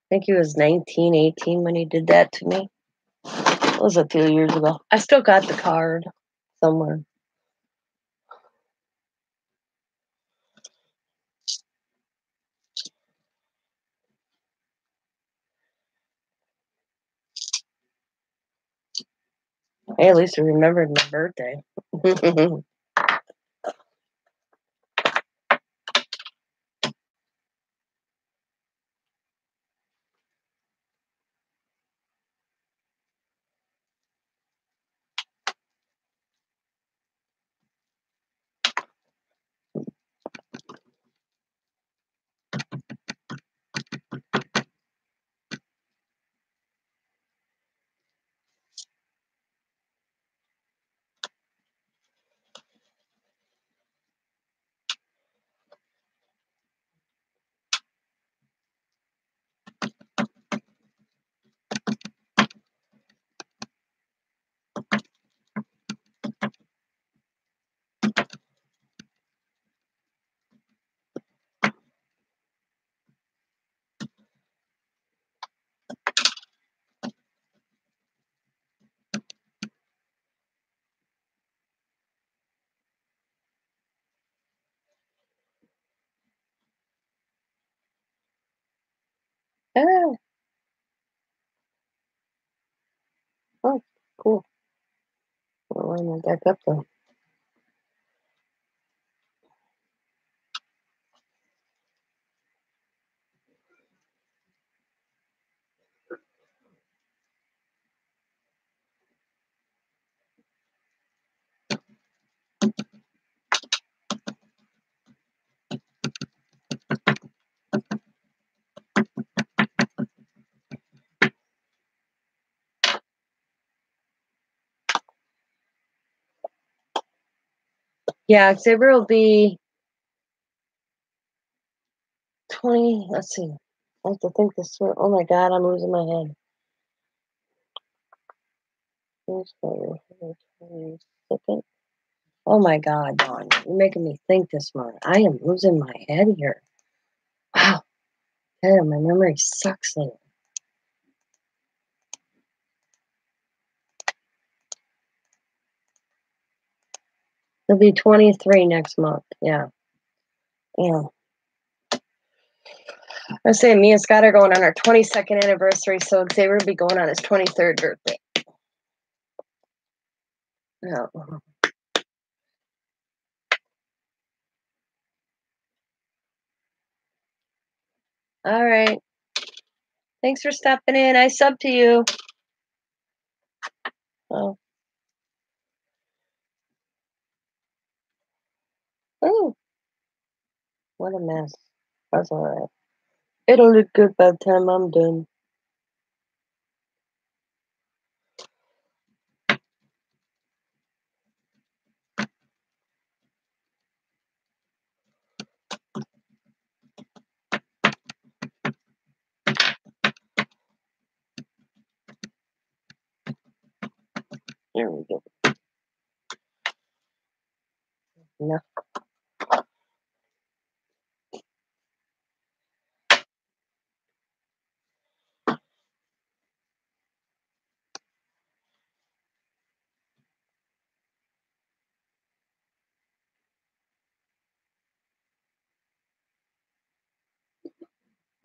think he was 19, 18 when he did that to me. It was a few years ago. I still got the card somewhere. Hey, at least I remembered my birthday. Ah, oh, cool. Well, I'm back up though. Yeah, Xavier will be 20. Let's see. I have to think this through. Oh my God, I'm losing my head. Where's my 22nd? Oh my God, Dawn, you're making me think this morning. I am losing my head here. Wow, damn, my memory sucks lately. He'll be 23 next month. Yeah. Yeah. I was saying me and Scott are going on our 22nd anniversary, so Xavier will be going on his 23rd birthday. Yeah. All right. Thanks for stopping in. I sub to you. Oh. Oh. What a mess. That's all right. It'll look good by the time I'm done. There we go. No.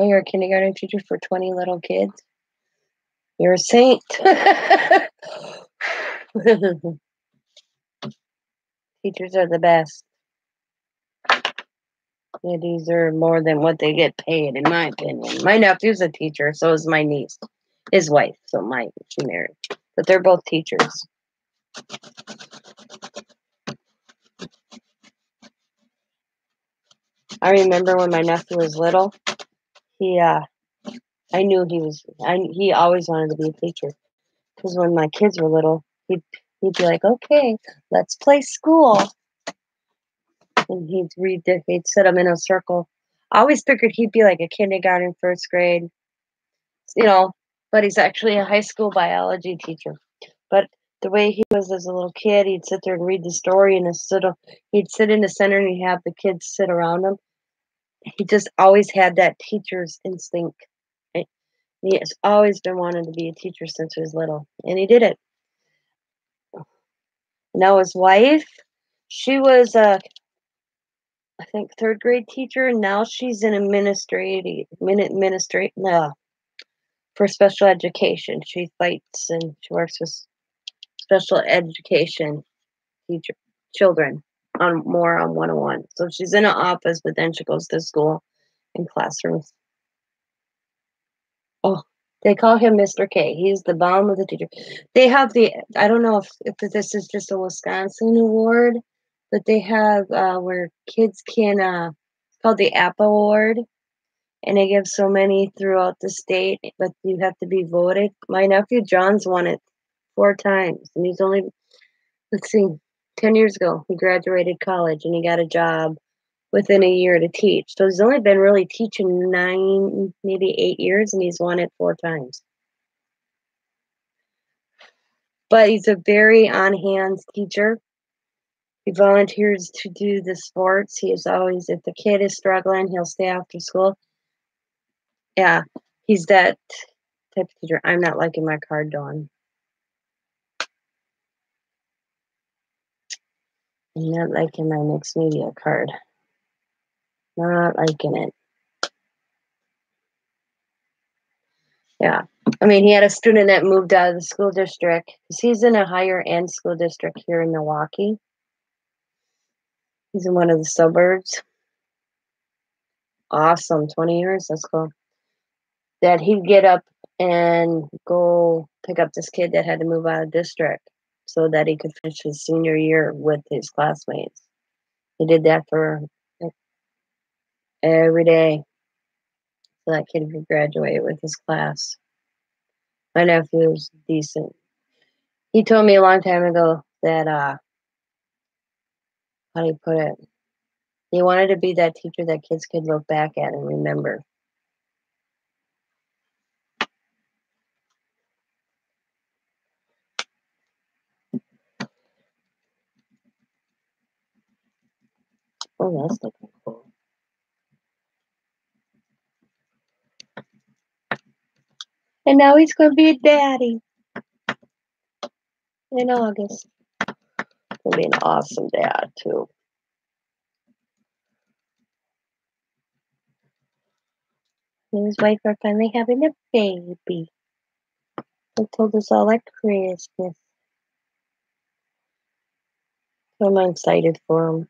Oh, you're a kindergarten teacher for 20 little kids? You're a saint. Teachers are the best. They deserve more than what they get paid, in my opinion. My nephew's a teacher, so is my niece, his wife. So she married, but they're both teachers. I remember when my nephew was little. I knew he always wanted to be a teacher because when my kids were little, he'd be like, "Okay, let's play school," and he'd sit them in a circle. I always figured he'd be like a kindergarten, first grade, you know, but he's actually a high school biology teacher. But the way he was as a little kid, he'd sit there and read the story, and he'd sit in the center and he'd have the kids sit around him. He just always had that teacher's instinct. And he has always been wanting to be a teacher since he was little, and he did it. Now his wife, she was a, I think, third grade teacher, and now she's an administrative for special education. She fights and she works with special education teacher children on more on 101. So she's in an office, but then she goes to school in classrooms. Oh, they call him Mr. K. He's the bomb of the teacher. They have I don't know if this is just a Wisconsin award, but they have where kids can, it's called the Apple Award, and they give so many throughout the state, but you have to be voted. My nephew John's won it 4 times, and he's only, let's see, 10 years ago, he graduated college and he got a job within a year to teach. So he's only been really teaching 9, maybe 8 years, and he's won it 4 times. But he's a very on hands teacher. He volunteers to do the sports. He is always, if the kid is struggling, he'll stay after school. Yeah, he's that type of teacher. I'm not liking my card, Dawn. I'm not liking my mixed media card. Not liking it. Yeah. I mean, he had a student that moved out of the school district because he's in a higher end school district here in Milwaukee. He's in one of the suburbs. Awesome. 20 years. That's cool. That he'd get up and go pick up this kid that had to move out of district so that he could finish his senior year with his classmates. He did that for every day so that kid could graduate with his class. My nephew's decent. He told me a long time ago that, how do you put it? He wanted to be that teacher that kids could look back at and remember. Oh, that's looking cool. And now he's going to be a daddy in August. He'll be an awesome dad, too. And his wife are finally having a baby. They told us all at Christmas. So I'm excited for him.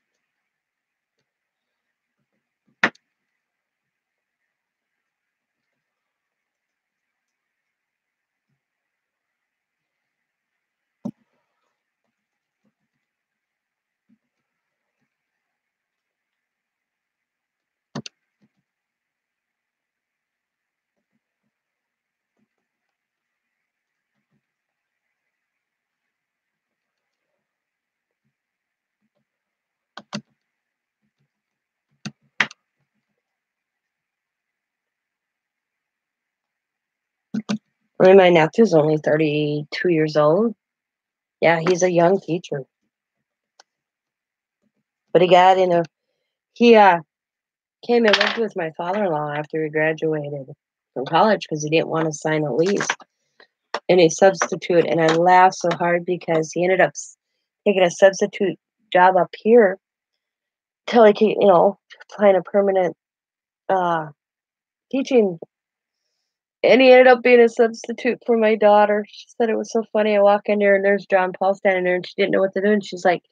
I mean, my nephew's only 32 years old. Yeah, he's a young teacher. But he got in a, he came and lived with my father-in-law after he graduated from college because he didn't want to sign a lease. And he substitute, and I laughed so hard because he ended up taking a substitute job up here till he could, find a permanent teaching. And he ended up being a substitute for my daughter. She said it was so funny. I walk in there and there's John Paul standing there and she didn't know what to do. And she's like,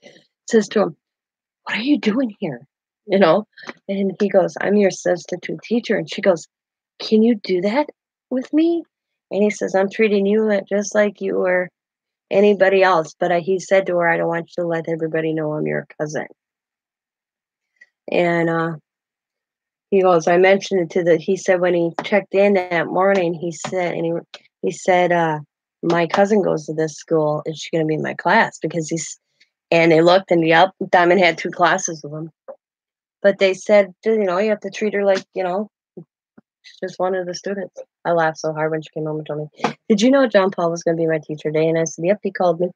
says to him, "What are you doing here?" You know? And he goes, "I'm your substitute teacher." And she goes, "Can you do that with me?" And he says, "I'm treating you just like you were anybody else." But he said to her, "I don't want you to let everybody know I'm your cousin." And he goes, I mentioned it to he said when he checked in that morning, he said, he said, my cousin goes to this school. Is she going to be in my class? Because and they looked and yep, Diamond had 2 classes with him. But they said, you have to treat her like, she's just one of the students. I laughed so hard when she came home and told me, "Did you know John Paul was going to be my teacher today?" And I said, "Yep, he called me."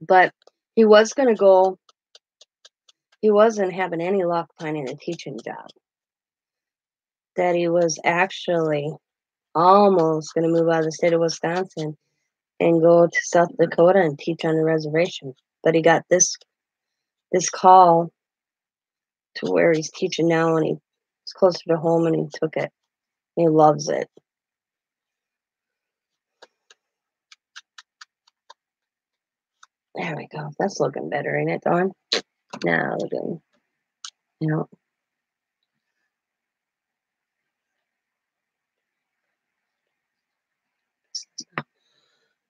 But he was going to go, he wasn't having any luck finding a teaching job. That he was actually almost going to move out of the state of Wisconsin and go to South Dakota and teach on the reservation. But he got this call to where he's teaching now, and he's closer to home, and he took it. He loves it. There we go. That's looking better, ain't it, Dawn? Now looking, you know.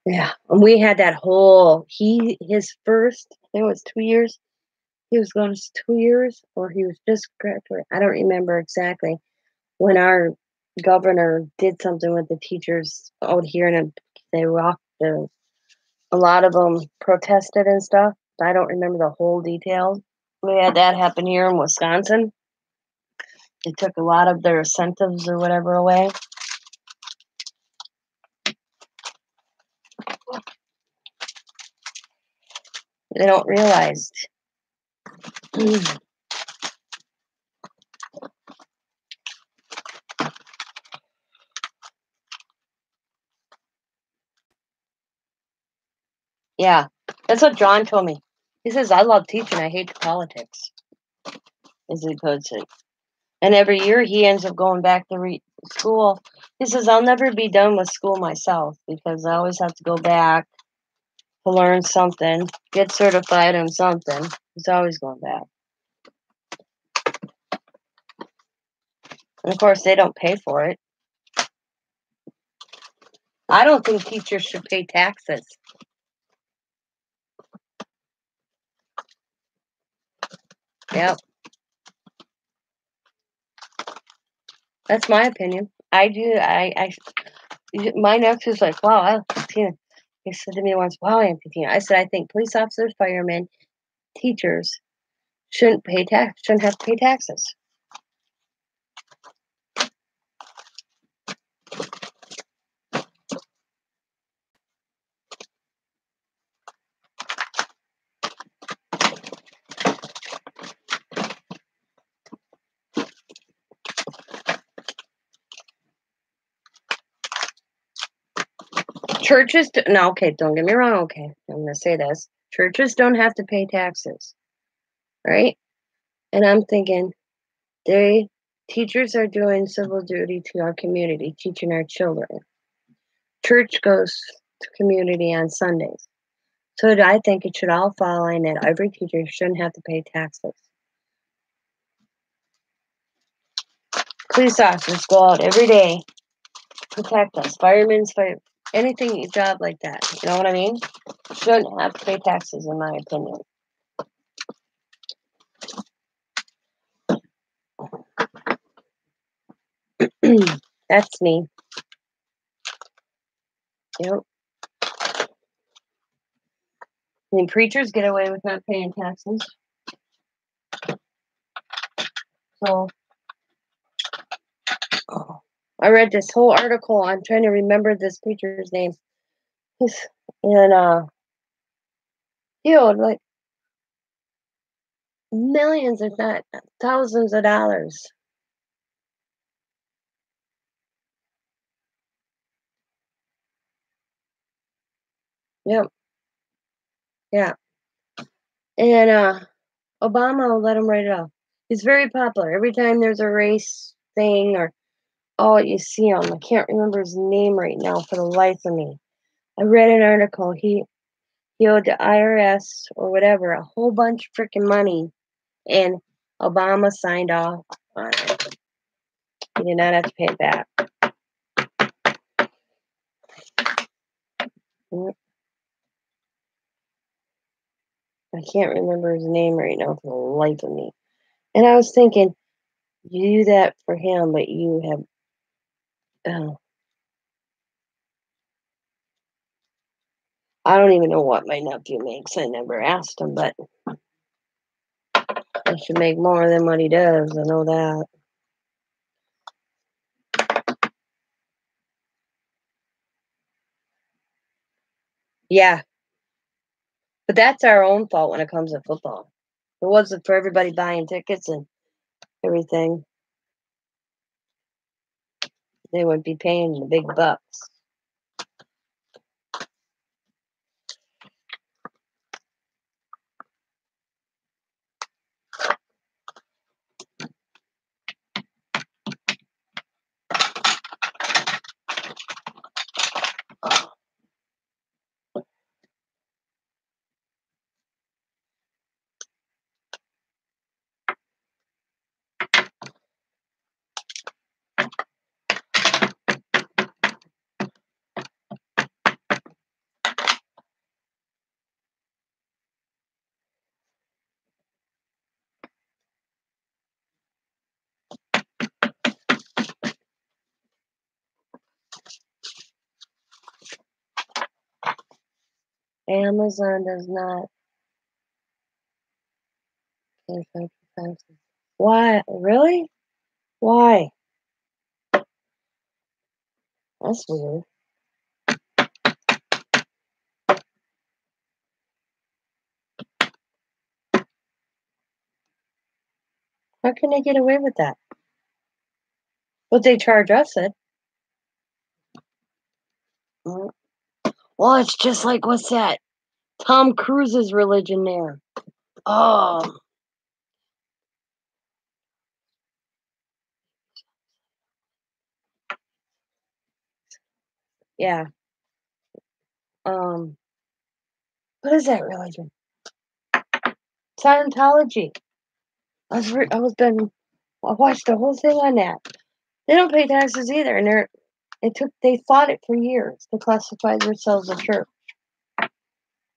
Yeah, and we had that whole his first, I think it was 2 years. He was going to 2 years, or he was just graduating. I don't remember exactly. When our governor did something with the teachers out here and they rocked a lot of them protested and stuff. I don't remember the whole details. We had that happen here in Wisconsin. They took a lot of their incentives or whatever away. They don't realize. Yeah, that's what John told me. He says, "I love teaching. I hate the politics," as he puts it. And every year he ends up going back to school. He says, "I'll never be done with school myself because I always have to go back to learn something, get certified in something." He's always going back. And of course, they don't pay for it. I don't think teachers should pay taxes. Yep. That's my opinion. I do. My nephew's like, "Wow, Tina." He said to me once, "Wow, Auntie Tina." I said, "I think police officers, firemen, teachers shouldn't have to pay taxes." No, okay, don't get me wrong, okay, I'm gonna say this. Churches don't have to pay taxes, right? And I'm thinking, they teachers are doing civil duty to our community, teaching our children. Church goes to community on Sundays. So I think it should all fall in that every teacher shouldn't have to pay taxes. Police officers go out every day, protect us. Firemen, anything job like that. You know what I mean? Shouldn't have to pay taxes, in my opinion. That's me. Yep. I mean, preachers get away with not paying taxes. So, I read this whole article. I'm trying to remember this preacher's name. And he owed like millions, if not thousands of dollars. Yep. Yeah. And Obama will let him write it off. He's very popular. Every time there's a race thing or you see him. I can't remember his name right now for the life of me. I read an article. He owed the IRS or whatever a whole bunch of freaking money, and Obama signed off on it. He did not have to pay it back. I can't remember his name right now for the life of me. And I was thinking, you do that for him, but you have, I don't even know what my nephew makes. I never asked him, but I should make more than what he does. I know that. Yeah, but that's our own fault when it comes to football. If it wasn't for everybody buying tickets and everything, they would be paying the big bucks. Amazon does not pay for taxes. Why? Really? Why? That's weird. How can they get away with that? But they charge us it. Mm. Well, it's just like, what's that? Tom Cruise's religion there. Oh, yeah. Um, what is that religion? Scientology. I watched the whole thing on that. They don't pay taxes either, and they fought it for years to classify themselves a church.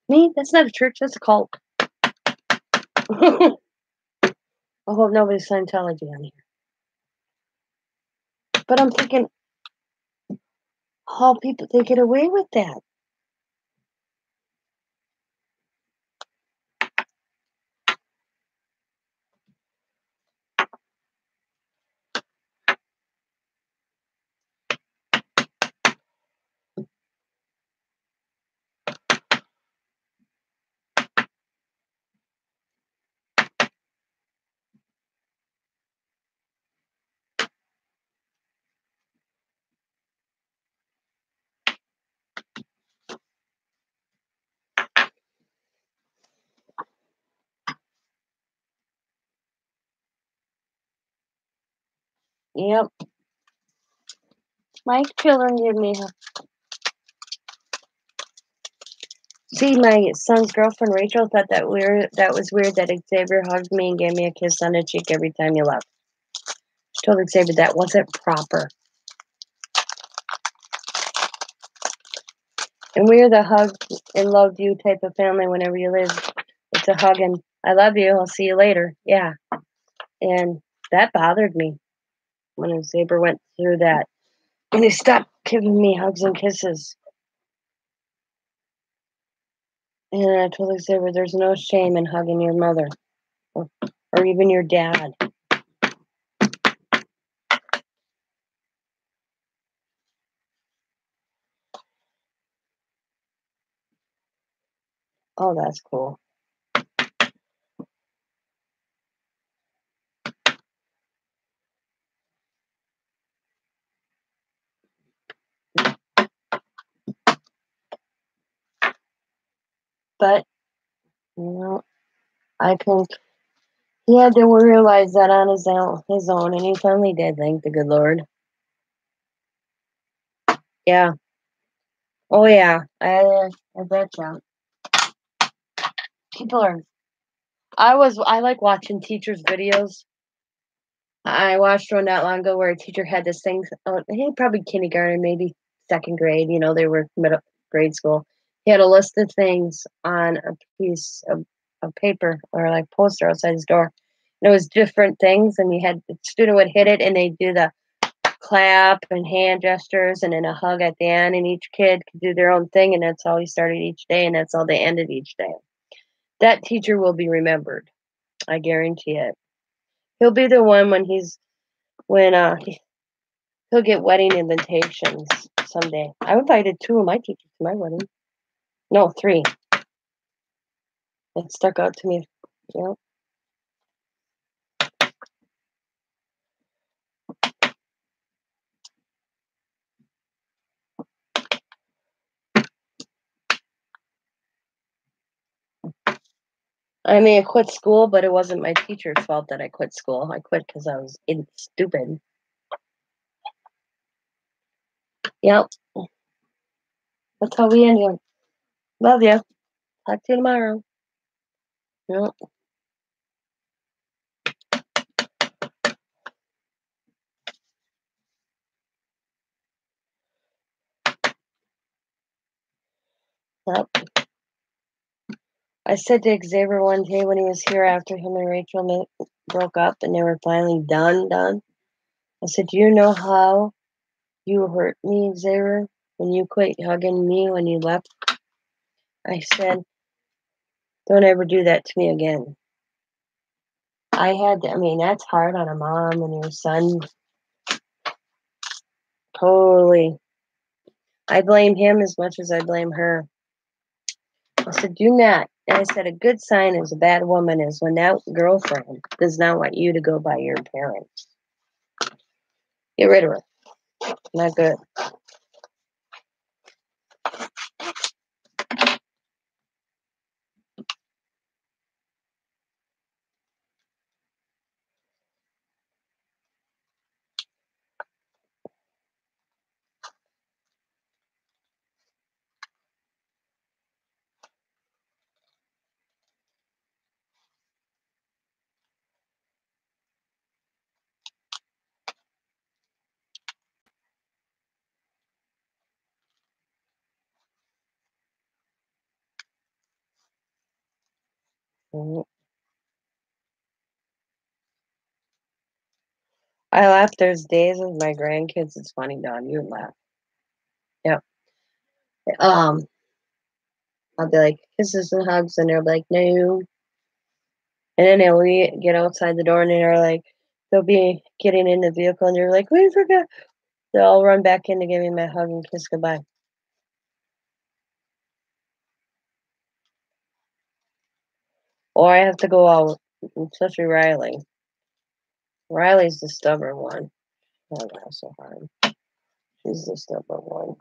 Me, that's not a church, that's a cult. I hope nobody's Scientology on here. But I'm thinking, how people they get away with that? Yep. My children give me See, my son's girlfriend Rachel thought that was weird that Xavier hugged me and gave me a kiss on the cheek every time you left. She told Xavier that wasn't proper. And we're the hug and love you type of family whenever you live. It's a hug and I love you, I'll see you later. Yeah. And that bothered me when Xavier went through that. And he stopped giving me hugs and kisses. And I told Xavier there's no shame in hugging your mother or even your dad. Oh, that's cool. But, I think he had to realize that on his own, and he finally did, thank the good Lord. Yeah. Oh, yeah. I betcha. People are. I like watching teachers' videos. I watched one not long ago where a teacher had this thing. He probably kindergarten, maybe second grade. They were middle grade school. He had a list of things on a piece of paper or like poster outside his door. And it was different things, and the student would hit it, and they'd do the clap and hand gestures, and then a hug at the end. And each kid could do their own thing, and that's how he started each day, and that's how they ended each day. That teacher will be remembered. I guarantee it. He'll be the one when he'll get wedding invitations someday. I invited 2 of my teachers to my wedding. No, 3. It stuck out to me. Yeah. I mean, I quit school, but it wasn't my teacher's fault that I quit school. I quit because I was stupid. Yep. That's how we end here. Love you. Talk to you tomorrow. Yep. Yep. I said to Xavier one day when he was here after him and Rachel broke up and they were finally done. I said, "Do you know how you hurt me, Xavier, when you quit hugging me when you left?" I said, "Don't ever do that to me again." That's hard on a mom and your son. Totally. I blame him as much as I blame her. I said, "Do not." And I said, a good sign as a bad woman is when that girlfriend does not want you to go by your parents. Get rid of her. Not good. Mhm. I laugh. There's days with my grandkids. It's funny, Don. You would laugh. Yep. I'll be like, kisses and hugs, and they're like, no. And then they'll get outside the door, and they're like, they'll be getting in the vehicle, and they're like, we forgot. They'll all run back in to give me my hug and kiss goodbye. Or I have to go out, especially Riley. Riley's the stubborn one. Oh, that's so hard. She's the stubborn one.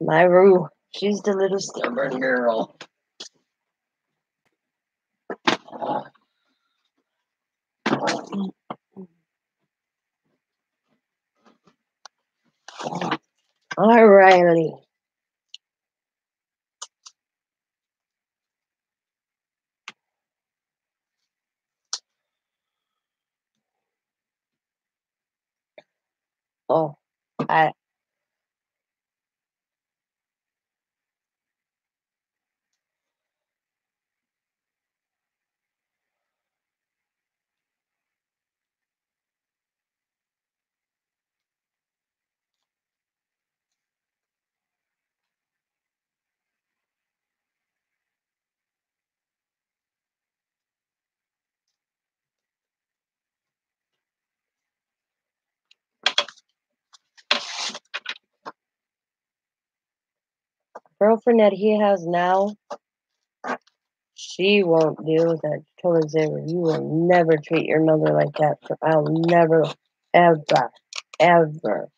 My Rue, she's the little stubborn girl. Alrighty. Oh, I girlfriend that he has now, she won't deal with that. She told Xavier, you will never treat your mother like that. I'll never, ever, ever.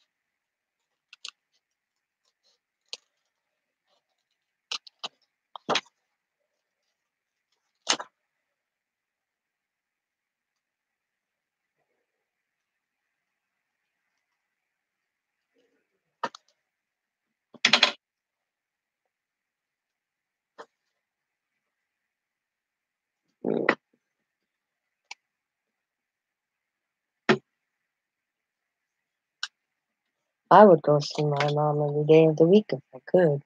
I would go see my mom every day of the week if I could.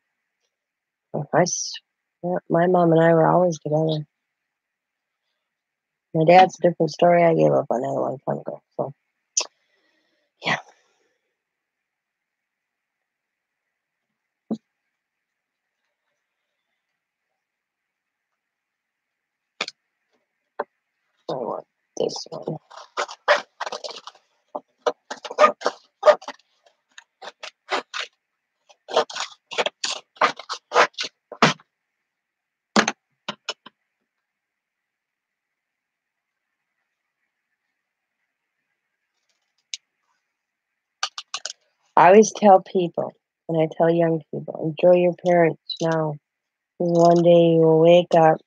My mom and I were always together. My dad's a different story. I gave up on that a long time ago. So, yeah. I want this one. I always tell people, and I tell young people, enjoy your parents now. 'Cause one day you will wake up,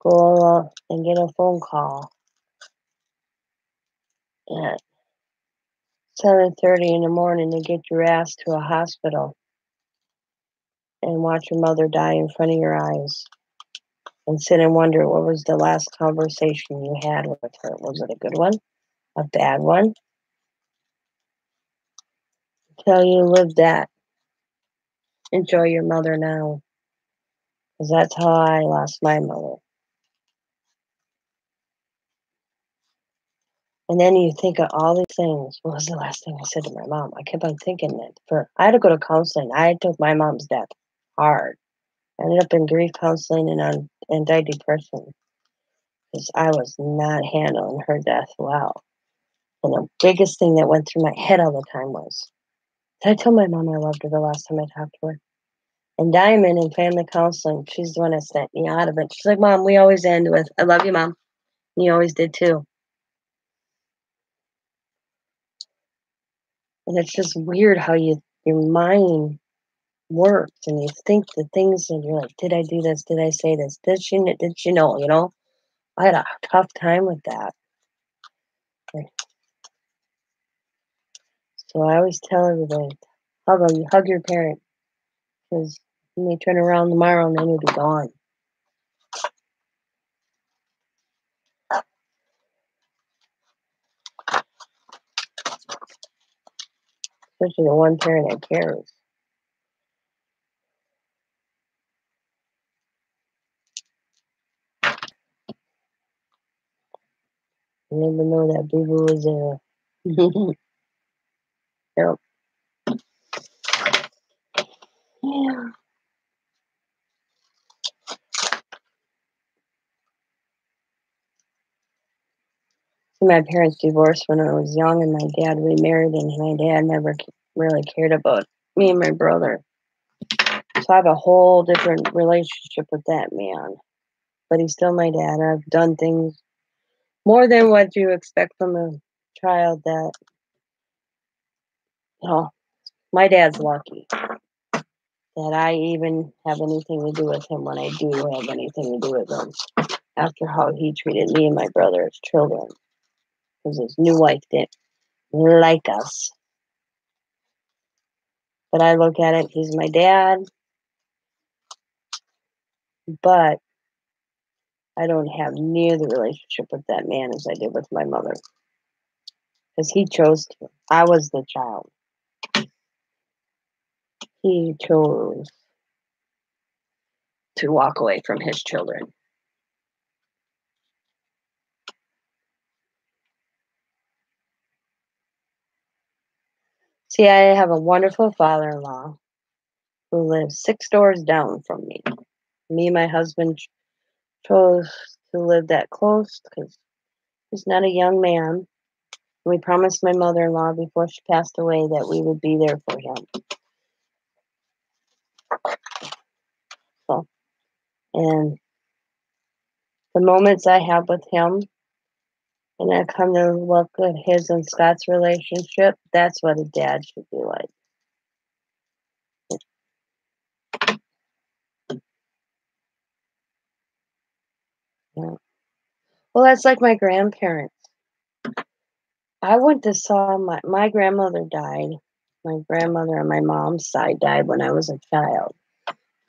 go and get a phone call at 7:30 in the morning to get your ass to a hospital and watch your mother die in front of your eyes and sit and wonder what was the last conversation you had with her. Was it a good one? A bad one? Till you live that. Enjoy your mother now. Because that's how I lost my mother. And then you think of all these things. What was the last thing I said to my mom? I kept on thinking that I had to go to counseling. I took my mom's death hard. I ended up in grief counseling and on antidepressant because I was not handling her death well. And the biggest thing that went through my head all the time was, did I tell my mom I loved her the last time I talked to her? And Diamond in family counseling, she's the one that sent me out of it. She's like, Mom, we always end with, I love you, Mom. You always did too. And it's just weird how your mind works and you think the things and you're like, did I do this? Did I say this? Did she know, you know? I had a tough time with that. So I always tell everybody, hug your parent because you may turn around tomorrow and then you'll be gone. Especially the one parent that cares. You never know that boo boo is there. Yep. Yeah. My parents divorced when I was young, and my dad remarried, and my dad never really cared about me and my brother. So I have a whole different relationship with that man. But he's still my dad. I've done things more than what you expect from a child that, you know, my dad's lucky that I even have anything to do with him when I do have anything to do with him after how he treated me and my brother as children. Because his new wife didn't like us. But I look at it, he's my dad, but I don't have near the relationship with that man as I did with my mother. Because he chose to. I was the child. He chose to walk away from his children. See, I have a wonderful father-in-law who lives 6 doors down from me. Me and my husband chose to live that close because he's not a young man. We promised my mother-in-law before she passed away that we would be there for him. So, and the moments I have with him, and I come to look at his and Scott's relationship, that's what a dad should be like. Yeah. Well, that's like my grandparents. I went to saw my grandmother died. My grandmother on my mom's side died when I was a child.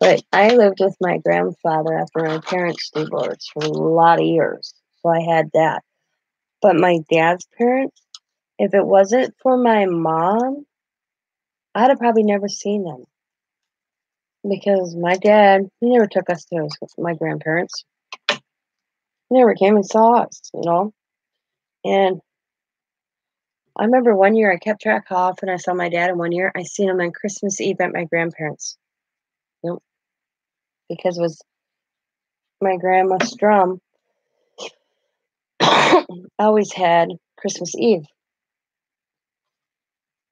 But I lived with my grandfather after my parents divorced for a lot of years. So I had that. But my dad's parents, if it wasn't for my mom, I'd have probably never seen them. Because my dad, he never took us to my grandparents. He never came and saw us. And I remember one year I kept track how often I saw my dad, and one year I seen him on Christmas Eve at my grandparents'. Yep, because it was my grandma Strum always had Christmas Eve.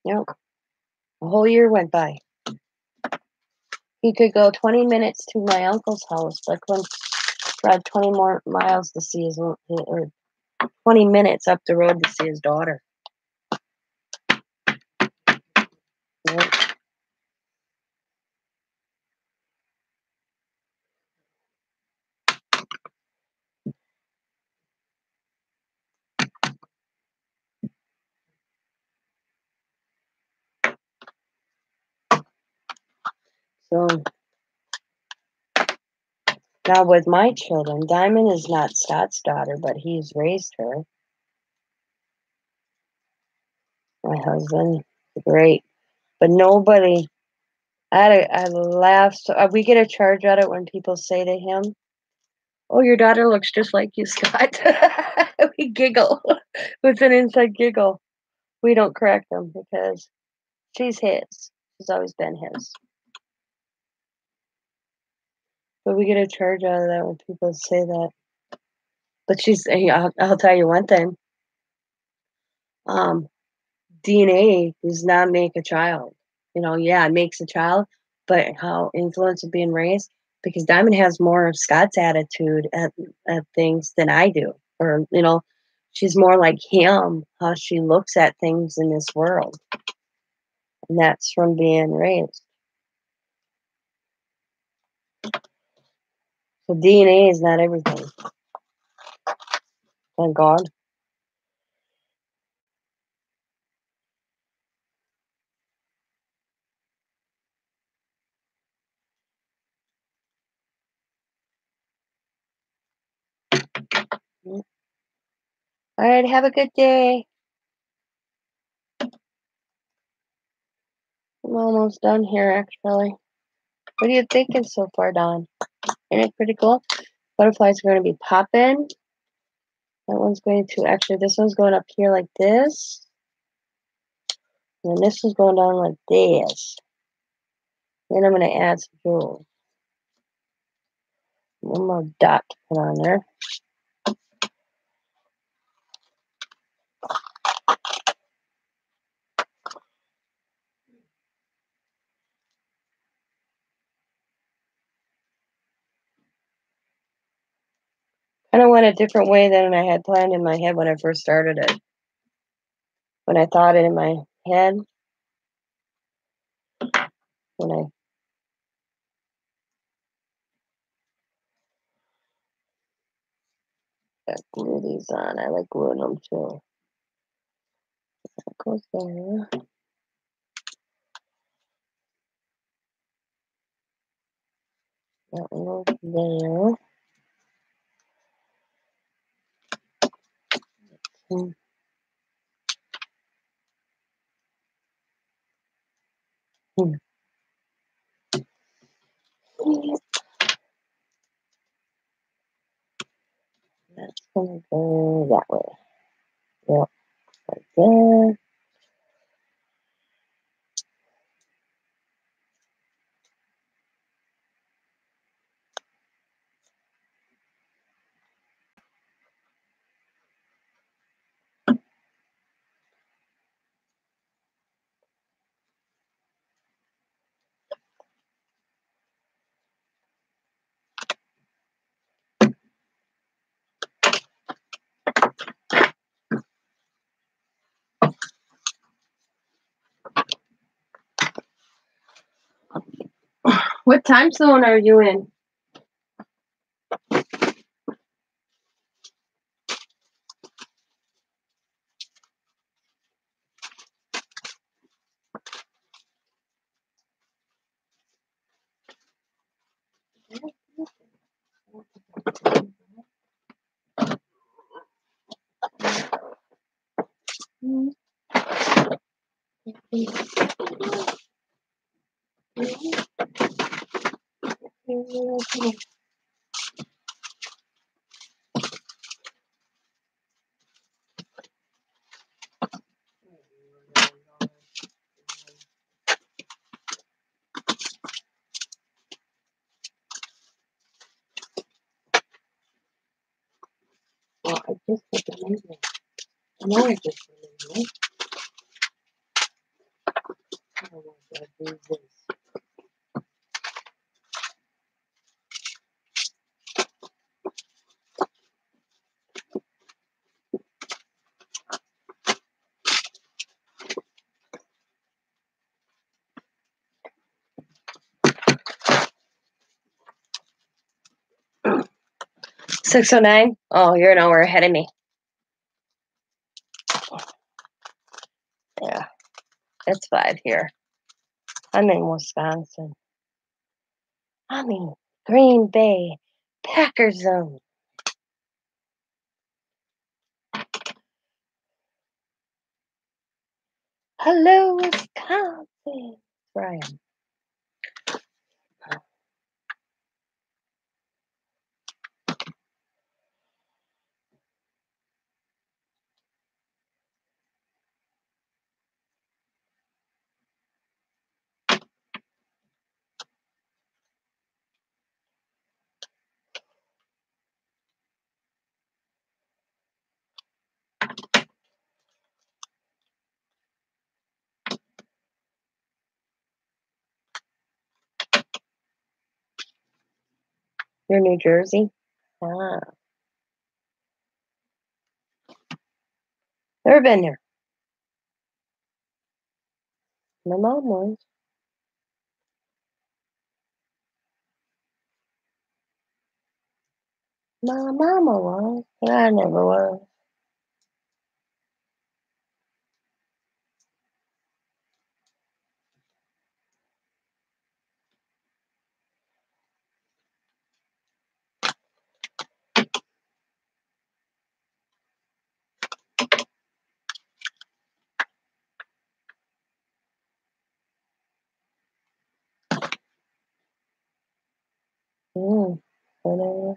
Yep, a whole year went by. He could go 20 minutes to my uncle's house, but couldn't drive 20 more miles to see or 20 minutes up the road to see his daughter. Yep. So now with my children, Diamond is not Scott's daughter, but he's raised her. My husband, great, but nobody. I laugh. So we get a charge out of it when people say to him, "Oh, your daughter looks just like you, Scott." We giggle. It's an inside giggle. We don't correct them because she's his. She's always been his. But we get a charge out of that when people say that. But I'll tell you one thing. Um, DNA does not make a child. Yeah, it makes a child, but how influence of being raised, because Diamond has more of Scott's attitude at things than I do. Or, she's more like him, how she looks at things in this world. And that's from being raised. So DNA is not everything. Thank God. All right, have a good day. I'm almost done here, actually. What are you thinking so far, Don? Isn't it pretty cool? Butterflies are going to be popping. That one's going to, actually, this one's going up here like this. And then this one's going down like this. Then I'm going to add some jewels. One more dot to put on there. Kind of went a different way than I had planned in my head when I first started it. When I thought it in my head, when I glue these on, I like gluing them too. That goes there. that one over there. Hmm. Hmm. That's gonna go that way. Yep, right there. What time zone are you in? Well, I just put the name in. I know I just put the name in. Oh my God, who's this? 6:09? Oh, you're an hour ahead of me. Yeah, it's 5 here. I'm in Wisconsin. I'm in Green Bay, Packer zone. Hello, Wisconsin. Where I am. You're New Jersey? Ah, never been there. My mom was. My mama was, but I never was. Whatever.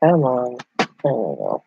Come on. There we go.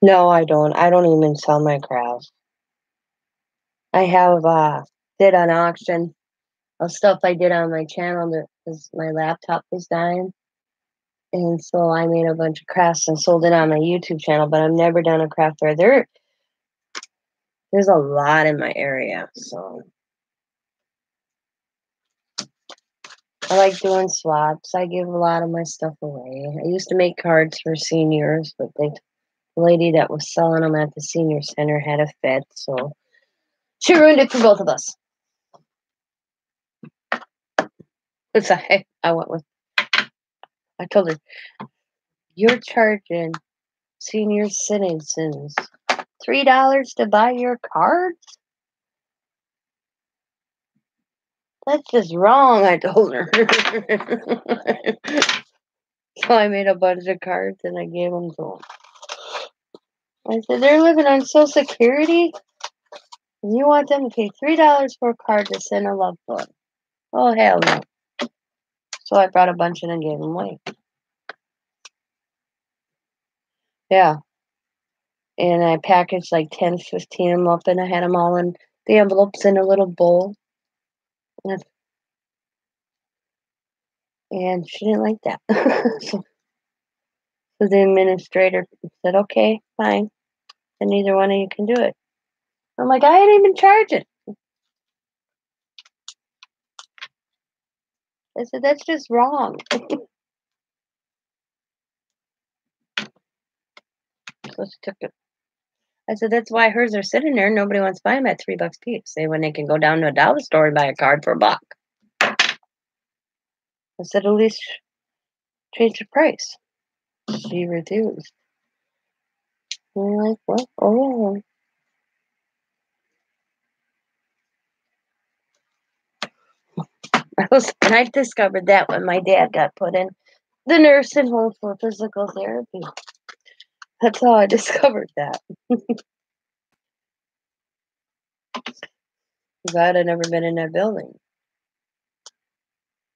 No, I don't. I don't even sell my crafts. I have did an auction of stuff I did on my channel because my laptop was dying. And so I made a bunch of crafts and sold it on my YouTube channel, but I've never done a craft fair. There's a lot in my area, so I like doing swaps. I give a lot of my stuff away. I used to make cards for seniors, but the lady that was selling them at the senior center had a fit, so she ruined it for both of us. It's I went with. I told her, "You're charging senior citizens $3 to buy your cards? That's just wrong," I told her. So I made a bunch of cards and I gave them to them. I said, "They're living on Social Security, and you want them to pay $3 for a card to send a loved one? Oh, hell no." So I brought a bunch in and gave them away. Yeah. And I packaged like 10, 15 of them up, and I had them all in the envelopes in a little bowl. And she didn't like that. So the administrator said, "Okay, fine. And neither one of you can do it." I'm like, "I ain't even charging." I said, "That's just wrong." So she took it. I said, "That's why hers are sitting there. Nobody wants to buy them at $3 a piece. Say when they can go down to a dollar store and buy a card for $1. I said, "At least change the price." She refused. And I'm like, "Well, oh." And I discovered that when my dad got put in the nursing home for physical therapy. That's how I discovered that. Because I had never been in that building.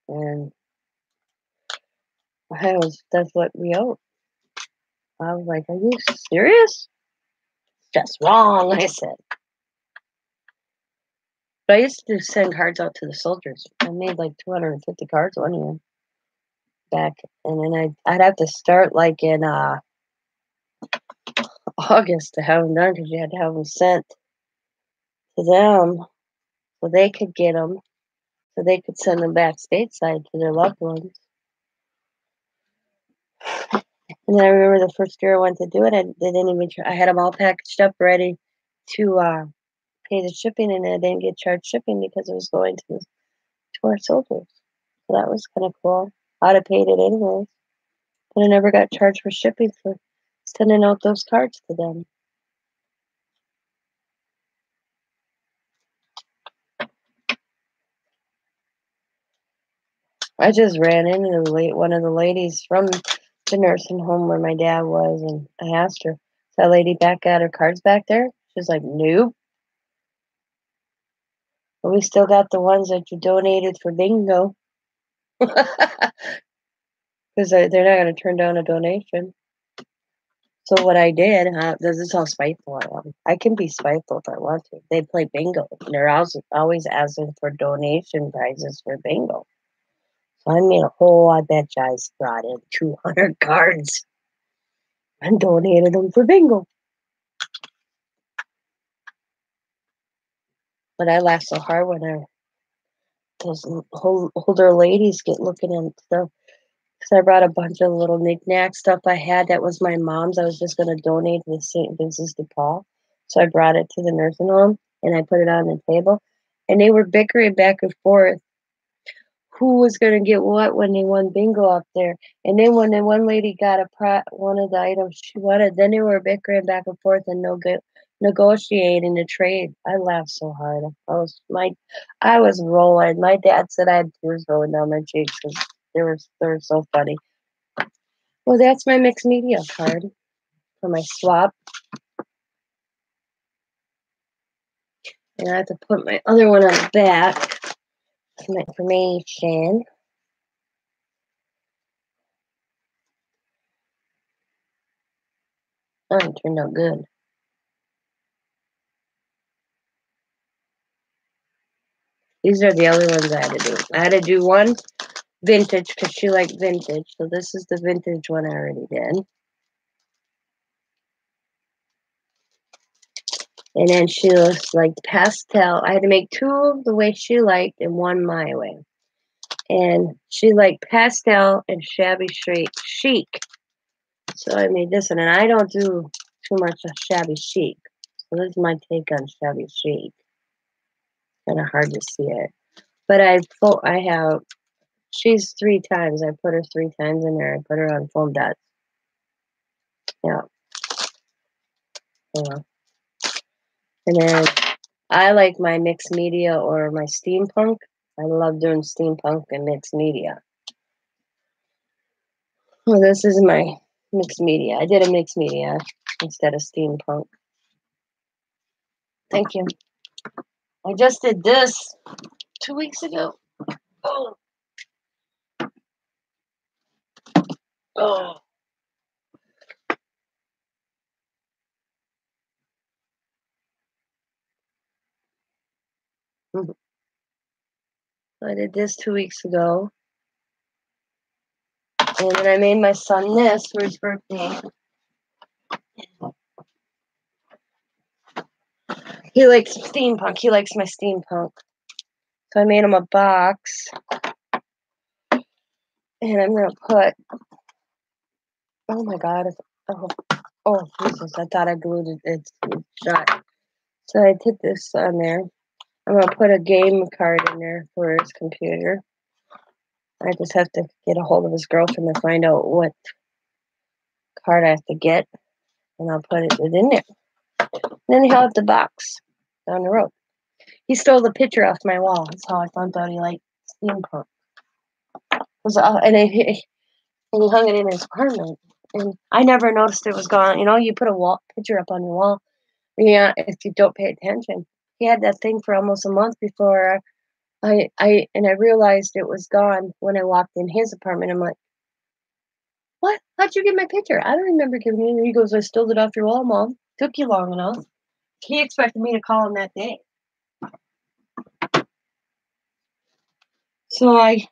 And that's what we owed. I was like, "Are you serious?" "Just wrong," I said. But I used to send cards out to the soldiers. I made like 250 cards one year back. And then I'd have to start like in August to have them done because you had to have them sent to them so they could get them, so they could send them back stateside to their loved ones. And then I remember the first year I went to do it, they didn't even. I had them all packaged up, ready to pay the shipping, and I didn't get charged shipping because it was going to our soldiers. So that was kind of cool. I'd have paid it anyways, but I never got charged for shipping for sending out those cards to them. I just ran into one of the ladies from the nursing home where my dad was, and I asked her, "Is that lady back got her cards back there?" She's like, "Nope. But we still got the ones that you donated for bingo." Because they're not going to turn down a donation. So what I did, this is how spiteful I am. I can be spiteful if I want to. They play bingo. And they're always asking for donation prizes for bingo. So I made a whole, I bet you I brought in 200 cards and donated them for bingo. But I laughed so hard when those older ladies get looking at stuff. So I brought a bunch of little knickknack stuff I had that was my mom's. I was just going to donate to the St. Vincent de Paul. So I brought it to the nursing home and I put it on the table. And they were bickering back and forth who was going to get what when they won bingo up there. And then when the one lady got one of the items she wanted, then they were bickering back and forth and negotiating the trade. I laughed so hard. I was rolling. My dad said I had tears rolling down my cheeks because they were so funny. Well, that's my mixed media card for my swap. And I have to put my other one on the back. Some information. Oh, it turned out good. These are the other ones I had to do. I had to do one vintage because she liked vintage. So this is the vintage one I already did. And then she was like pastel. I had to make two the way she liked and one my way. And she liked pastel and shabby chic. So I made this one. And I don't do too much of shabby chic. So this is my take on shabby chic. Kind of hard to see it. But I have, she's 3 times. I put her 3 times in there. I put her on foam dots. Yeah. Yeah. And then I like my mixed media or my steampunk. I love doing steampunk and mixed media. Well, this is my mixed media. I did a mixed media instead of steampunk. Thank you. I just did this 2 weeks ago. Oh. Oh. I did this 2 weeks ago. And then I made my son this for his birthday. He likes steampunk. He likes my steampunk. So I made him a box. And I'm going to put, oh my God. Oh, Jesus. I thought I glued it. It's shut. So I put this on there. I'm going to put a game card in there for his computer. I just have to get a hold of his girlfriend to find out what card I have to get. And I'll put it in there. Then he'll have the box down the road. He stole the picture off my wall. That's how I found out he liked steampunk. And he hung it in his apartment. And I never noticed it was gone. You know, you put a picture up on your wall. Yeah, if you don't pay attention. He had that thing for almost a month before I realized it was gone when I walked in his apartment. I'm like, what? How'd you get my picture? I don't remember giving it. And he goes, I stole it off your wall, Mom. Took you long enough. He expected me to call him that day. So I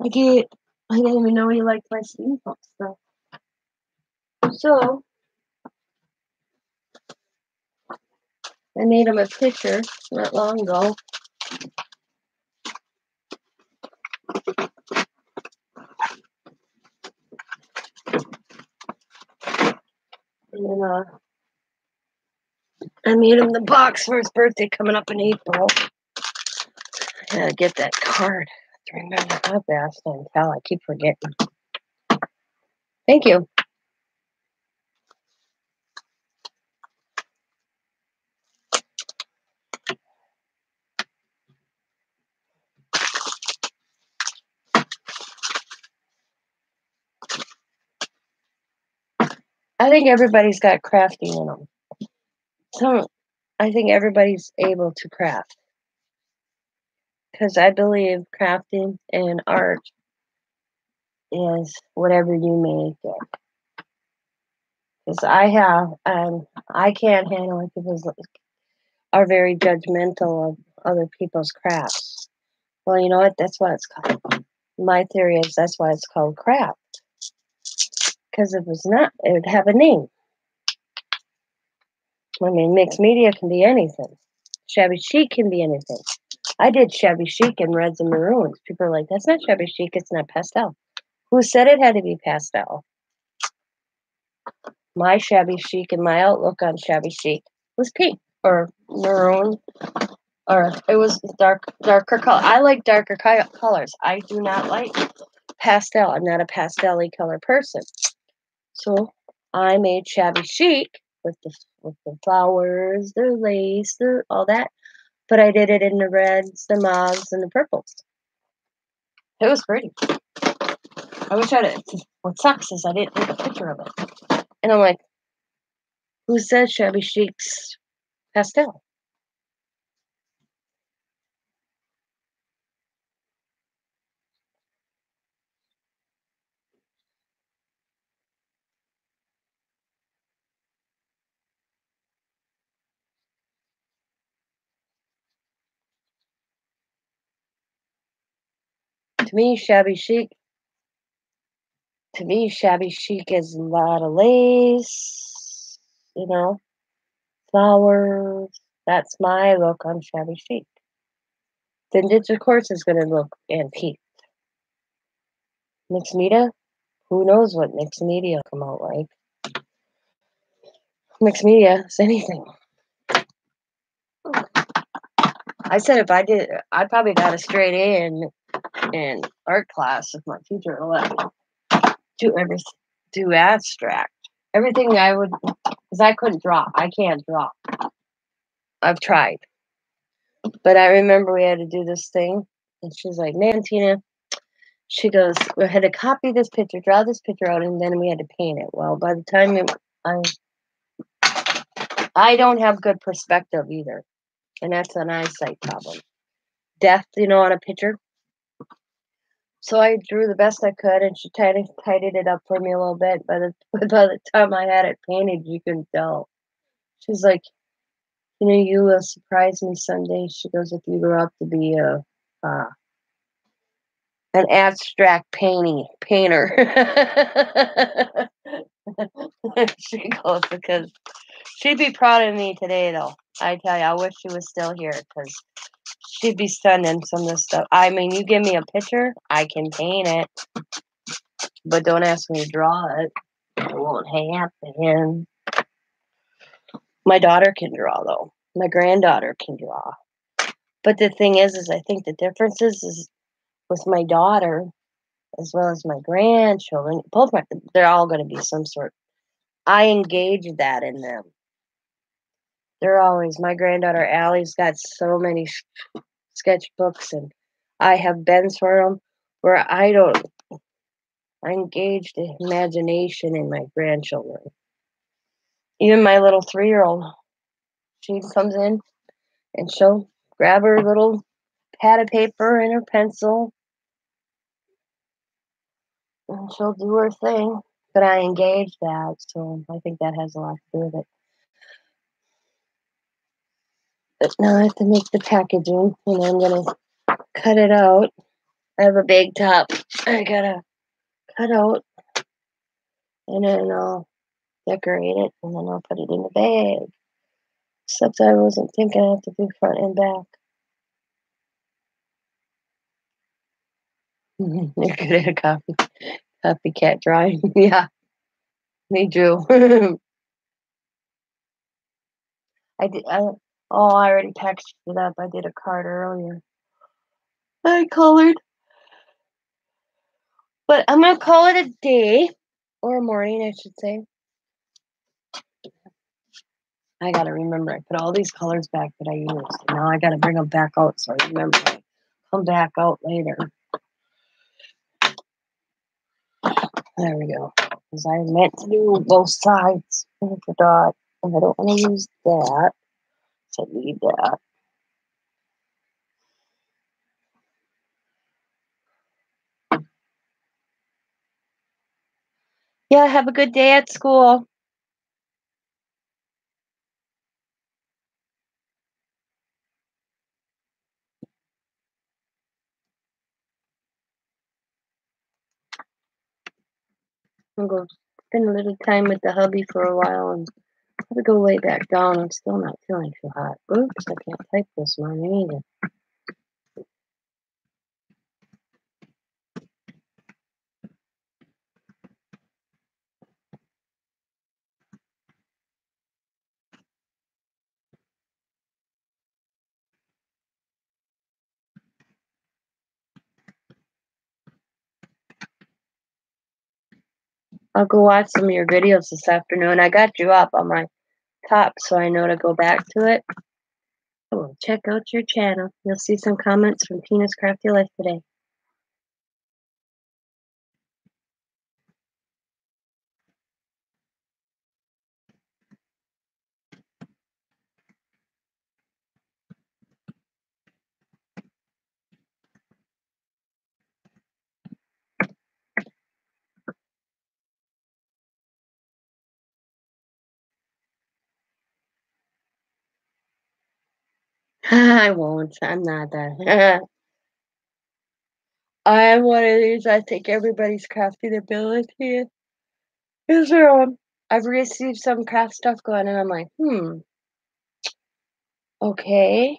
didn't even know he liked my steampunk stuff. So I made him a picture not long ago. And I made him the box for his birthday coming up in April. I gotta get that card. I have to remember how fast I can tell. I keep forgetting. Thank you. I think everybody's got crafting in them. I think everybody's able to craft. Because I believe crafting and art is whatever you make it. Because I can't handle it. People are very judgmental of other people's crafts. Well, you know what? That's why it's called. My theory is that's why it's called craft. Because if it's not, it would have a name. I mean, mixed media can be anything. Shabby chic can be anything. I did shabby chic in reds and maroons. People are like, that's not shabby chic, it's not pastel. Who said it had to be pastel? My shabby chic and my outlook on shabby chic was pink or maroon, or it was darker color. I like darker colors. I do not like pastel. I'm not a pastel-y color person. So I made shabby chic with the flowers, the lace, all that. But I did it in the reds, the mauves, and the purples. It was pretty. I wish I'd. What sucks is I didn't take a picture of it. And I'm like, who says shabby chic's pastel? To me, shabby chic. To me, shabby chic is a lot of lace. You know, flowers. That's my look on shabby chic. Vintage, of course, is going to look antique. Mixed media, who knows what mixed media will come out like. Mixed media is anything. I said if I did, I probably got a straight A in art class if my teacher let me do abstract. Everything I would, because I couldn't draw. I can't draw. I've tried. But I remember we had to do this thing, and she was like, man, Tina, she goes, we had to copy this picture, draw this picture out, and then we had to paint it. Well, by the time I don't have good perspective either, and that's an eyesight problem. Depth, on a picture. So I drew the best I could, and she tidied it up for me a little bit. By the time I had it painted, you can tell. She's like, you will surprise me someday. She goes, if you grow up to be an abstract painter. She goes, because she'd be proud of me today, though. I tell you, I wish she was still here because she'd be stunning some of this stuff. I mean, you give me a picture, I can paint it, but don't ask me to draw it. It won't happen. My daughter can draw, though. My granddaughter can draw. But the thing is I think the difference is with my daughter, as well as my grandchildren, they're all going to be some sort. I engage that in them. They're always, my granddaughter Allie's got so many sketchbooks, and I have bins for them where I engage the imagination in my grandchildren. Even my little 3-year-old, she comes in and she'll grab her little pad of paper and her pencil and she'll do her thing. But I engage that, so I think that has a lot to do with it. But now I have to make the packaging, and I'm gonna cut it out. I have a big top I gotta cut out, and then I'll decorate it, and then I'll put it in the bag. Except I wasn't thinking I have to do front and back. You're good at a copycat drawing. Yeah, me too. I already packaged it up. I did a card earlier. I colored. But I'm gonna call it a day. Or a morning, I should say. I gotta remember, I put all these colors back that I used. Now I gotta bring them back out so I remember to come back out later. There we go. Because I meant to do both sides. And I forgot. And I don't want to use that. So I need that. Yeah, have a good day at school. I'll go spend a little time with the hubby for a while and probably go way back down. I'm still not feeling too hot. Oops, I can't type this morning either. I'll go watch some of your videos this afternoon. I got you up on my top so I know to go back to it. Oh, check out your channel. You'll see some comments from Tina's Crafty Life today. I won't. I'm not that. I'm one of these. I think everybody's crafting ability is their own. I've received some craft stuff going, and I'm like, okay.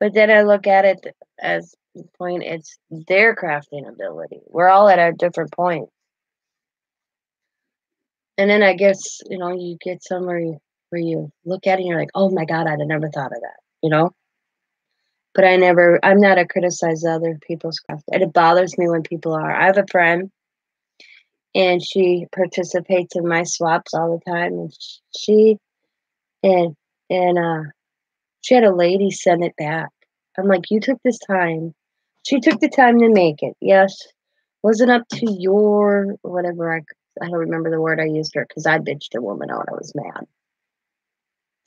But then I look at it as the point. It's their crafting ability. We're all at our different points. And then I guess, you get somewhere where you look at it and you're like, oh my God, I'd have never thought of that. But I'm not a criticize other people's craft. And it bothers me when people are. I have a friend and she participates in my swaps all the time. And and, and she had a lady send it back. I'm like, you took this time. She took the time to make it. Yes. Wasn't up to your whatever I don't remember the word I used her because I bitched a woman out. I was mad.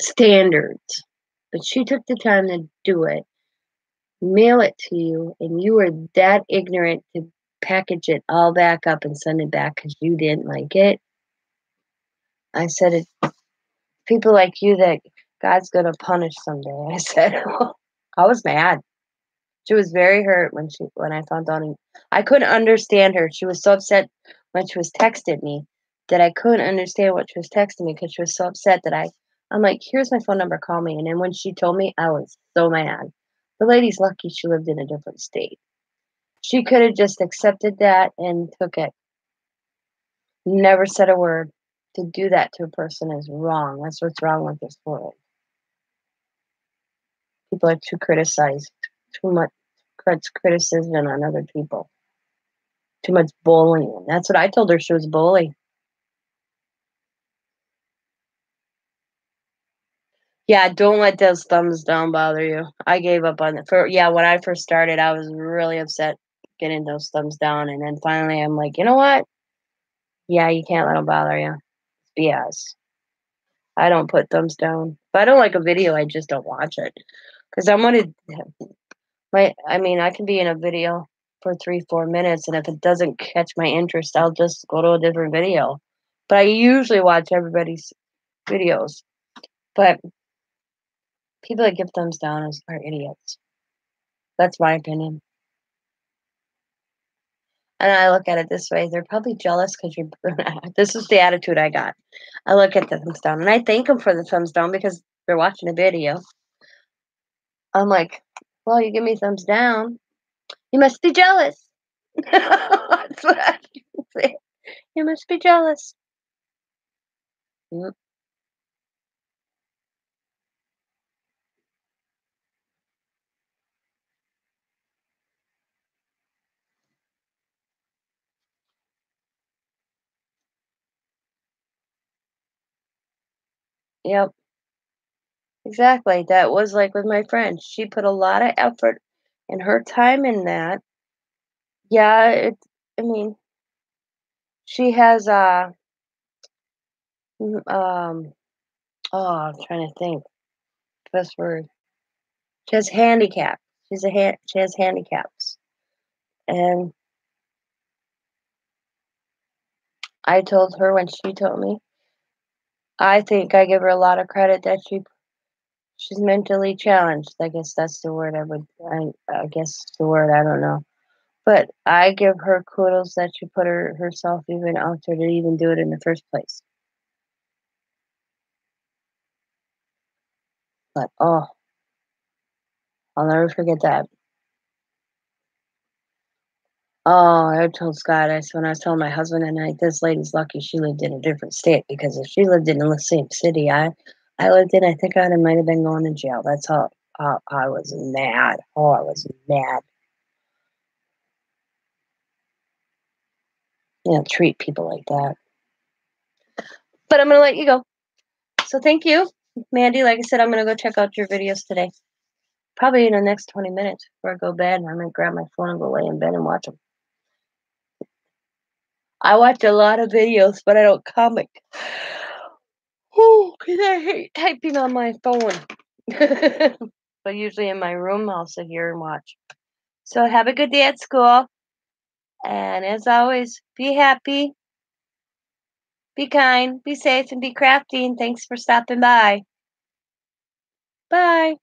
Standards. But she took the time to do it, mail it to you, and you were that ignorant to package it all back up and send it back because you didn't like it. I said, people like you that God's going to punish someday. I said, I was mad. She was very hurt when I found out. I couldn't understand her. She was so upset when she was texting me that I couldn't understand what she was texting me because she was so upset that I'm like, here's my phone number, call me. And then when she told me, I was so mad. The lady's lucky she lived in a different state. She could have just accepted that and took it. Never said a word. To do that to a person is wrong. That's what's wrong with this world. People are too criticized, too much criticism on other people. Too much bullying. That's what I told her. She was a bully. Yeah, don't let those thumbs down bother you. I gave up on it. When I first started, I was really upset getting those thumbs down. And then finally, I'm like, you know what? Yeah, you can't let them bother you. It's BS. I don't put thumbs down. If I don't like a video, I just don't watch it. Because I'm going to, I can be in a video for 3-4 minutes. And if it doesn't catch my interest, I'll just go to a different video. But I usually watch everybody's videos. But people that give thumbs down are idiots. That's my opinion. And I look at it this way. They're probably jealous because you're this is the attitude I got. I look at the thumbs down and I thank them for the thumbs down because they're watching a video. I'm like, well, you give me thumbs down. You must be jealous. That's what I say. You must be jealous. Yep. Yep. Exactly. That was like with my friend. She put a lot of effort and her time in that. Yeah, I mean, she has um I'm trying to think. Best word. She has handicap. She has handicaps. And I told her when she told me, I think I give her a lot of credit that she's mentally challenged. I guess that's the word I guess the word, I don't know. But I give her kudos that she put herself even out there to even do it in the first place. But, oh, I'll never forget that. Oh, I told Scott, I said when I was telling my husband and this lady's lucky she lived in a different state because if she lived in the same city I lived in, I think I might have been going to jail. That's how I was mad. Oh, I was mad. You know, treat people like that. But I'm gonna let you go. So thank you, Mandy. Like I said, I'm gonna go check out your videos today. Probably in the next 20 minutes before I go to bed. I'm gonna grab my phone and go lay in bed and watch them. I watch a lot of videos, but I don't comment. Oh, 'cause I hate typing on my phone. But usually in my room, I'll sit here and watch. So have a good day at school. And as always, be happy, be kind, be safe, and be crafty. And thanks for stopping by. Bye.